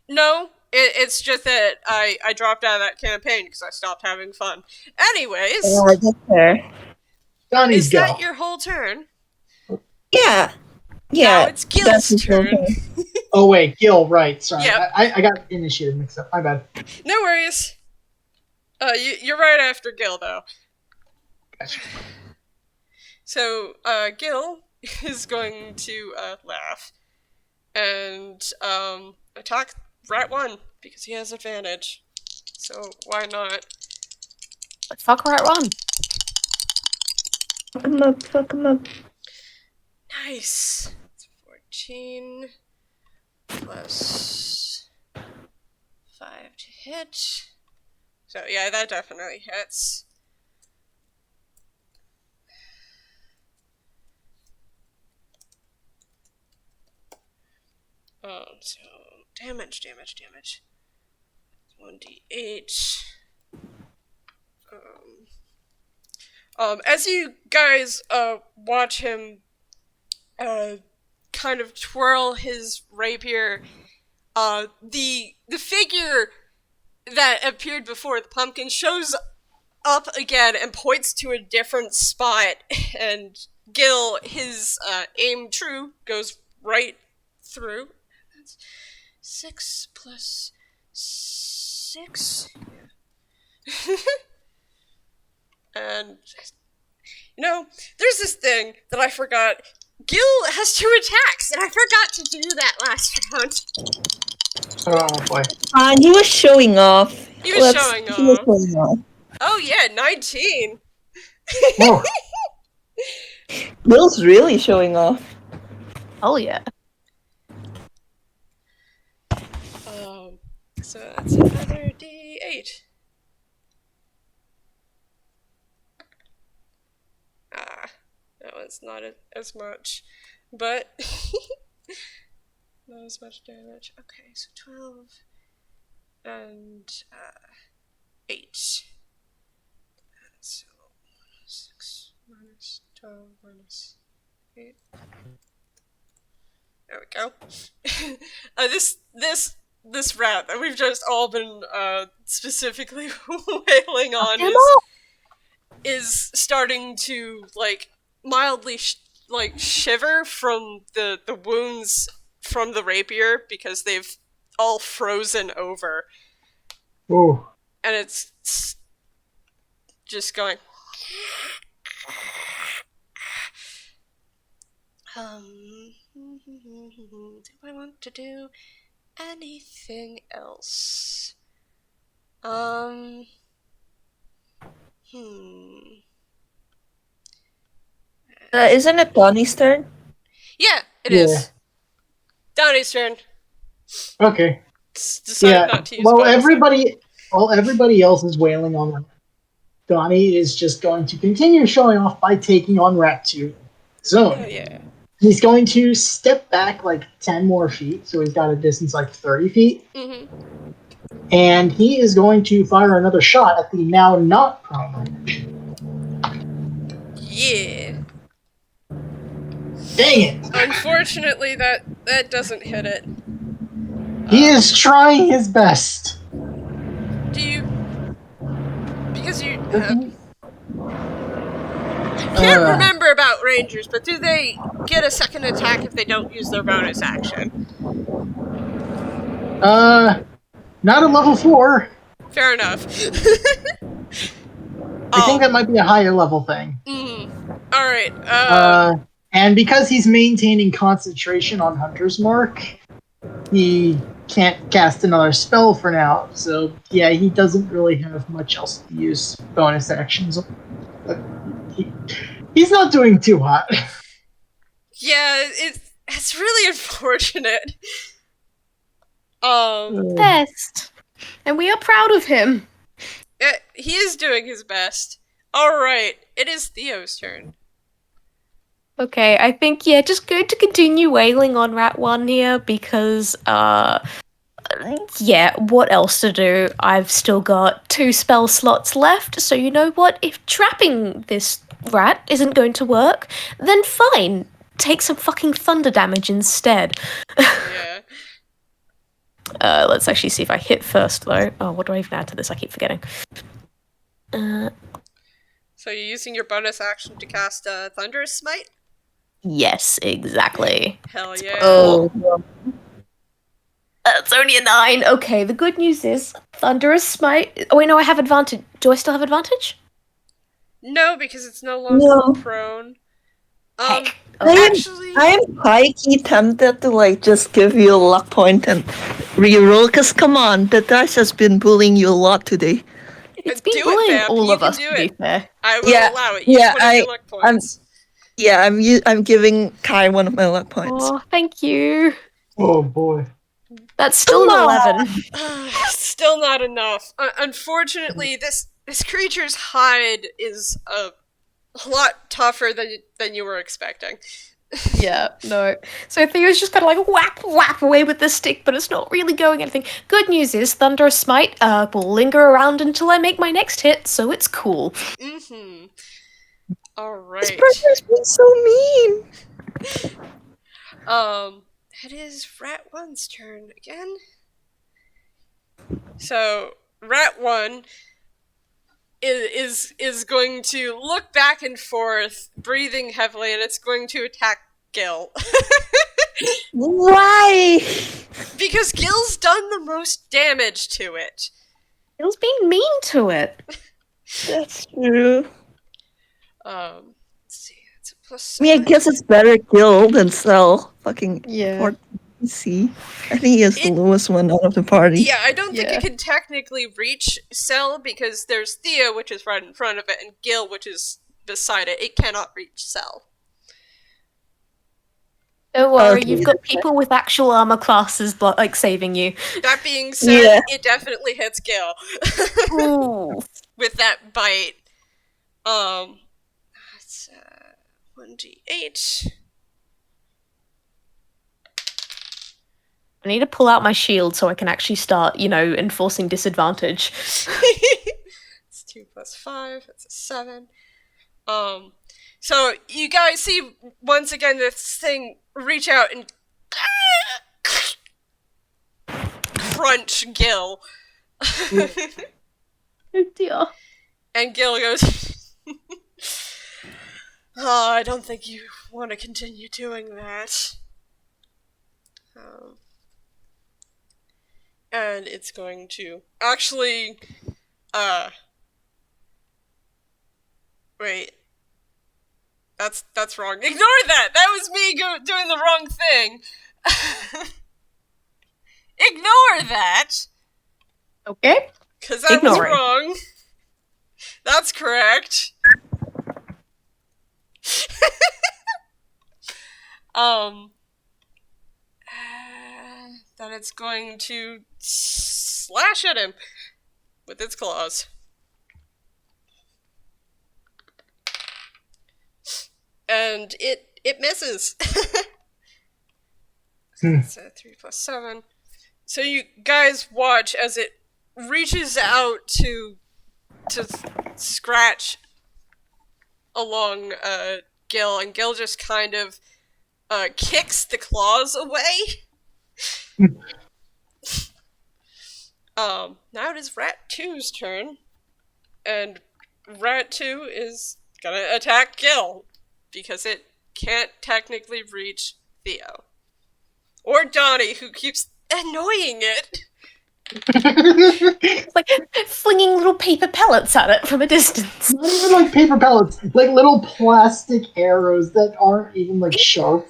No, it's just that I dropped out of that campaign because I stopped having fun. Anyways, Yeah, that's fair. Donnie's is go. that your whole turn? Yeah. Now Yeah. it's Gil's that's his turn. whole Oh wait, Gil, right, sorry. Yep. I got initiative mixed up, my bad. No worries. You're right after Gil, though. Gotcha. So, Gil is going to laugh and attack Rat 1 because he has advantage. So, why not? Let's fuck Rat 1. Fuck him up. Nice. It's 14 plus 5 to hit. So, yeah, that definitely hits. So damage. 1d8. As you guys watch him kind of twirl his rapier, the figure that appeared before the pumpkin shows up again and points to a different spot, and Gil, his aim true, goes right through. That's 6 plus 6. And, there's this thing that I forgot. Gil has 2 attacks, and I forgot to do that last round. Oh boy. He was showing off. He was showing off. off. Oh yeah, 19. Whoa. Bill's really showing off. Oh, yeah. So that's another D8. That one's not as much, but not as much damage. Okay, so 12 and 8. So 6 minus 12 minus 8. There we go. This rat that we've just all been specifically wailing on is starting to mildly shiver from the wounds from the rapier because they've all frozen over, Whoa. and it's just going. Do I want to do anything else? Isn't it Donny's turn? Yeah, it Yeah. is. Donny's turn. Okay. Decide not to use While bonus everybody else is wailing on Rat, Donny is just going to continue showing off by taking on Rat 2. So Oh, yeah. he's going to step back like 10 more feet, so he's got a distance like 30 feet. Mm-hmm. And he is going to fire another shot at the now not prone. Yeah. Dang it! Unfortunately, that doesn't hit it. He is trying his best. Do you? Because you can't remember about rangers, but do they get a second attack if they don't use their bonus action? Not a level 4. Fair enough. I think that might be a higher level thing. All right. And because he's maintaining concentration on Hunter's Mark, he can't cast another spell for now. So yeah, he doesn't really have much else to use bonus actions. But he's not doing too hot. Yeah, it's really unfortunate. Best. And we are proud of him. He is doing his best. All right, it is Theo's turn. Okay, I think, just going to continue wailing on Rat 1 here because, what else to do? I've still got 2 spell slots left, so you know what? If trapping this rat isn't going to work, then fine. Take some fucking thunder damage instead. Yeah. Let's actually see if I hit first, though. Oh, what do I even add to this? I keep forgetting. So you're using your bonus action to cast Thunderous Smite? Yes, exactly. Hell yeah. Oh, It's only a 9. Okay, the good news is Thunderous Smite. Oh, wait, no, I have advantage. Do I still have advantage? No, because it's no longer prone. Heck. Actually, I am high-key tempted to just give you a luck point and reroll, because come on, the dice has been bullying you a lot today. It's been do it, bullying Vamp. all You of can us, do to be it. fair. I will Yeah, allow it. Use yeah, one of your luck points. I'm giving Kai one of my luck points. Oh, thank you. Oh boy. That's still an Come on. 11. Still not enough. Unfortunately, this creature's hide is a lot tougher than you were expecting. Yeah, no. So Theo's just kind of whap away with the stick, but it's not really going anything. Good news is Thunderous Smite will linger around until I make my next hit, so it's cool. Mm-hmm. All right. This person's been so mean. It is Rat 1's turn again. So Rat 1 is going to look back and forth, breathing heavily, and it's going to attack Gil. Why? Because Gil's done the most damage to it. Gil's being mean to it. That's true. Let's see, it's a plus I mean, I 7. guess it's better kill than sell. Fucking Yeah. or see. I think he is the lowest one out of the party. Yeah, I don't think Yeah. it can technically reach Cell because there's Theo, which is right in front of it, and Gil, which is beside it. It cannot reach Cell. Don't worry, Okay. you've got people with actual armor classes saving you. That being said, Yeah. it definitely hits Gil Ooh. with that bite. It's 1d8. I need to pull out my shield so I can actually start, enforcing disadvantage. It's 2 plus 5. That's a 7. So you guys see once again this thing reach out and crunch Gil. Oh dear. And Gil goes, "Oh, I don't think you want to continue doing that." And it's going to actually, wait. That's wrong. Ignore that! That was me doing the wrong thing! Ignore that! Okay. Because that was Ignoring. wrong. That's correct. Then it's going to slash at him with its claws. And it misses. It's a 3 + 7. So you guys watch as it reaches out to scratch along Gil, and Gil just kind of kicks the claws away. Now it is Rat 2's turn, and Rat 2 is gonna attack Gil because it can't technically reach Theo or Donny, who keeps annoying it. It's like flinging little paper pellets at it from a distance. Not even like paper pellets, like little plastic arrows that aren't even like sharp.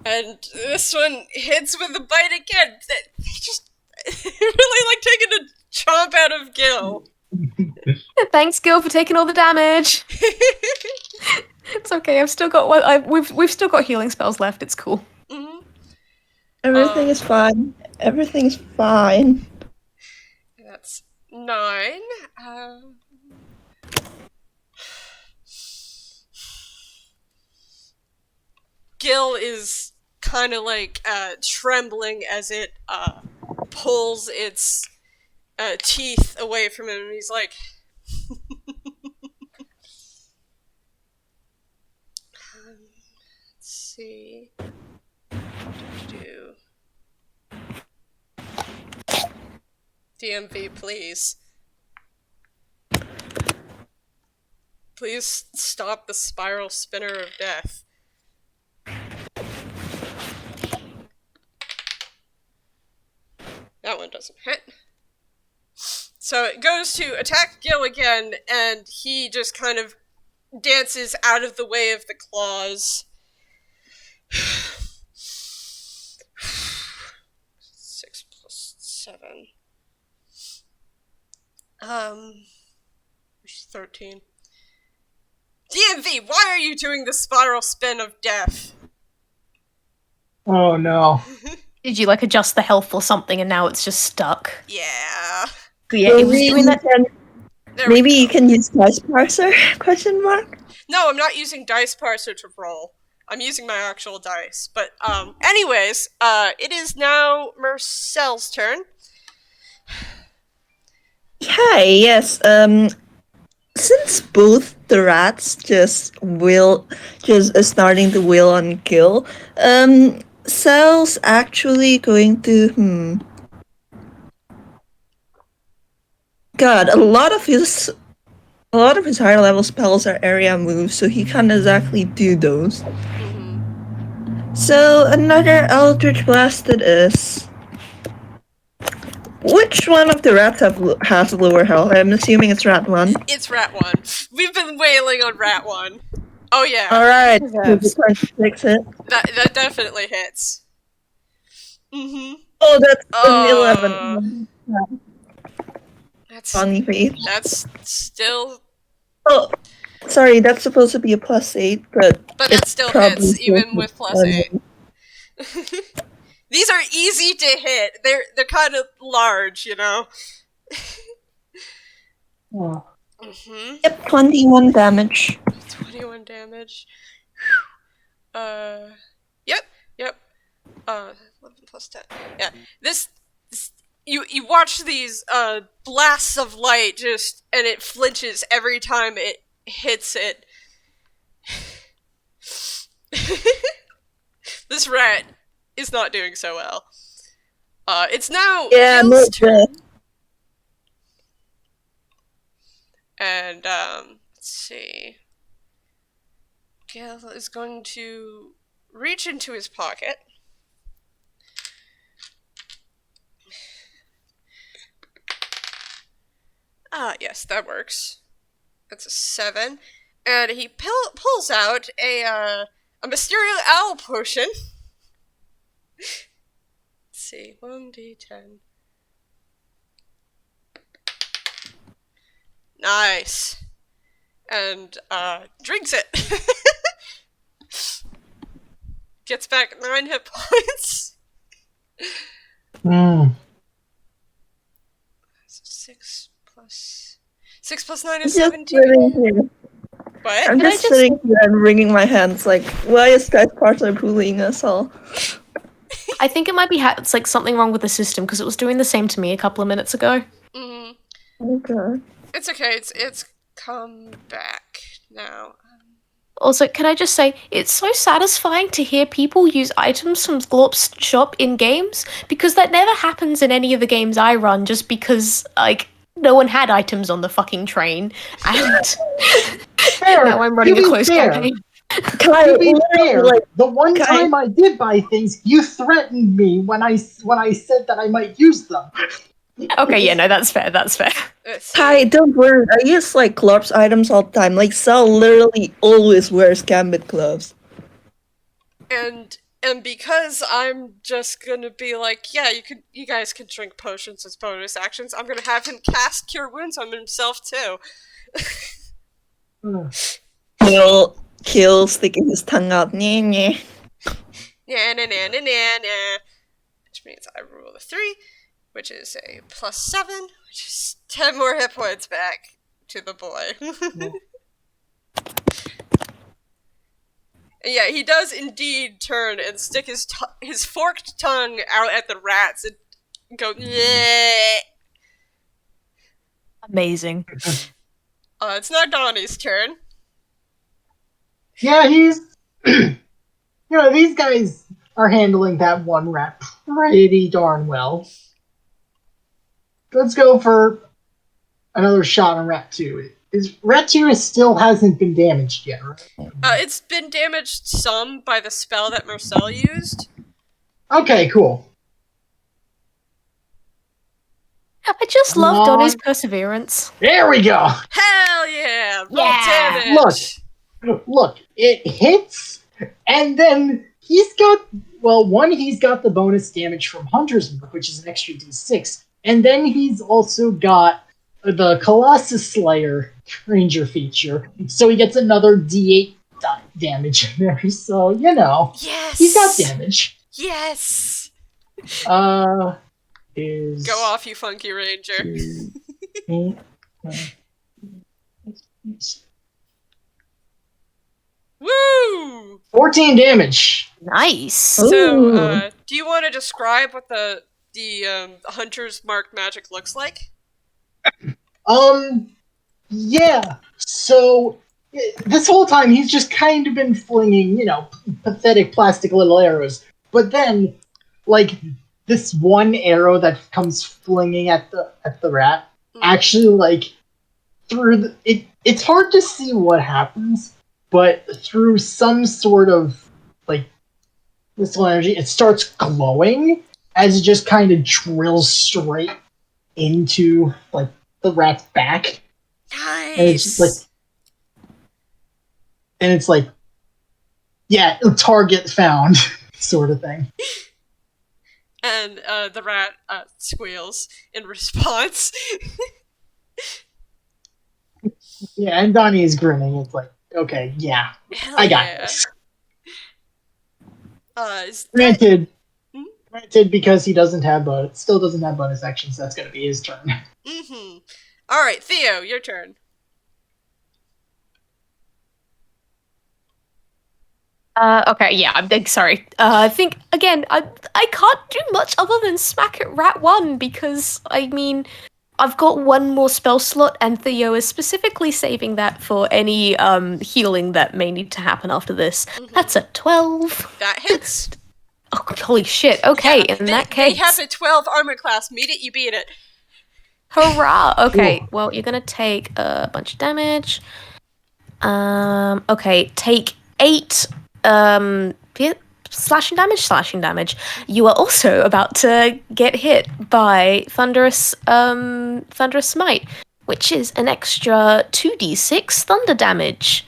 And this one hits with a bite again. They just really like taking a chomp out of Gil. Thanks, Gil, for taking all the damage. It's okay. I've still got one. We've still got healing spells left. It's cool. Mm-hmm. Everything is fine. Everything's fine. That's 9. Gil is kind of like trembling as it pulls its teeth away from him, and he's like, let's see. DMV, please. Please stop the spiral spinner of death. That one doesn't hit. So it goes to attack Gil again, and he just kind of dances out of the way of the claws. 6 + 7. Which is 13. DMV, why are you doing the spiral spin of death? Oh no. Did you like adjust the health or something, and now it's just stuck? Yeah. Yeah, it was doing that. Maybe you can use dice parser? Question mark. No, I'm not using dice parser to roll. I'm using my actual dice. But anyways, it is now Mersel's turn. Hi, yes. Since both the rats just starting to wheel on Gil, Sel's actually going to God, a lot of his higher level spells are area moves, so he can't exactly do those. So another Eldritch Blast it is. Which one of the rats has lower health? I'm assuming it's Rat 1. It's Rat 1. We've been wailing on Rat 1. Oh yeah. Alright, Yes. fix it. That definitely hits. Mm-hmm. Oh, that's an 11. That's Funny face. that's still, Oh, sorry, that's supposed to be a +8, but that it's still probably hits even still with +8. These are easy to hit. They're kind of large, you know. Oh. Mm-hmm. Yep, 21 damage. 21 damage. Yep. 11 + 10. Yeah. This you watch these blasts of light just, and it flinches every time it hits it. This rat is not doing so well. It's now Gil's turn. And let's see. Gil is going to reach into his pocket. Ah, yes, that works. That's a 7. And he pulls out a Mysterious Owl potion. Let's see, 1d10. Nice. and drinks it. Gets back 9 hit points. 6 plus 9 is 17. What? I'm Can I just sitting here and wringing my hands like, why is Sky Sparkler bullying us all? I think it might be it's like something wrong with the system because it was doing the same to me a couple of minutes ago. Mm. Okay. It's okay. It's come back now. Also, can I just say, it's so satisfying to hear people use items from Glorp's shop in games, because that never happens in any of the games I run, just because, like, no one had items on the fucking train, and Fair. now I'm running To a be closed fair. campaign. To be fair, like, the one Kai- time I did buy things, you threatened me when I said that I might use them. Okay, yeah, no, that's fair. Kai, don't worry. I use like Glorp's items all the time. Like Cell literally always wears Gambit gloves. And because I'm just gonna be like, yeah, you guys can drink potions as bonus actions, I'm gonna have him cast Cure Wounds on himself too. Kill sticking his tongue out. Nyeh, nyeh. Which means I roll a 3, which is a +7, which is 10 more hit points back to the boy. Yeah, he does indeed turn and stick his forked tongue out at the rats and go, yeah. Amazing. It's not Donny's turn. Yeah, he's. These guys are handling that one rat pretty darn well. Let's go for another shot on Rat 2. Rat 2 still hasn't been damaged yet, right? It's been damaged some by the spell that Mersel used. Okay, cool. I just love Donny's perseverance. There we go! Hell yeah! Roll Yeah! damage! Look, it hits, and then he's got the bonus damage from Hunter's Mark, which is an extra d6, and then he's also got the Colossus Slayer Ranger feature, so he gets another d8 damage in there, so, Yes! he's got damage. Yes! Go Go off, you funky ranger. 14 damage. Nice. So, do you want to describe what the Hunter's Mark magic looks like? Yeah. So, this whole time he's just kind of been flinging, pathetic plastic little arrows. But then, this one arrow that comes flinging at the rat, actually, it's hard to see what happens, but through some sort of, mystical energy, it starts glowing as it just kind of drills straight into, the rat's back. Nice! And it's like, yeah, target found, sort of thing. And the rat squeals in response. Yeah, and Donny is grinning. It's like, okay, yeah, Hell I got yeah. this. Granted, Granted, because he still doesn't have bonus actions, that's going to be his turn. Mm-hmm. All right, Theo, your turn. Okay, yeah, I'm big sorry. I think, again, I can't do much other than smack at Rat 1, because, I've got one more spell slot, and Theo is specifically saving that for any healing that may need to happen after this. Mm-hmm. That's a 12. That hits. Oh, holy shit. Okay, Yeah, in that case. They have a 12 armor class. Meet it, you beat it. Hurrah! Okay, Cool. well, you're gonna take a bunch of damage. Okay, take 8 slashing damage. You are also about to get hit by Thunderous Smite, which is an extra 2d6 thunder damage.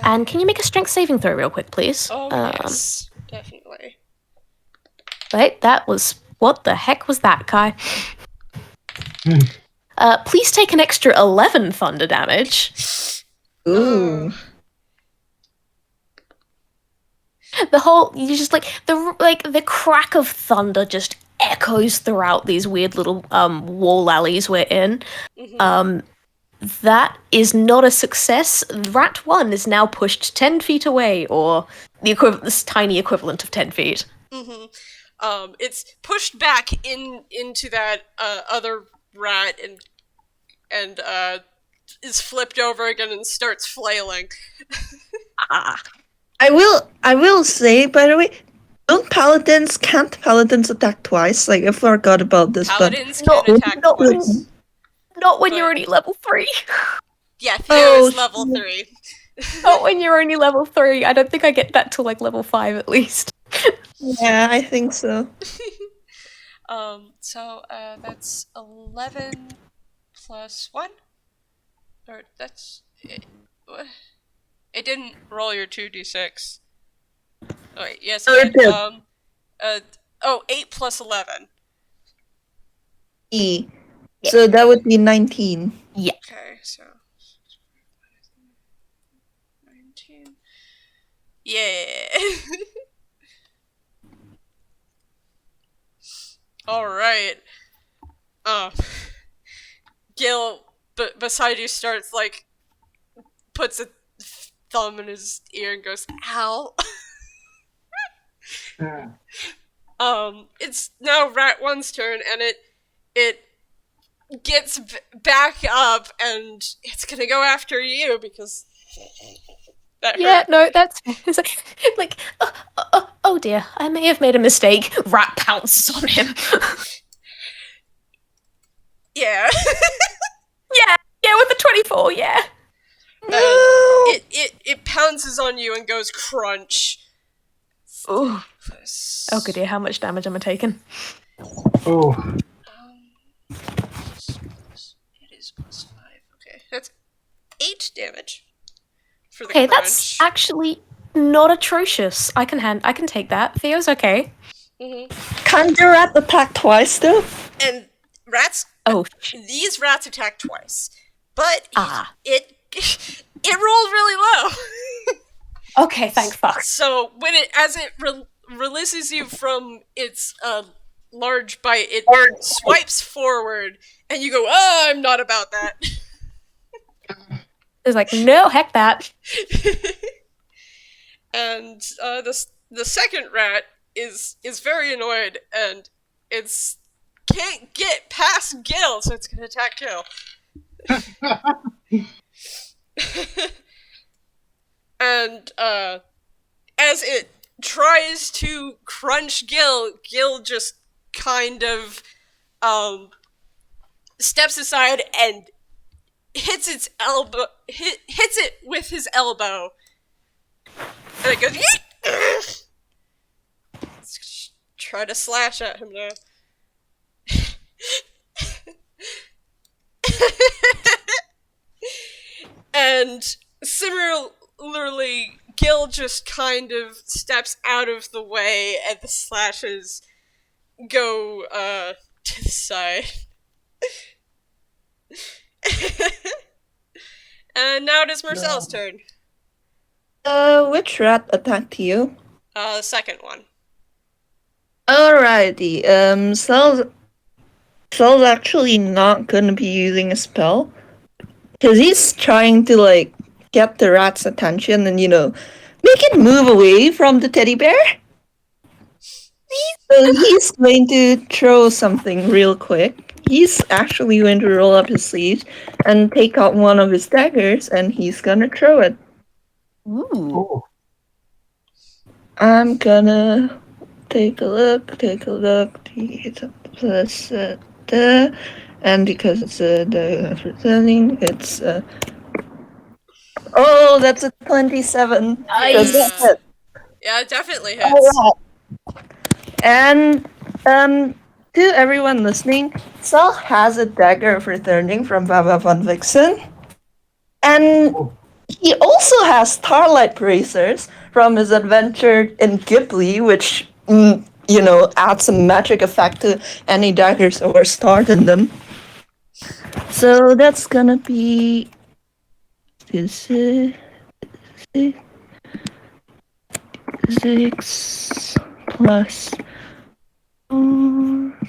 And can you make a strength saving throw real quick, please? Oh, yes. Definitely. Wait, what the heck was that, Kai? Please take an extra 11 thunder damage. Ooh. You just the crack of thunder just echoes throughout these weird little wall alleys we're in. Mhm. That is not a success. Rat 1 is now pushed 10 feet away, or this tiny equivalent of 10 feet. Mm-hmm. It's pushed back into that other rat and is flipped over again and starts flailing. I will say, by the way, can't paladins attack twice? Like, I forgot about this, Paladins but can attack twice. Not when But- you're only level 3. Yeah, Theo is Oh, level 3. Not when you're only level 3. I don't think I get that till like level 5 at least. yeah, I think so. So that's 11 plus 1? Or that's... It didn't roll your 2d6. Oh, wait, yes, Oh, it it did. 8 plus 11. E. So that would be 19. Okay, so... 19. Yeah! Alright. Gil, beside you, starts, like, puts a thumb in his ear and goes, ow. It's now Rat 1's turn, and it gets back up, and it's gonna go after you, because that Yeah, hurt. no, that's it's oh dear, I may have made a mistake. Rat pounces on him. Yeah. Yeah, with the 24, yeah. It pounces on you and goes crunch. Oh good dear, how much damage am I taking? Oh, It is plus 5. Okay, that's 8 damage for the Okay, crunch. that's actually not atrocious. I can take that. Theo's okay. Mhm. Can't the rat attack twice, though? And rats. Oh, These rats attack twice, but Ah. it rolled really low. okay, thank fuck. So when as it releases you from its large bite, it swipes forward, and you go, "Oh, I'm not about that." It's like, no, heck that. And the second rat is very annoyed, and it's can't get past Gil, so it's gonna attack Gil. And as it tries to crunch Gil just kind of steps aside and hits its elbow, hits it with his elbow, and it goes. Yeet! Let's try to slash at him now. And similarly, Gil just kind of steps out of the way, and the slashes go to the side. And now it is Mersel's turn. Which rat attacked you? The second one. Alrighty. Cell's actually not gonna be using a spell. Because he's trying to, like, get the rat's attention and, make it move away from the teddy bear. So he's going to throw something real quick. He's actually going to roll up his sleeves and take out one of his daggers, and he's gonna throw it. Ooh. oh. I'm gonna take a look. It's a plus, and because it's the returning, it's oh, that's a 27. Does that Nice. hit? Yeah, it definitely hits. Alright. And to everyone listening, Sal has a dagger of returning from Baba von Vixen. And he also has starlight bracers from his adventure in Ghibli, which adds some magic effect to any daggers or start in them. So that's gonna be D6 plus 4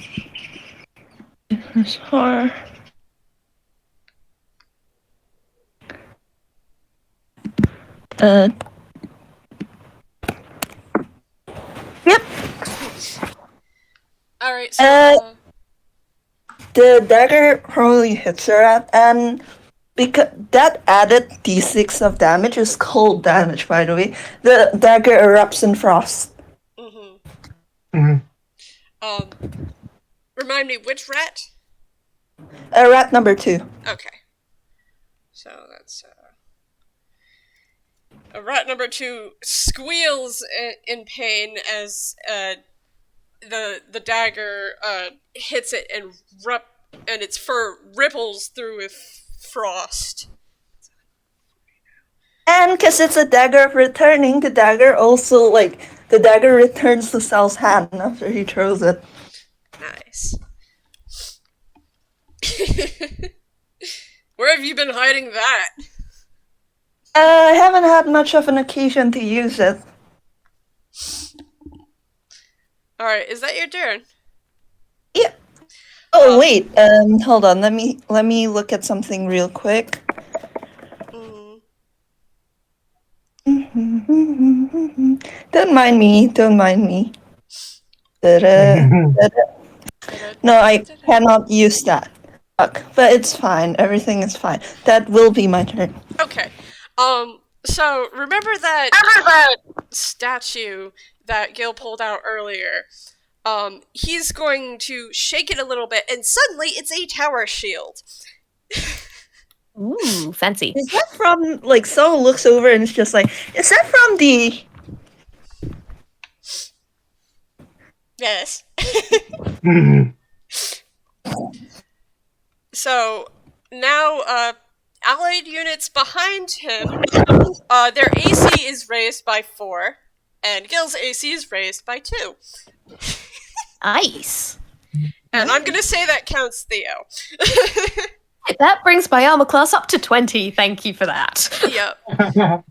plus 4. Yep. All right. So. The dagger probably hits her and because that added d6 of damage is cold damage, by the way. The dagger erupts in frost. Remind me, which rat? Rat number 2. Okay. So that's rat number 2 squeals in pain as the dagger hits it and its fur ripples through with frost. And because it's a dagger of returning, the dagger returns to Sal's hand after he throws it. Nice. Where have you been hiding that? I haven't had much of an occasion to use it. Alright, is that your turn? Yeah. Oh wait, hold on. Let me look at something real quick. Don't mind me. No, I cannot use that. Fuck. But it's fine. Everything is fine. That will be my turn. Okay. So remember that statue that Gil pulled out earlier? He's going to shake it a little bit, and suddenly it's a tower shield. Ooh, fancy. Is that from, Saul looks over and it's just like, is that from the... Yes. So, now, allied units behind him, their AC is raised by 4, and Gil's AC is raised by 2. Nice. And I'm gonna say that counts Theo. That brings my armor class up to 20. Thank you for that. Yep.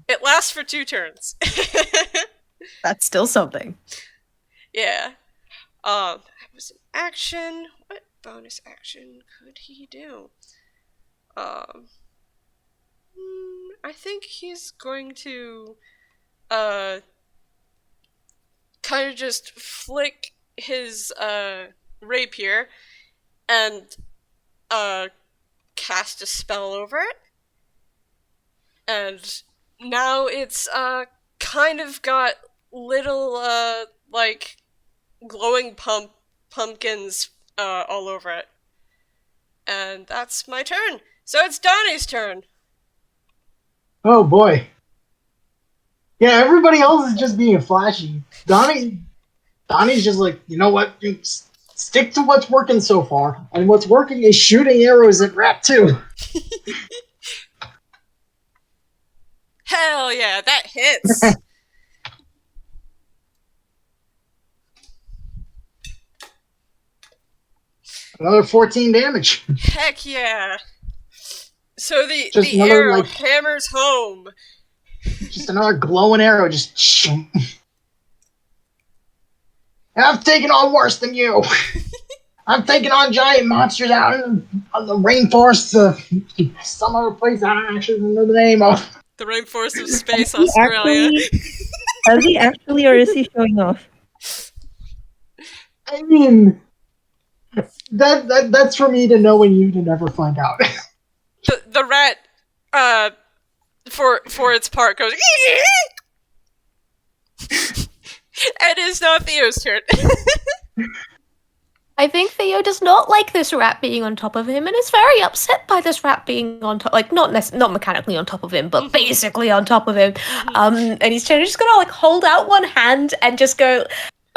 It lasts for 2 turns. That's still something. Yeah. That was an action. What bonus action could he do? I think he's going to, kind of just flick his, rapier and, cast a spell over it. And now it's, kind of got little, glowing pumpkins, all over it. And that's my turn. So it's Donny's turn. Oh boy. Yeah, everybody else is just being flashy. Donny's just like, you know what? Stick to what's working so far. And what's working is shooting arrows at Rat 2. Hell yeah, that hits. Another 14 damage. Heck yeah. So the Just another, arrow hammers home. Just another glowing arrow, just... And I've taken on worse than you. I've taken on giant monsters out in the rainforest, some other place I don't actually know the name of. The rainforest of space, Australia. Is he actually, or is he showing off? I mean, that's for me to know and you to never find out. The rat, for its part, goes. And it's now Theo's turn. I think Theo does not like this rat being on top of him and is very upset by this rat being on top, not mechanically on top of him, but basically on top of him. And he's just gonna hold out one hand and just go,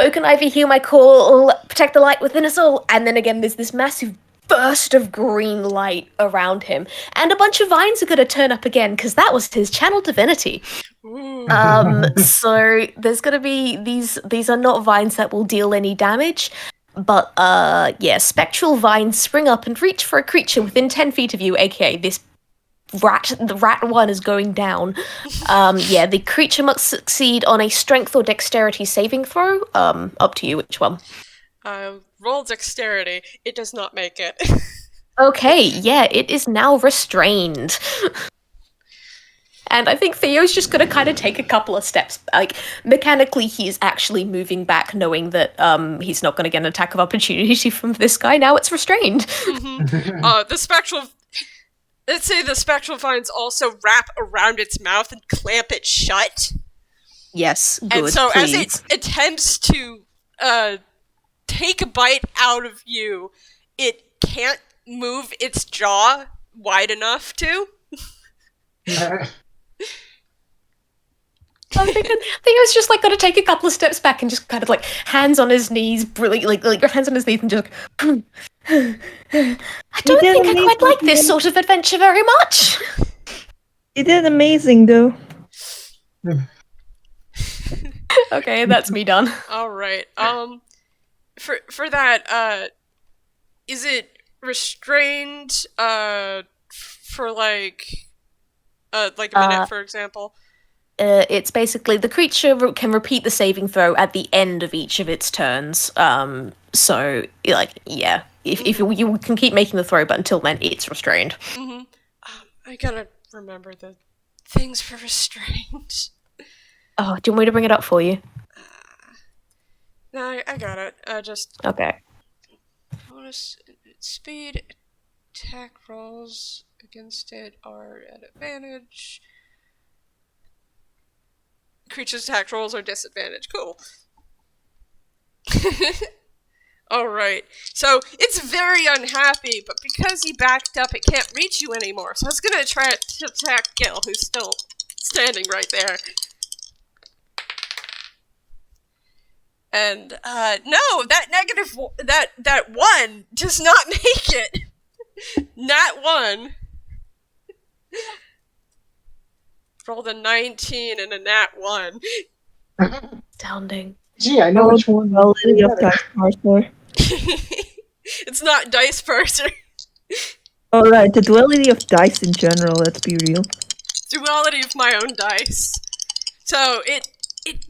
Oaken Ivy, heal my call, protect the light within us all. And then again, there's this massive burst of green light around him, and a bunch of vines are gonna turn up again because that was his channel divinity. So there's gonna be these are not vines that will deal any damage. But, spectral vines spring up and reach for a creature within 10 feet of you, aka this the rat one is going down. Yeah, the creature must succeed on a strength or dexterity saving throw. Up to you which one. Roll dexterity. It does not make it. Okay, yeah, it is now restrained. And I think Theo's just gonna kind of take a couple of steps. Like, mechanically, he's actually moving back, knowing that he's not gonna get an attack of opportunity from this guy. Now it's restrained. The spectral... Let's say the spectral vines also wrap around its mouth and clamp it shut. Yes, good, and so please. as it attempts to take a bite out of you, it can't move its jaw wide enough to. I'm thinking Theo's just gonna take a couple of steps back and just kind of hands on his knees, brilliant, like hands on his knees and just I don't think I quite like this sort of adventure very much. You did amazing, though. Okay, that's me done. All right. For that, is it restrained for like a minute, for example? It's basically the creature can repeat the saving throw at the end of each of its turns. So yeah, if you can keep making the throw, but until then, it's restrained. Mm-hmm. I gotta remember the things for restraint. Oh, do you want me to bring it up for you? No, I got it. Okay. Bonus speed attack rolls against it are at advantage. Creature's attack rolls are disadvantage. Cool. Alright. So, it's very unhappy, but because you backed up, it can't reach you anymore. So it's gonna try to attack Gil, who's still standing right there. And, no, that negative, that one does not make it. Nat 1. Rolled a 19 and a nat 1. Astounding. Gee, I know which one. Duality of Dice Parser. It's not dice parser. Alright, the duality of dice in general, let's be real. Duality of my own dice. So it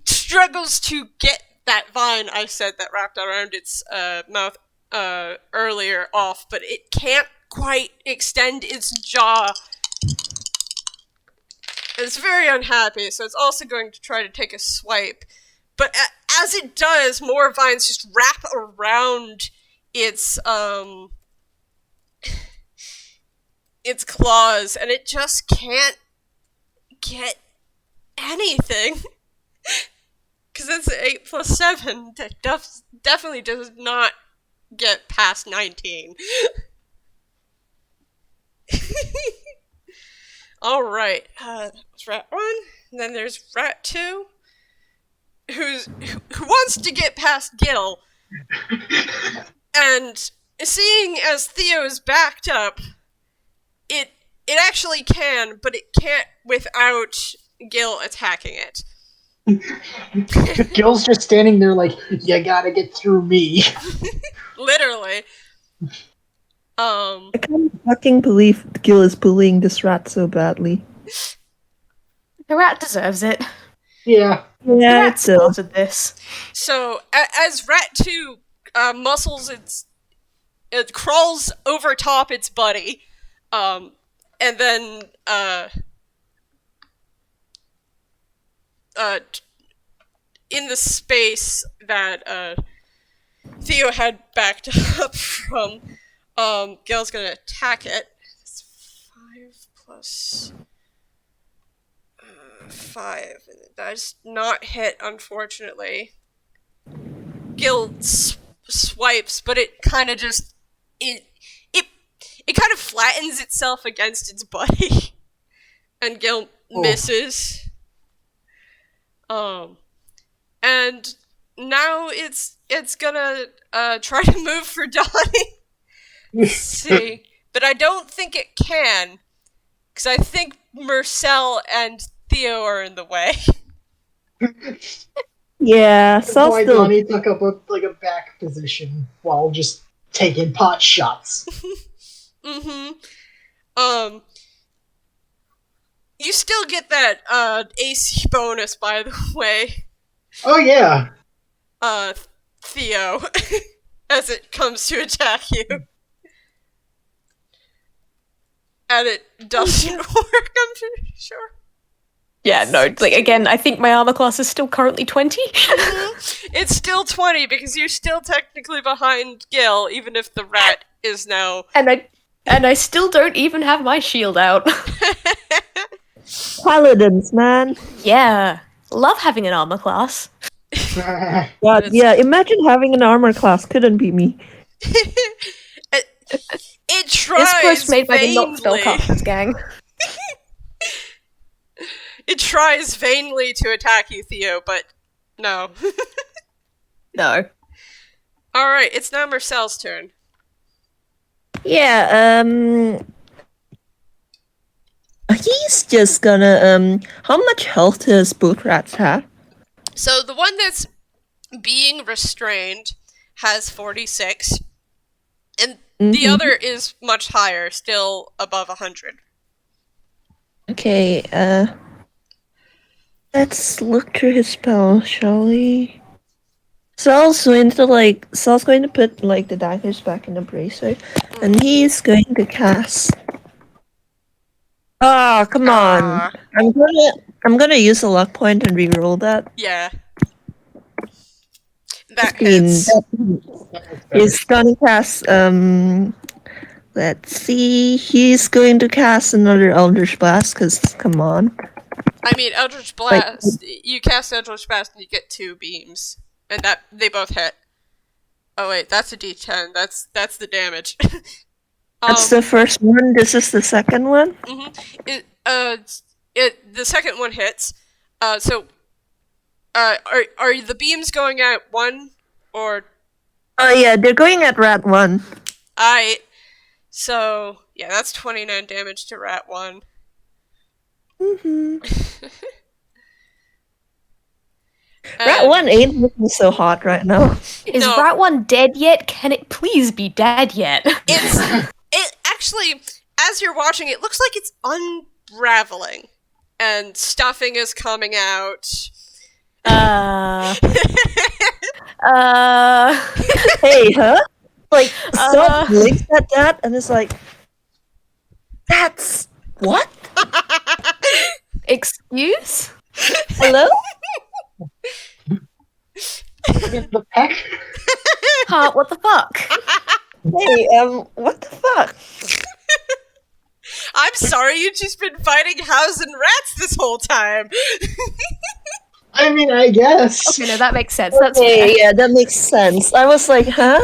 struggles to get that vine I said that wrapped around its mouth earlier off, but it can't quite extend its jaw. It's very unhappy, so it's also going to try to take a swipe. But as it does, more vines just wrap around its claws, and it just can't get anything. Because it's 8 plus 7 that definitely does not get past 19. Alright, that was Rat 1, and then there's Rat 2, who wants to get past Gil, and seeing as Theo is backed up, it actually can, but it can't without Gil attacking it. Gil's just standing there like, you gotta get through me. Literally. I can't fucking believe Gil is bullying this rat so badly. The rat deserves it. Yeah. The Yeah, rat it's still. started this. So, as Rat 2 muscles it crawls over top its buddy, and then, in the space that, Theo had backed up from, Gil's gonna attack it. It's 5 plus 5. And it does not hit, unfortunately. Gil swipes, but it kind of just... It kind of flattens itself against its body. And Gil misses. And now it's gonna try to move for Donny. Let's see. But I don't think it can. Because I think Mersel and Theo are in the way. Yeah, so Why still. Donnie took up a back position while just taking pot shots. Mm-hmm. You still get that AC bonus, by the way, Oh yeah. Theo, as it comes to attack you. And it doesn't work, I'm pretty sure. Yeah, no, like, again, I think my armor class is still currently 20. It's still 20, because you're still technically behind Gil, even if the rat is now... and I still don't even have my shield out. Paladins, man. Yeah, love having an armor class. Yeah, imagine having an armor class. Couldn't be me. It tries This post made by the not vainly. spellcasters gang. It tries vainly to attack you, Theo, but no. No. Alright, it's now Mersel's turn. Yeah, he's just gonna, how much health does both rats have? So the one that's being restrained has 46, and the other is much higher, still above 100. Okay, let's look through his spell, shall we? Saul's going to put, like, the daggers back in the bracer, and he's going to cast... Oh, come on. I'm gonna use a luck point and re-roll that. Yeah. That 15. hits. He's gonna cast, let's see, he's going to cast another Eldritch Blast, because, come on. I mean, Eldritch Blast, you cast Eldritch Blast and you get 2 beams. And that they both hit. Oh wait, that's a D10. That's the damage. That's the first one, this is the second one? The second one hits. Are the beams going at 1 or... Oh yeah, they're going at rat 1. Aight. So, yeah, that's 29 damage to rat 1. Rat 1 ain't looking so hot right now. Is No. Rat 1 dead yet? Can it please be dead yet? It actually, as you're watching, it looks like it's unraveling. And stuffing is coming out. Hey, huh? Like, Salt blinks at that and it's like, that's... what? Excuse? Hello? In the peck. Huh, what the fuck? Hey, what the fuck? I'm sorry, you've just been fighting house and rats this whole time. I mean, I guess. Okay, no, that makes sense. That's Okay, fair. yeah, that makes sense. I was like, huh?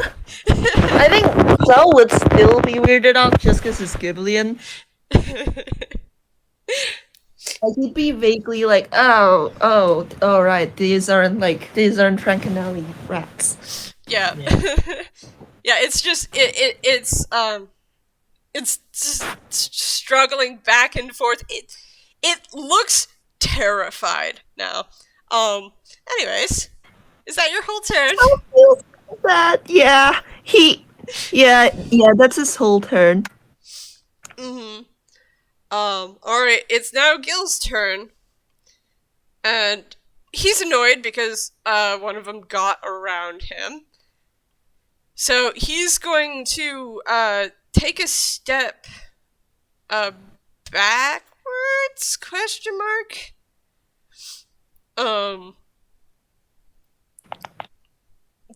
I think Zell would still be weirded out just because it's Giblian. Like, he'd be vaguely like, oh, right, these aren't Frankenelli rats. Yeah. Yeah, it's just it's just struggling back and forth. It looks terrified now. Anyways, is that your whole turn? I feel bad. Yeah, yeah, that's his whole turn. Mm-hmm. Alright, it's now Gil's turn. And he's annoyed because one of them got around him. So he's going to take a step backwards? Question mark?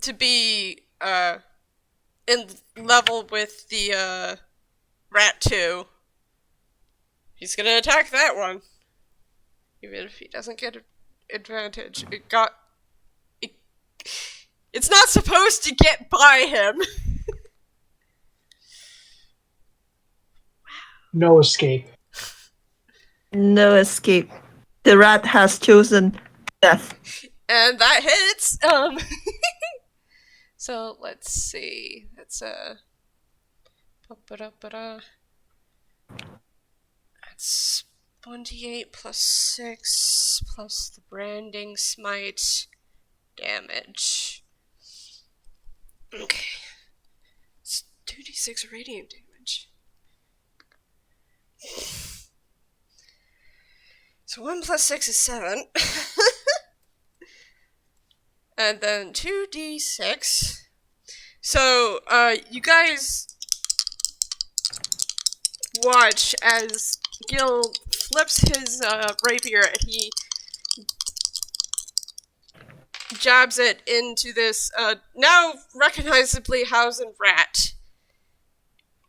To be in level with the rat 2. He's gonna attack that one. Even if he doesn't get an advantage. It's not supposed to get by him. No escape. No escape. The rat has chosen death. And that hits. So let's see. That's That's 1d8 plus 6 plus the branding smite damage. Okay. It's 2d6 radiant damage. So 1 plus 6 is 7. And then 2d6. So, you guys watch as Gil flips his rapier and he jabs it into this now recognizably housed rat.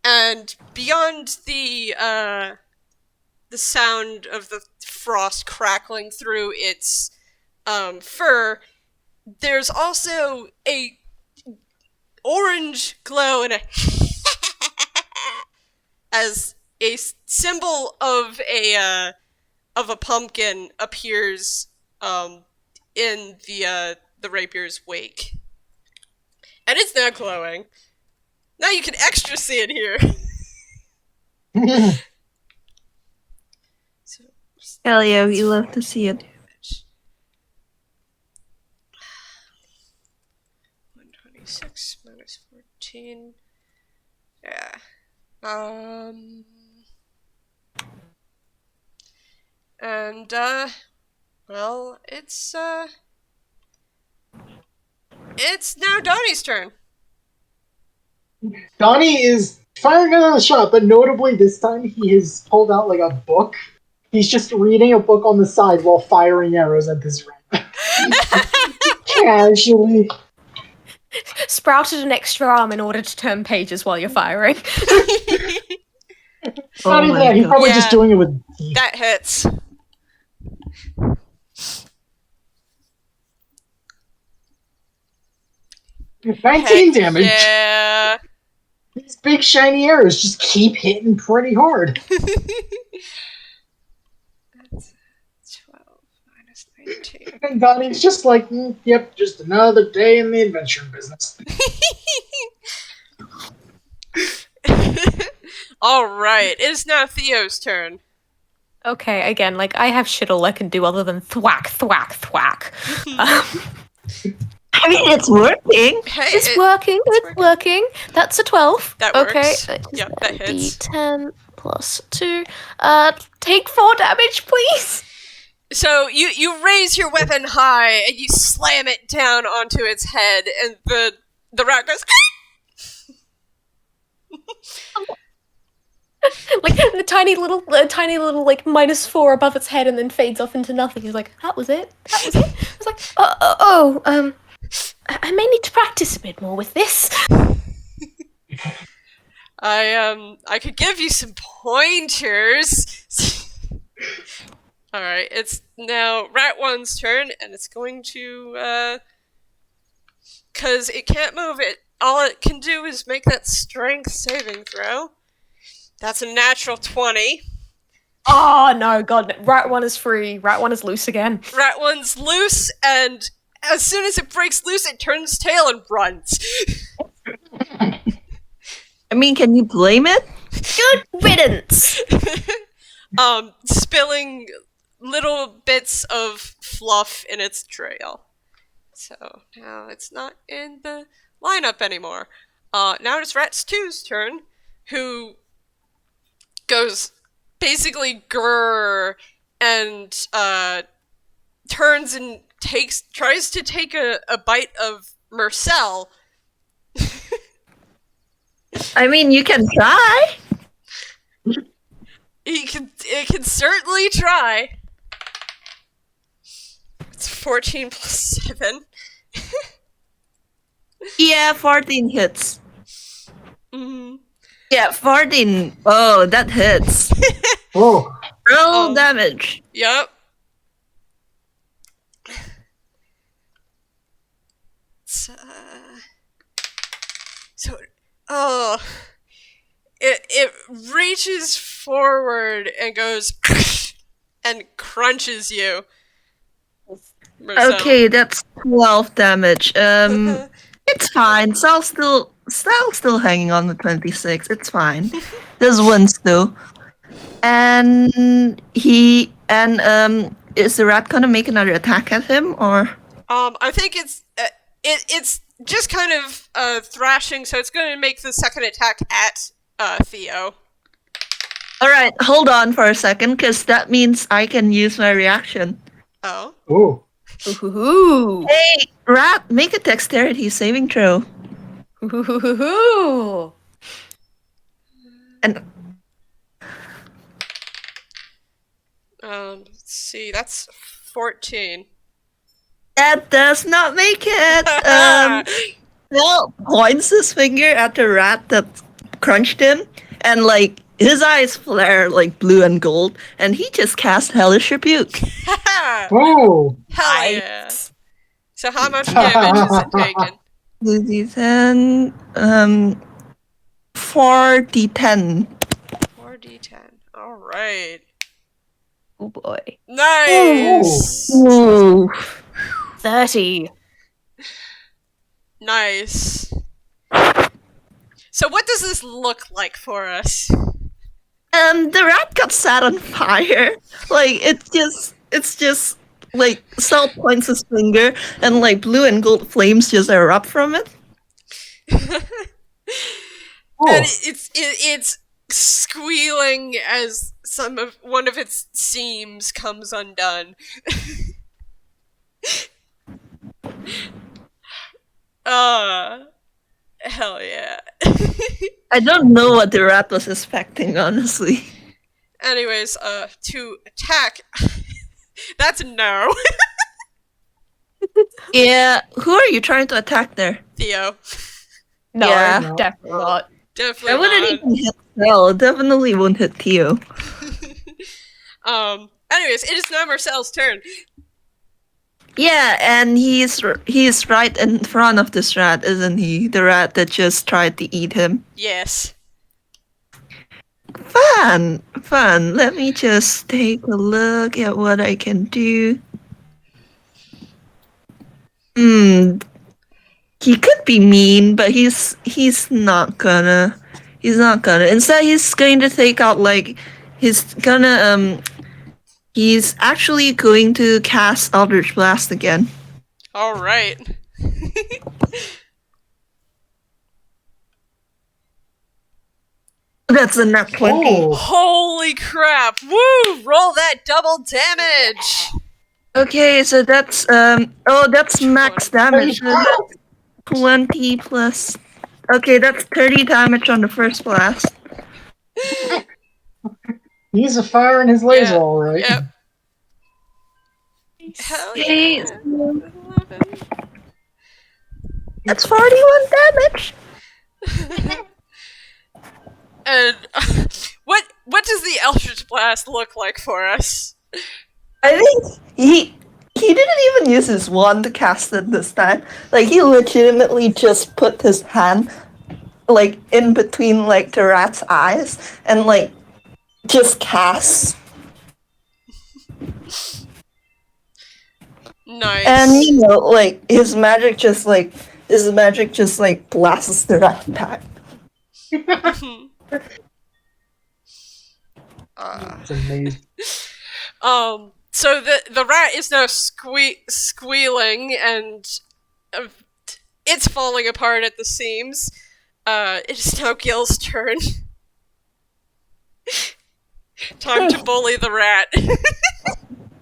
And beyond the sound of the frost crackling through its fur, there's also a orange glow and as a symbol of a pumpkin appears in the rapier's wake, and it's now glowing. Now you can extra see it here. So, Hell yeah, we love to see it. 126 minus 14. Yeah. And well, it's now Donny's turn. Donny is firing another shot, but notably this time he has pulled out like a book. He's just reading a book on the side while firing arrows at this rat. Casually. Sprouted an extra arm in order to turn pages while you're firing. Not even that, he's probably just doing it with teeth. That hits. Heck, 19 damage. Yeah. These big shiny arrows just keep hitting pretty hard. That's 12 minus 19. And Donnie's just like, yep, just another day in the adventure business. Alright, it is now Theo's turn. Okay, again, like, I have shit all I can do other than thwack, thwack, thwack. I mean, it's working. Hey, It's working, it's working. That's a 12. That okay. works. Yep, that hits. D10 plus 2. Take 4 damage, please. So you raise your weapon high and you slam it down onto its head, and the rat goes. Like the tiny little like -4 above its head, and then fades off into nothing. He's like, that was it. That was it. I was like, I may need to practice a bit more with this. I could give you some pointers. Alright, it's now Rat 1's turn, and it's going to, cause it can't move, all it can do is make that strength saving throw. That's a natural 20. Oh no, God, Rat 1 is free. Rat 1 is loose again. Rat 1's loose, and as soon as it breaks loose, it turns tail and runs. I mean, can you blame it? Good riddance. Spilling little bits of fluff in its trail. So now it's not in the lineup anymore. Now it's Rat 2's turn, who goes basically grrr and turns and tries to take a bite of Mersel. I mean, you can try. It can certainly try. It's 14 plus 7. Yeah, 14 hits. Mm-hmm. Yeah, 14. Oh, that hits. Oh. Roll damage. Yep. It reaches forward and goes and crunches you. Mersel. Okay, that's 12 damage. It's fine. Sal's still hanging on the 26. It's fine. There's one still. And is the rat gonna make another attack at him, or? I think it's just kind of thrashing, so it's going to make the second attack at Theo. Alright, hold on for a second, because that means I can use my reaction. Oh. Ooh. Ooh. Hey, Rat, make a dexterity saving throw. Ooh. And Let's see. That's 14. that does not make it. Phil points his finger at the rat that crunched him, and like his eyes flare like blue and gold, and he just cast Hellish Rebuke. Whoa. Hell yeah. So how much damage is it taking? 2d10, 4d10. 4d10. Alright. Oh boy. Nice! Ooh. 30. Nice. So what does this look like for us? The rat got set on fire. Like it's just like Sal points his finger, and like blue and gold flames just erupt from it. And it's squealing as one of its seams comes undone. Hell yeah. I don't know what the rat was expecting, honestly. Anyways, to attack. That's a no. Yeah, who are you trying to attack there? Theo. No, Yeah. definitely not. Definitely I wouldn't not. even hit Sal. It definitely won't hit Theo. Anyways, it is now Mersel's turn. Yeah, and he's right in front of this rat, isn't he? The rat that just tried to eat him. Yes. Fun. Let me just take a look at what I can do. He could be mean, but he's not gonna. He's not gonna. Instead, he's going to take out he's actually going to cast Eldritch Blast again. All right. That's a nat 20. Oh. Holy crap! Woo! Roll that double damage. Okay, so that's that's max damage. So that's 20 plus. Okay, that's 30 damage on the first blast. He's a fire in his laser, Yeah, all right. Yep. Hell Okay, yeah. so 11. that's 41 damage. And what does the Eldritch Blast look like for us? I think he didn't even use his wand to cast it this time. Like he legitimately just put his hand like in between like the rat's eyes and like just casts. Nice. And you know, like his magic just blasts the rat back. It's amazing. So the rat is now squealing and it's falling apart at the seams. It is now Gil's turn. Time to bully the rat.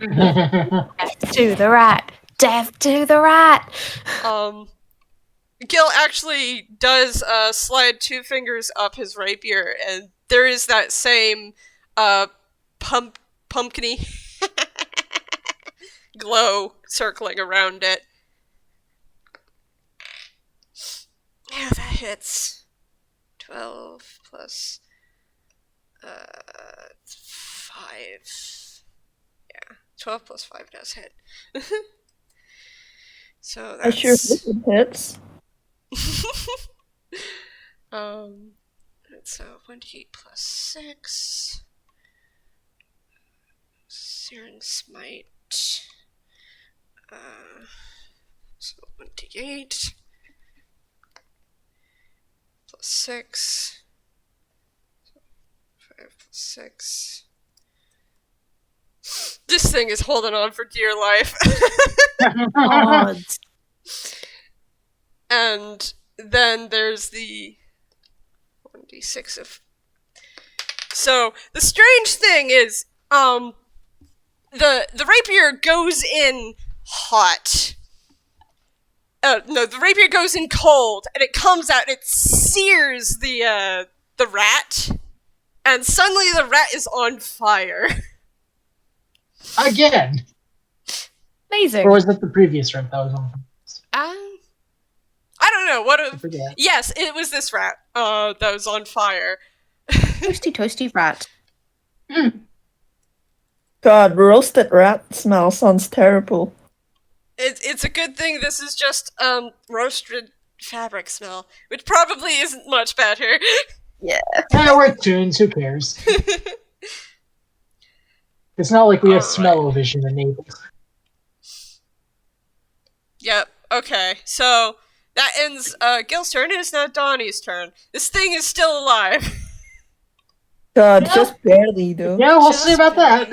Death to the rat. Death to the rat. Gil actually does slide 2 fingers up his rapier, and there is that same pumpkin-y glow circling around it. Yeah, that hits. 12 plus 5. Yeah, 12 plus 5 does hit. So that's... I sure hope it hits. So 1d8 plus 6. Searing Smite. So 1d8 plus 6. 5 plus 6. This thing is holding on for dear life. Odds. And then there's the 1d6 of So the strange thing is, the rapier goes in hot. No, the rapier goes in cold, and it comes out, and it sears the rat, and suddenly the rat is on fire. Again. Amazing. Or was it the previous rat that was on? I don't know. I forget. Yes, it was this rat that was on fire. Toasty rat. God, roasted rat smell sounds terrible. It's a good thing this is just roasted fabric smell, which probably isn't much better. Yeah. We're tunes, who cares? It's not like we have smell-o-vision enabled. Yep, okay. So that ends Gil's turn, and it's now Donny's turn. This thing is still alive. God, just barely though. Yeah, we'll see about that.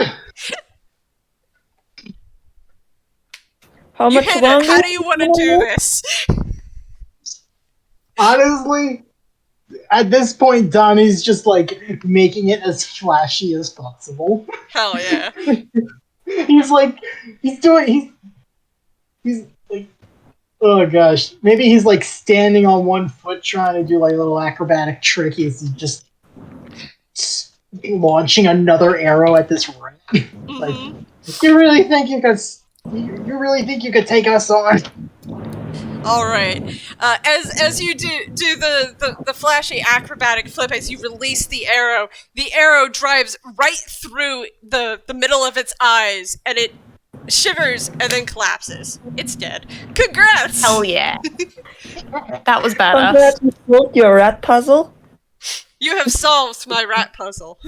How You much hit longer? it. How do you want to do this? Honestly, at this point, Donnie's just like making it as flashy as possible. Hell yeah. He's like, he's like, oh gosh, maybe he's like standing on one foot trying to do like a little acrobatic trick. He's just launching another arrow at this rat. Like, you really think you could take us on? All right. As you do the flashy acrobatic flip, as you release the arrow drives right through the middle of its eyes, and it shivers and then collapses. It's dead. Congrats! Hell yeah. That was badass. Congrats, you solved your rat puzzle. You have solved my rat puzzle.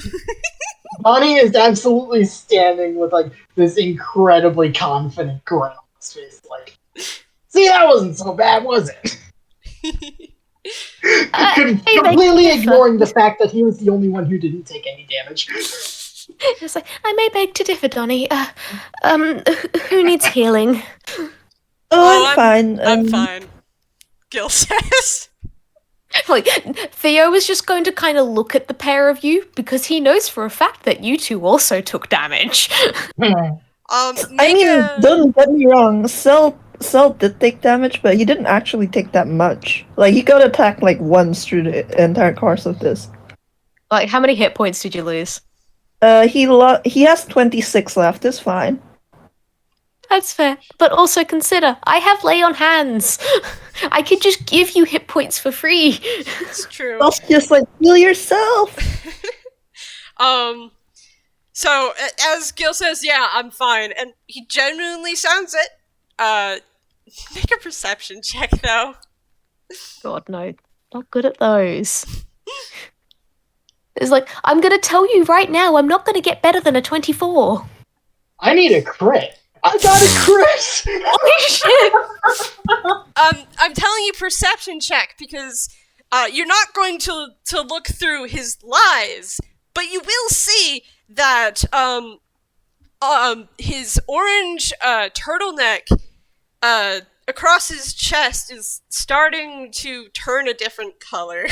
Donnie is absolutely standing with like this incredibly confident grin on his face, like, see, that wasn't so bad, was it? Completely ignoring the fact that he was the only one who didn't take any damage. It's like, I may beg to differ, Donny. Who needs healing? Oh, I'm fine. I'm fine. Gil says. Like, Theo was just going to kind of look at the pair of you because he knows for a fact that you two also took damage. I mean, don't get me wrong, Cell did take damage, but he didn't actually take that much. Like, he got attacked like once through the entire course of this. Like, how many hit points did you lose? He has 26 left, it's fine. That's fair. But also consider, I have lay on hands. I could just give you hit points for free. It's true. That's just like, heal yourself! So, as Gil says, yeah, I'm fine, and he genuinely sounds it. Make a perception check, though. God, no. Not good at those. It's like, I'm gonna tell you right now, I'm not gonna get better than a 24. I need a crit. I got a crit! Holy shit! I'm telling you perception check, because, you're not going to look through his lies, but you will see that, his orange, turtleneck, across his chest is starting to turn a different color.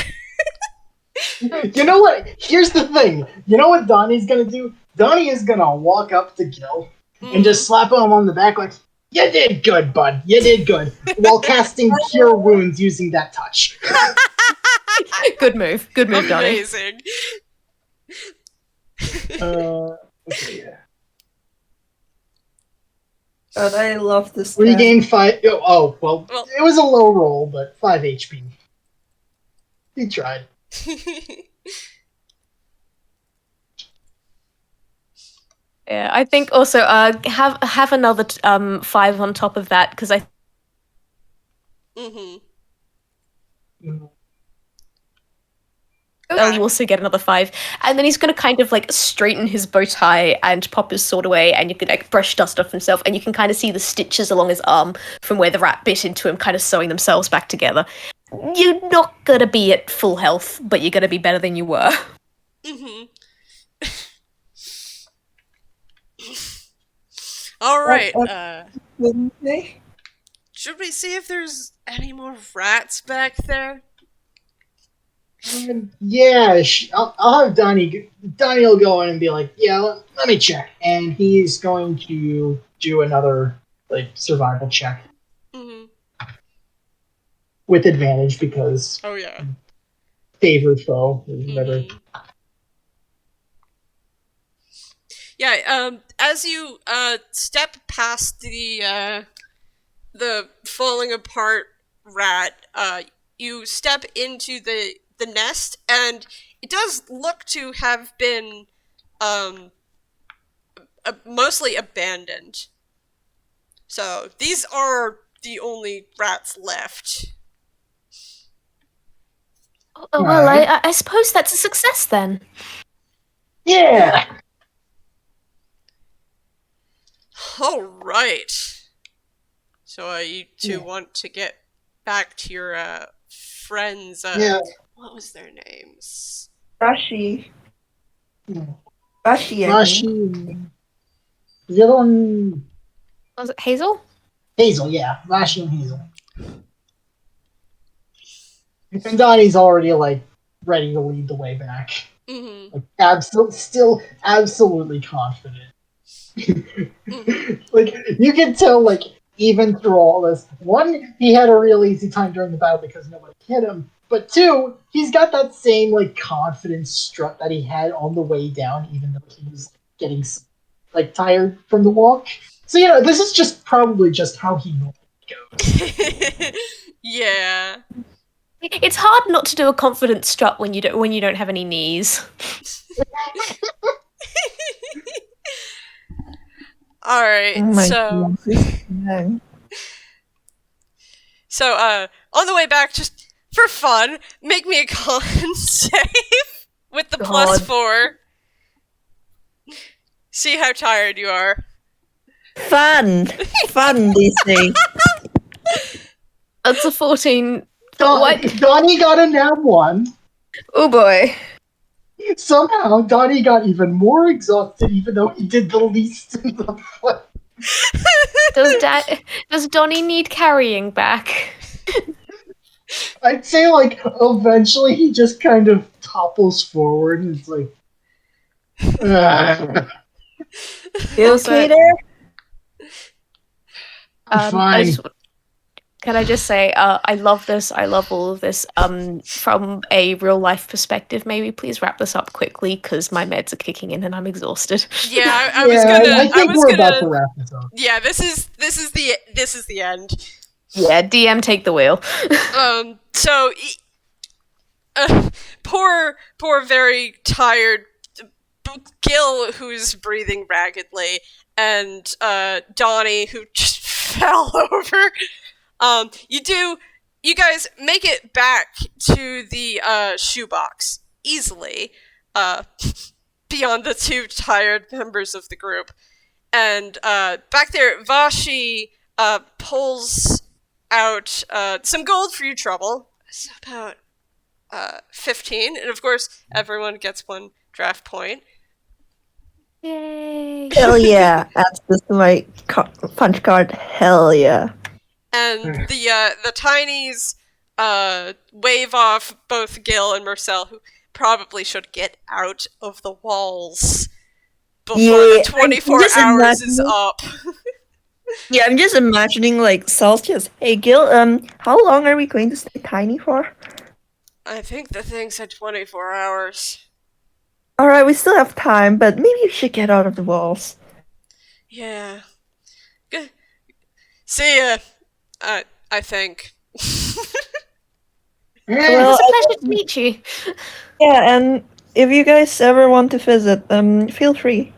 You know what? Here's the thing. You know what Donnie's gonna do? Donnie is gonna walk up to Gil and just slap him on the back like, you did good, bud. You did good. While casting Cure Wounds using that touch. Good move. Good move, Donny. Amazing. Okay, yeah. God, I love this guy. Regain 5. Oh, well, it was a low roll, but 5 HP. He tried. Yeah, I think also have another 5 on top of that because I. Oh, you also get another 5, and then he's gonna kind of like straighten his bow tie and pop his sword away, and you can like brush dust off himself, and you can kind of see the stitches along his arm from where the rat bit into him, kind of sewing themselves back together. You're not gonna be at full health, but you're gonna be better than you were. All right. Okay. Should we see if there's any more rats back there? Yeah, I'll have Donny. Donny will go in and be like, "Yeah, let me check," and he's going to do another like survival check Mm-hmm. with advantage because Oh yeah. favored foe or whatever. Mm-hmm. Yeah. As you step past the falling apart rat, you step into the nest, and it does look to have been mostly abandoned. So these are the only rats left. Oh, well, I suppose that's a success then. Yeah. All right. So you two want to get back to your friends. Yeah. What was their names? Rashi. Yeah. Rashi, I think. Rashi. The other one, Was it Hazel? Hazel. Yeah, Rashi and Hazel. And Donnie's already like ready to lead the way back. Mm-hmm. Like still absolutely confident. Like you can tell, like even through all this, one, he had a real easy time during the battle because nobody hit him. But two, he's got that same like confidence strut that he had on the way down, even though he was getting like tired from the walk. So this is just probably just how he normally goes. Yeah. It's hard not to do a confident strut when you don't have any knees. All right. Oh my So goodness. so on the way back, just for fun, make me a con save with the God. +4. See how tired you are. Fun, these things. That's a 14. What? Donnie got a nat 1. Oh boy. Somehow, Donnie got even more exhausted, even though he did the least in the fight. Does Donny need carrying back? I'd say, like, eventually he just kind of topples forward and it's like... You okay there? Fine. Can I just say, I love this. I love all of this. From a real life perspective, maybe please wrap this up quickly because my meds are kicking in and I'm exhausted. Yeah, I was gonna. I think we're about to wrap this up. Yeah, this is the end. Yeah, DM take the wheel. So poor very tired Gil, who's breathing raggedly, and Donny, who just fell over. You guys make it back to the shoebox easily, beyond the two tired members of the group. And back there, Vashi pulls out some gold for your trouble. It's about 15, and of course, everyone gets 1 draft point. Yay! Hell yeah! Access to my punch card. Hell yeah! And the tinies wave off both Gille and Mersel, who probably should get out of the walls before the 24 hours is up. Yeah, I'm just imagining like Celsius. Hey Gil, how long are we going to stay tiny for? I think the thing said 24 hours. Alright, we still have time, but maybe you should get out of the walls. Yeah. Good. See ya. I think. Well, It's a pleasure to meet you. yeah, and if you guys ever want to visit, feel free.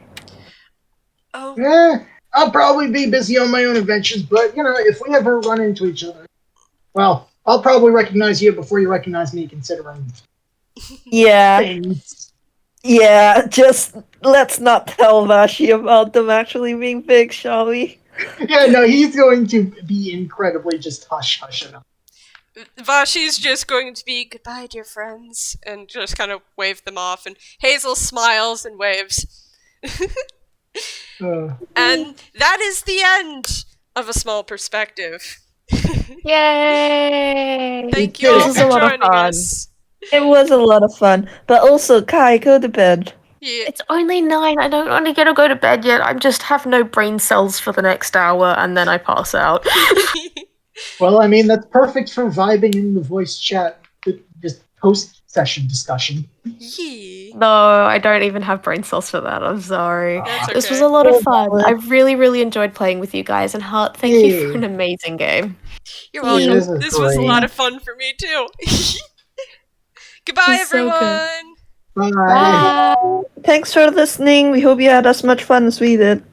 Oh. Yeah, I'll probably be busy on my own adventures, but, if we ever run into each other, well, I'll probably recognize you before you recognize me, considering Yeah, things. yeah, just let's not tell Vashi about them actually being big, shall we? Yeah, no, he's going to be incredibly just hush enough. Vashi's just going to be goodbye, dear friends, and just kind of wave them off. And Hazel smiles and waves. And that is the end of A Small Perspective. Yay! Thank you all This is a for lot of joining fun. us. It was a lot of fun. But also, Kai, go to bed. Yeah. It's only 9. I don't want to get to go to bed yet. I just have no brain cells for the next hour, and then I pass out. Well, I mean, that's perfect for vibing in the voice chat, just post-session discussion. Yeah. No, I don't even have brain cells for that. I'm sorry. That's okay. This was a lot of fun. I really, really enjoyed playing with you guys, and Hart, thank you for an amazing game. You're Yeah, welcome. this is This was a great. lot of fun for me too. Goodbye, This is so good. everyone. Bye. Thanks for listening. We hope you had as much fun as we did.